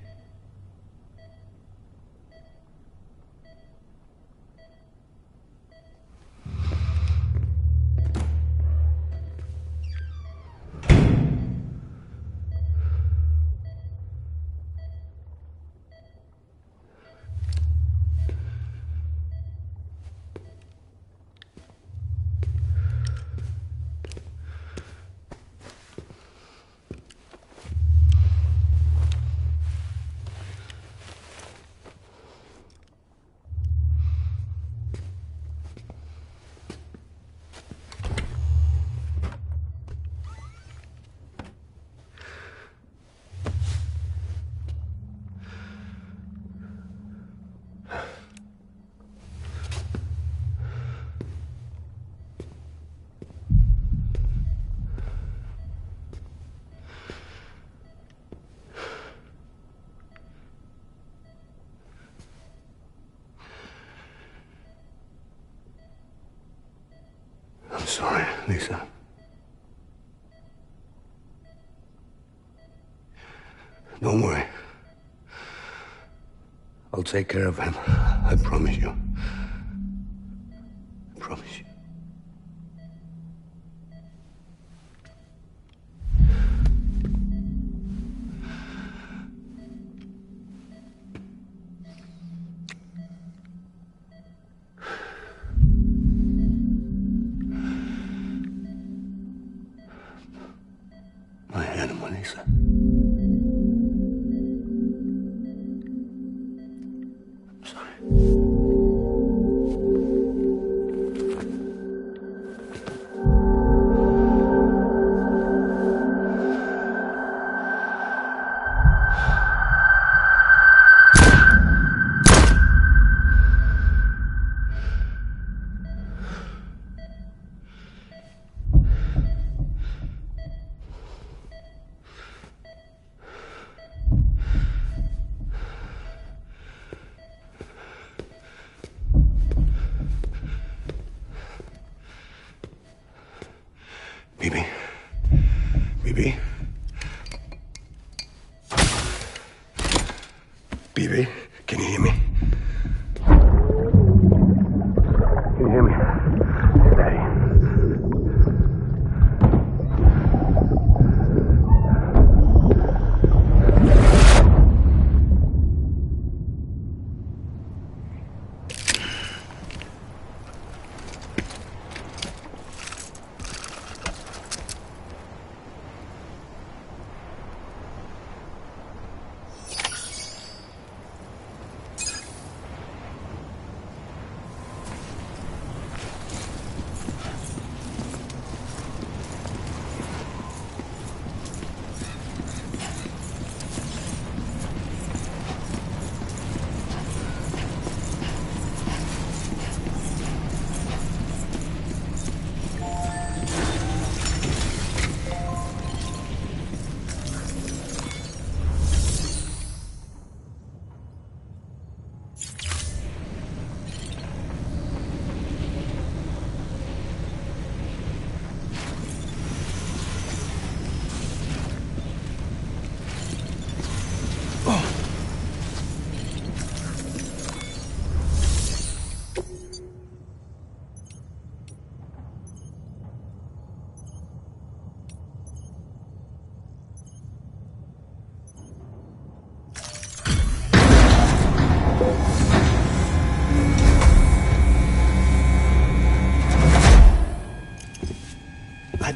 I'm sorry, Lisa. Don't worry. I'll take care of him. I promise you. I promise you. My animal, Lisa. I'm sorry. Bibi. Bibi. Bibi, can you hear me? Can you hear me? Steady.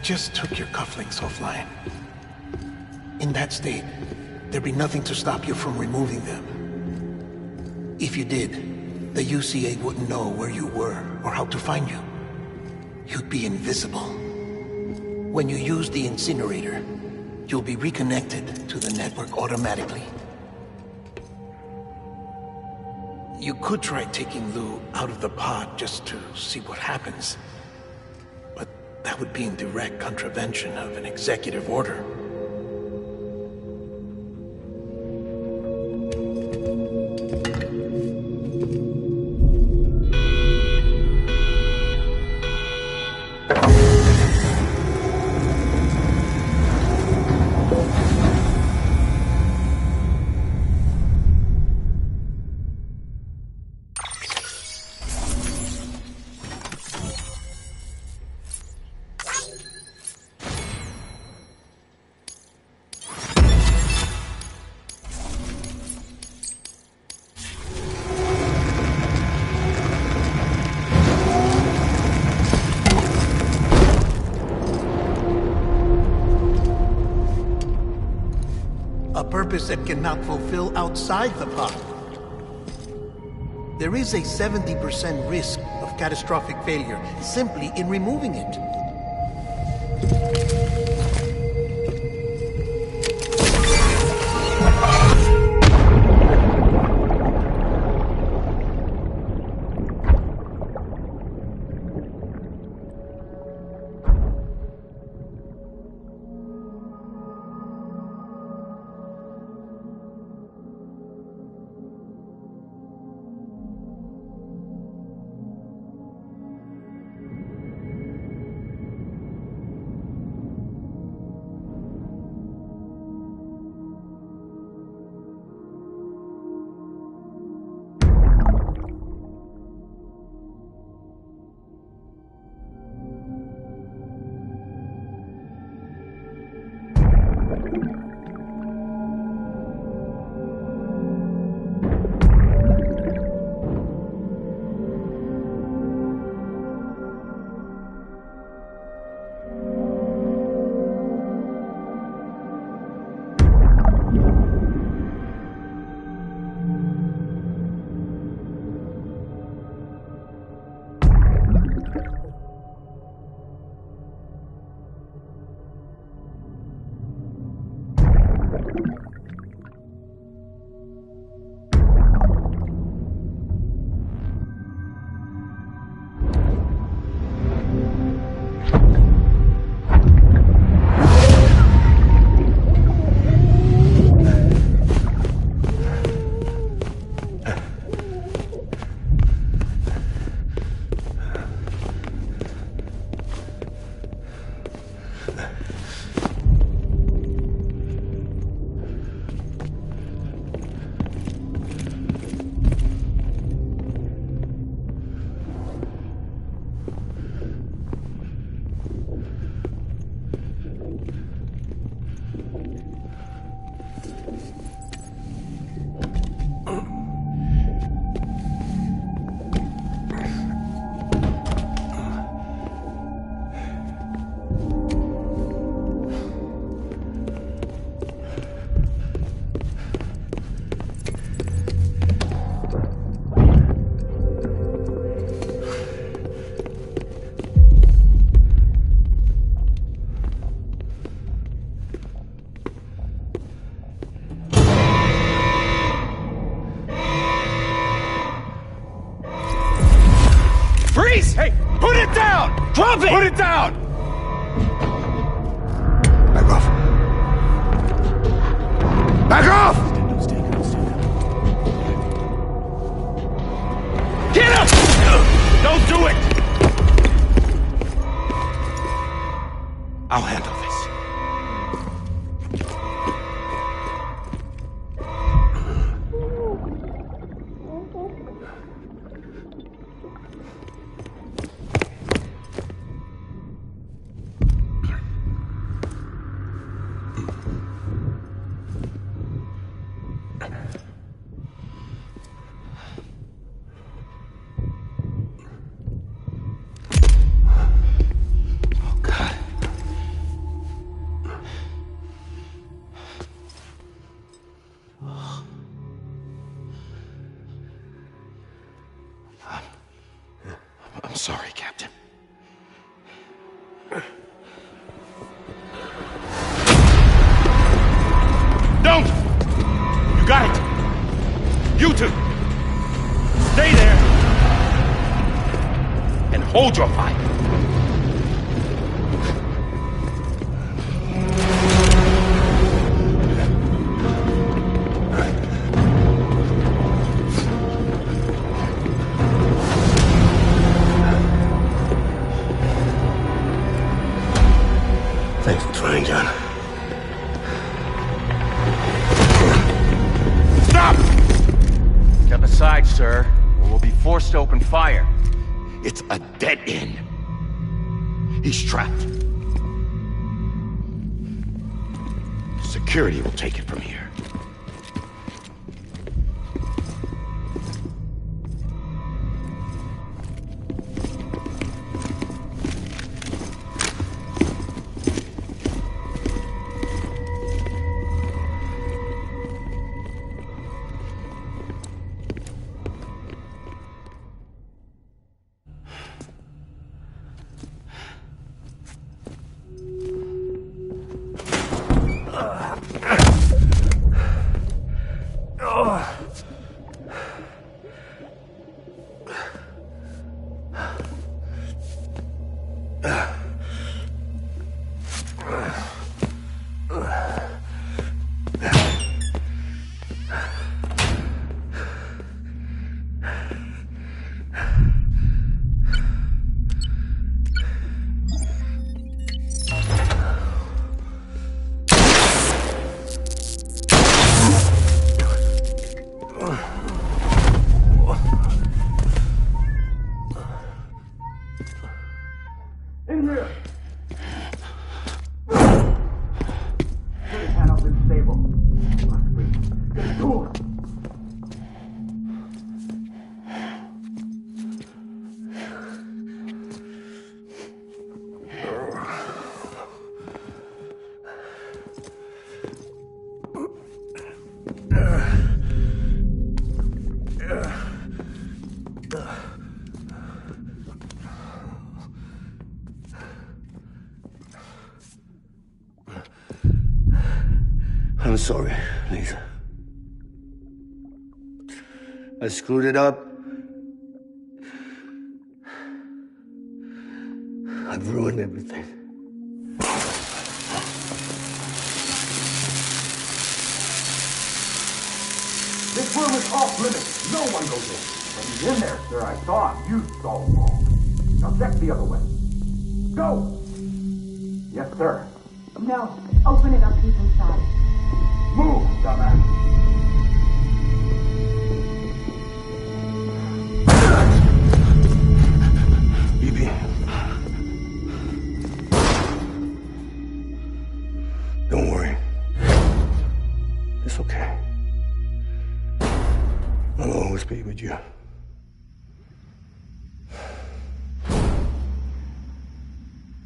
just took your cufflinks offline. In that state, there'd be nothing to stop you from removing them. If you did, the UCA wouldn't know where you were or how to find you. You'd be invisible. When you use the incinerator, you'll be reconnected to the network automatically. You could try taking Lou out of the pod just to see what happens. But that would be in direct contravention of an executive order. Purpose that cannot fulfill outside the pod. There is a 70% risk of catastrophic failure simply in removing it. Hey, put it down! Drop it! Put it down! Back off. Back off! Get up! Don't do it! I'll handle this. sorry, Captain. Don't! You got it! You two! Stay there! And hold your fire! Thanks for trying, John. Stop! Step aside, sir, or we'll be forced to open fire. It's a dead end. He's trapped. Security will take it from here. I'm sorry, Lisa. I screwed it up. I've ruined everything. This room is off limits. No one goes in. But he's in there, sir. I saw him. You saw him all. Now check the other way. Go! Yes, sir. No. Open it up. He's inside. Move, dumbass! Bibi. Don't worry. It's okay. I'll always be with you.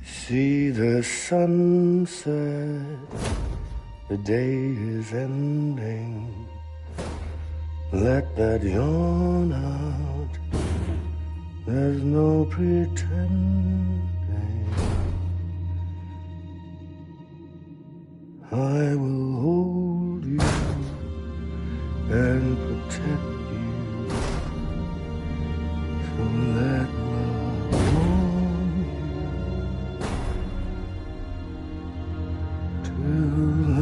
See the sunset. The day is ending. Let that yawn out. There's no pretending. I will hold you and protect you. So let love warm you till the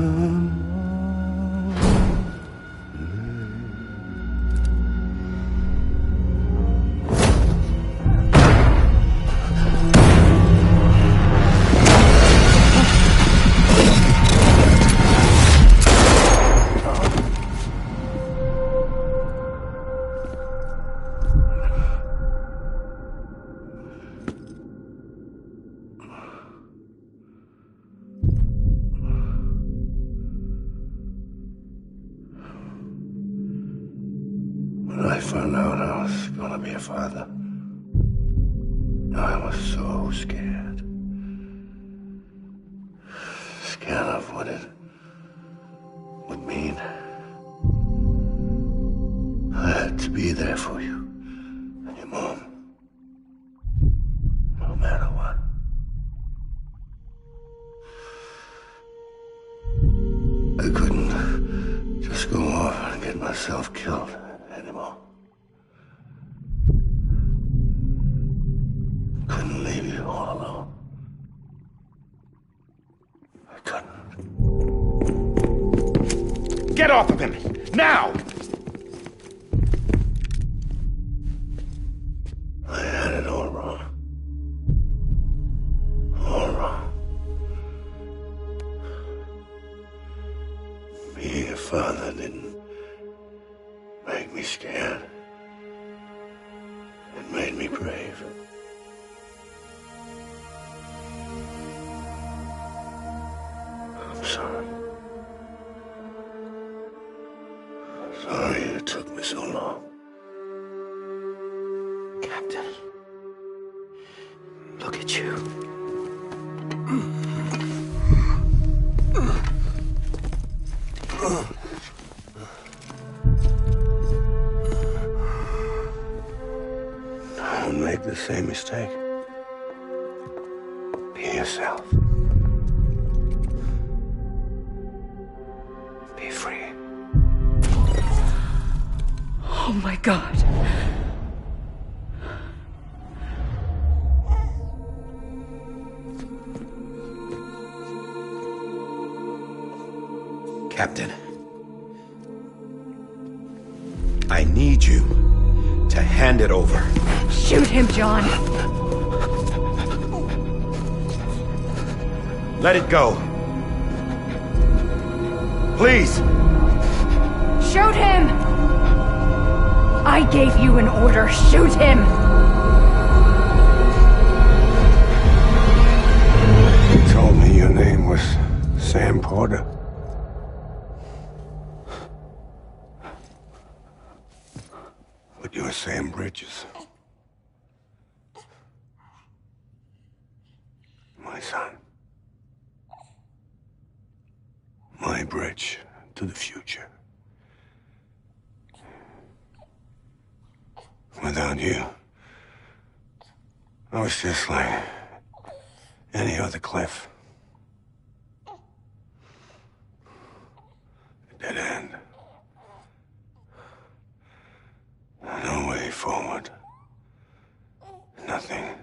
When I found out I was gonna be a father, I was so scared. Scared of what it would mean. I had to be there for you and your mom. get myself killed anymore. Couldn't leave you all alone. I couldn't. Get off of him! Now! I had it all wrong. All wrong. Being a father didn't make me scared. It made me brave. I'm sorry. Sorry it took me so long. Captain, look at you. Don't make the same mistake. Be yourself. Be free. Oh my God. Captain, I need you to hand it over. Shoot him, John. Let it go. Please. Shoot him! I gave you an order. Shoot him! You told me your name was Sam Porter. But you're Sam Bridges. My son. My bridge to the future. Without you, I was just like any other Cliff. A dead end. No way forward. Nothing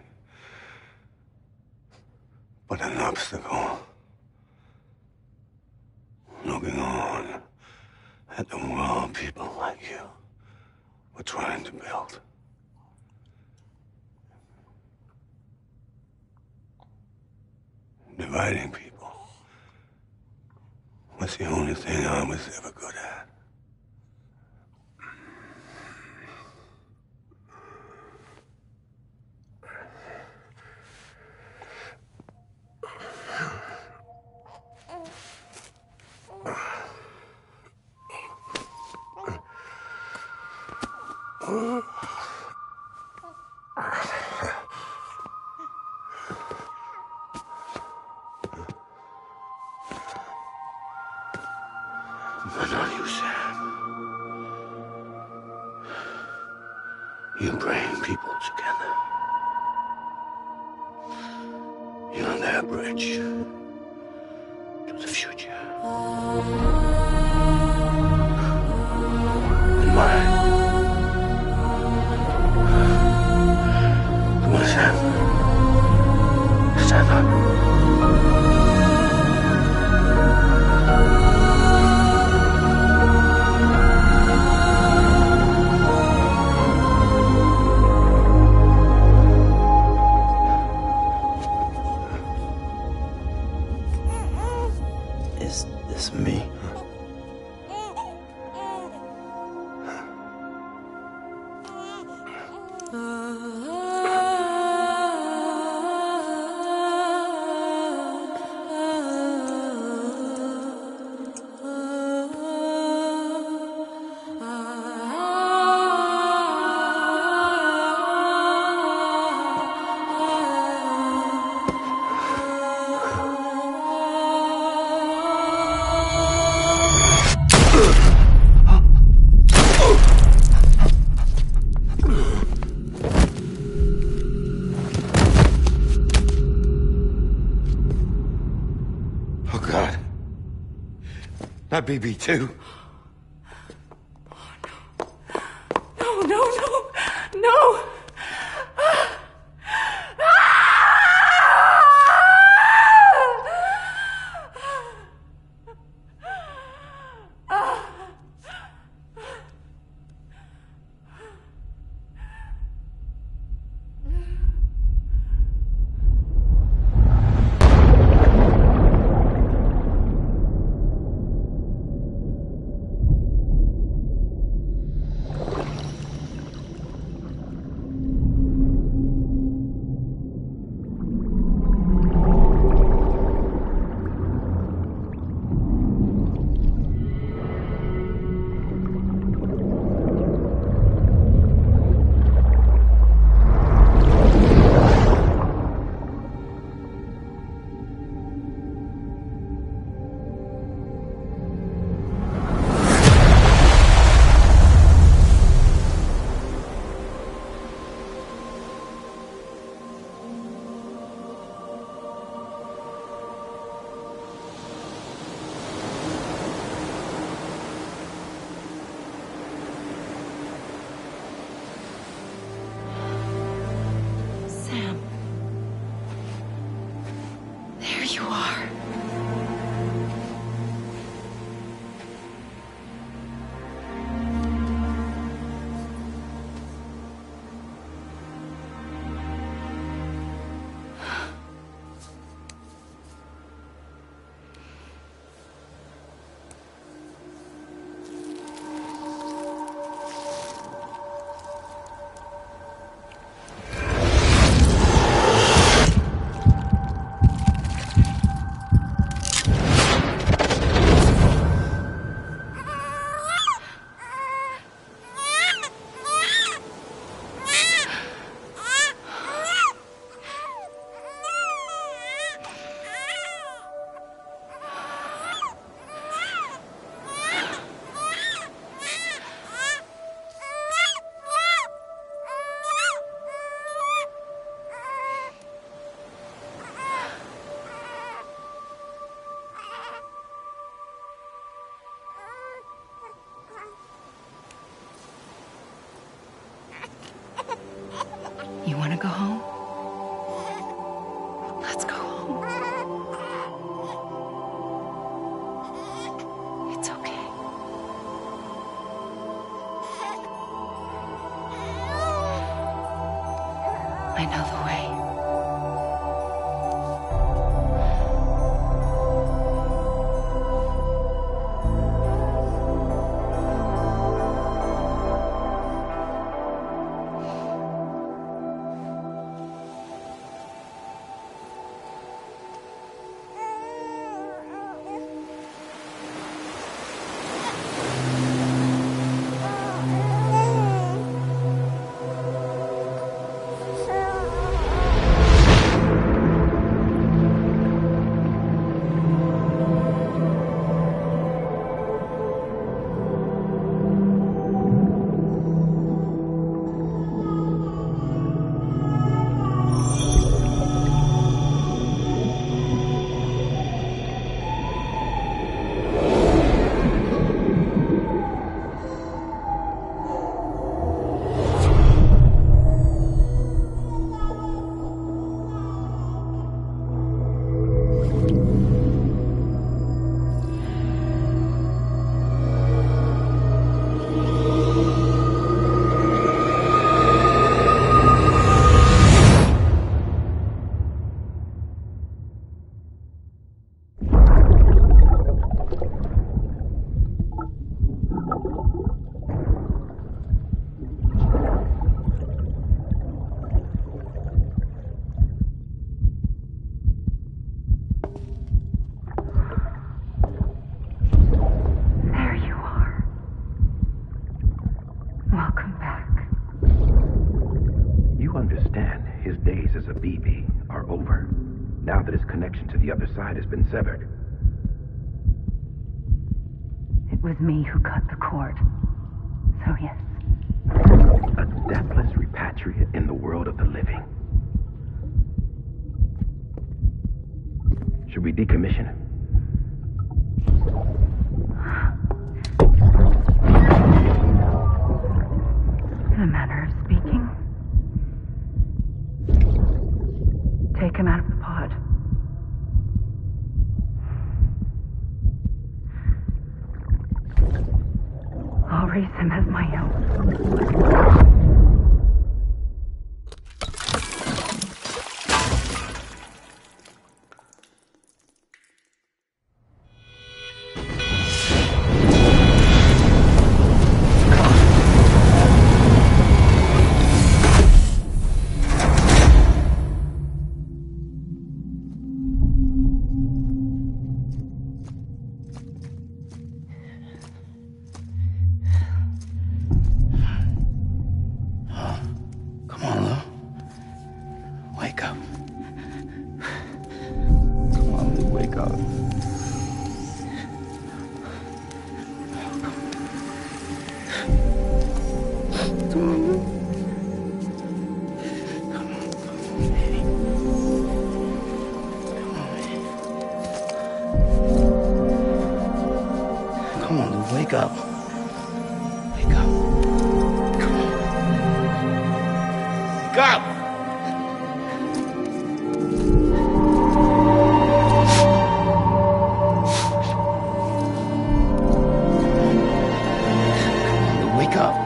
but an obstacle. Looking on at the world people like you were trying to build. Dividing people was the only thing I was ever good at. But not you, Sam. You bring people together. You're their bridge to the future. And mine. Come on, Sam. Stand up. Is this me? Oh, God. Not BB-2. No! You want to go home? Let's go home. It's okay. I know the way. Now that his connection to the other side has been severed. It was me who cut the cord. So yes. A deathless repatriate in the world of the living. Should we decommission him? The my own. Wake up. Wake up. Come on. Wake up! Wake up.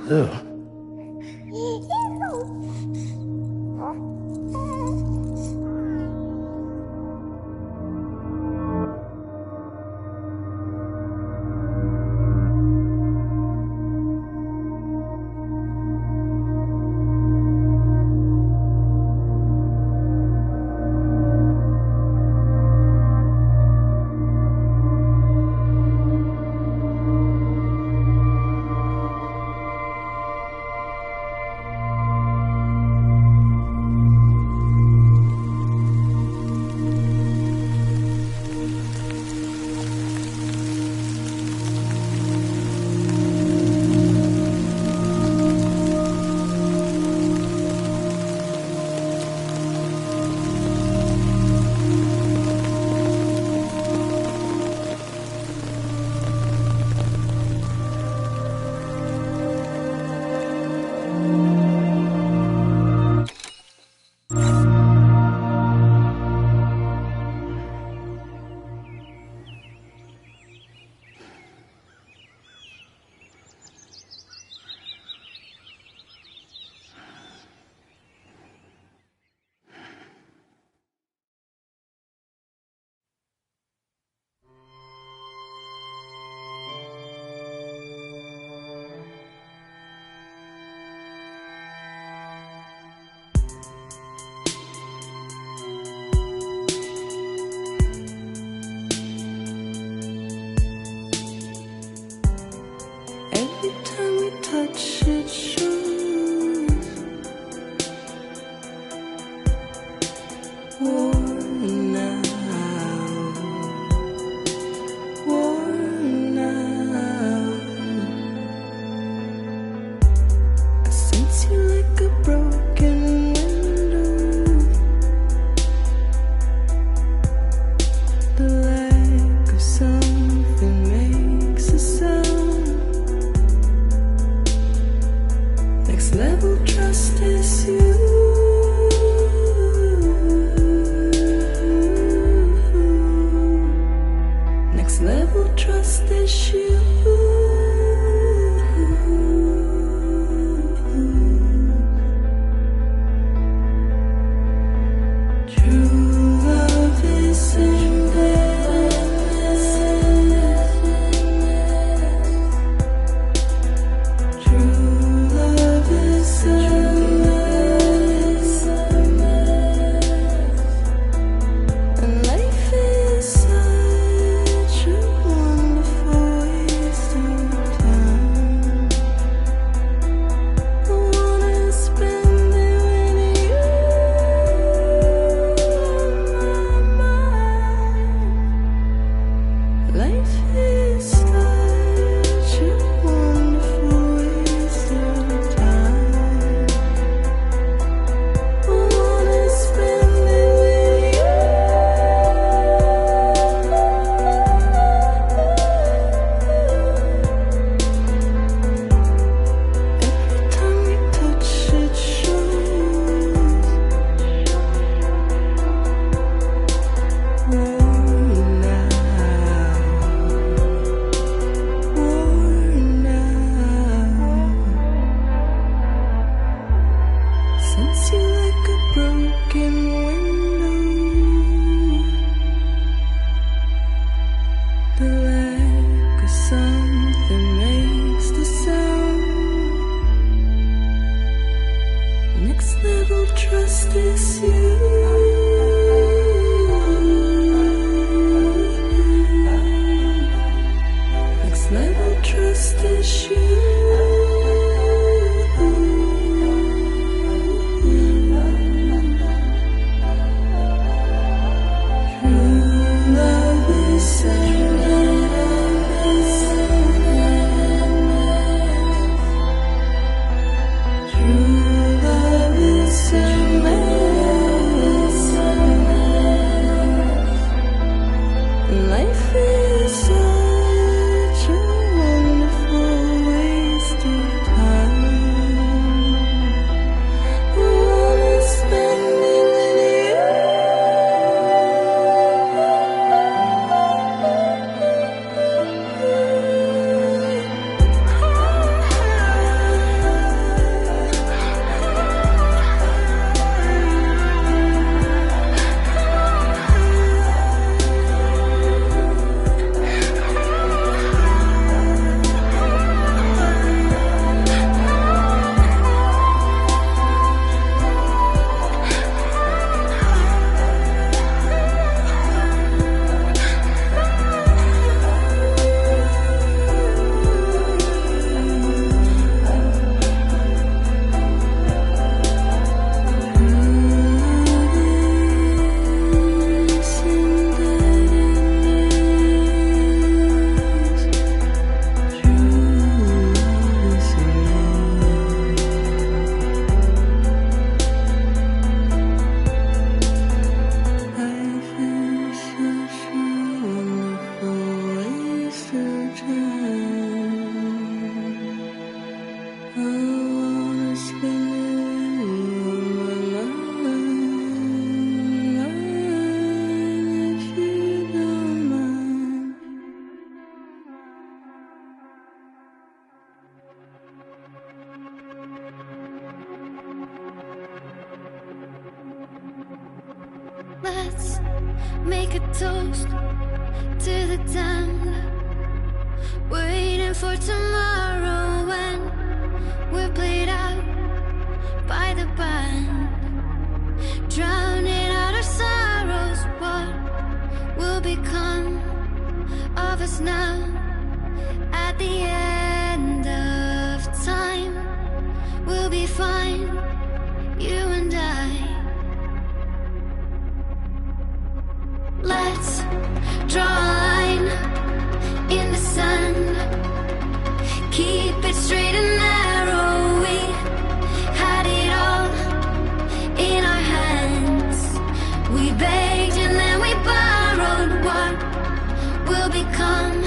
Ew. trust is you. Next level trust is you. Let's make a toast to the damned, waiting for tomorrow when we're played out by the band, drowning out our sorrows. What will become of us now at the end of time? We'll be fine, you and I. Let's draw a line in the sand, keep it straight and narrow. We had it all in our hands. We begged and then we borrowed. What will become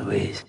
Louise.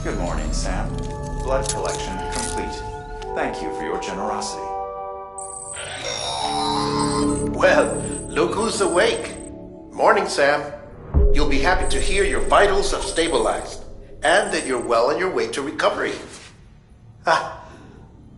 Good morning, Sam. Blood collection complete. Thank you for your generosity. Well, look who's awake. Morning, Sam. You'll be happy to hear your vitals have stabilized, and that you're well on your way to recovery. Not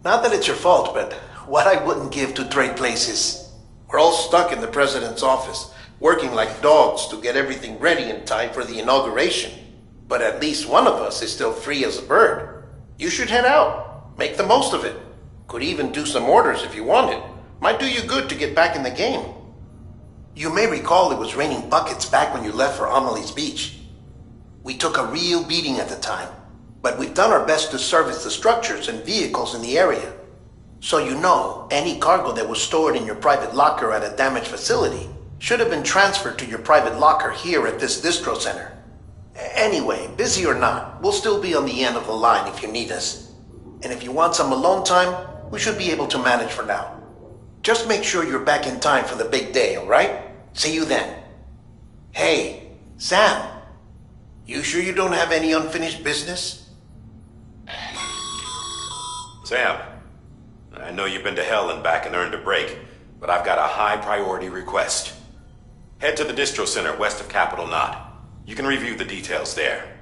that it's your fault, but what I wouldn't give to trade places. We're all stuck in the president's office, working like dogs to get everything ready in time for the inauguration. But at least one of us is still free as a bird. You should head out. Make the most of it. Could even do some orders if you wanted. Might do you good to get back in the game. You may recall it was raining buckets back when you left for Amelie's Beach. We took a real beating at the time, but we've done our best to service the structures and vehicles in the area. So you know, any cargo that was stored in your private locker at a damaged facility should have been transferred to your private locker here at this distro center. Anyway, busy or not, we'll still be on the end of the line if you need us. And if you want some alone time, we should be able to manage for now. Just make sure you're back in time for the big day, all right? See you then. Hey, Sam. You sure you don't have any unfinished business? Sam, I know you've been to hell and back and earned a break, but I've got a high priority request. Head to the distro center west of Capitol Knot. You can review the details there.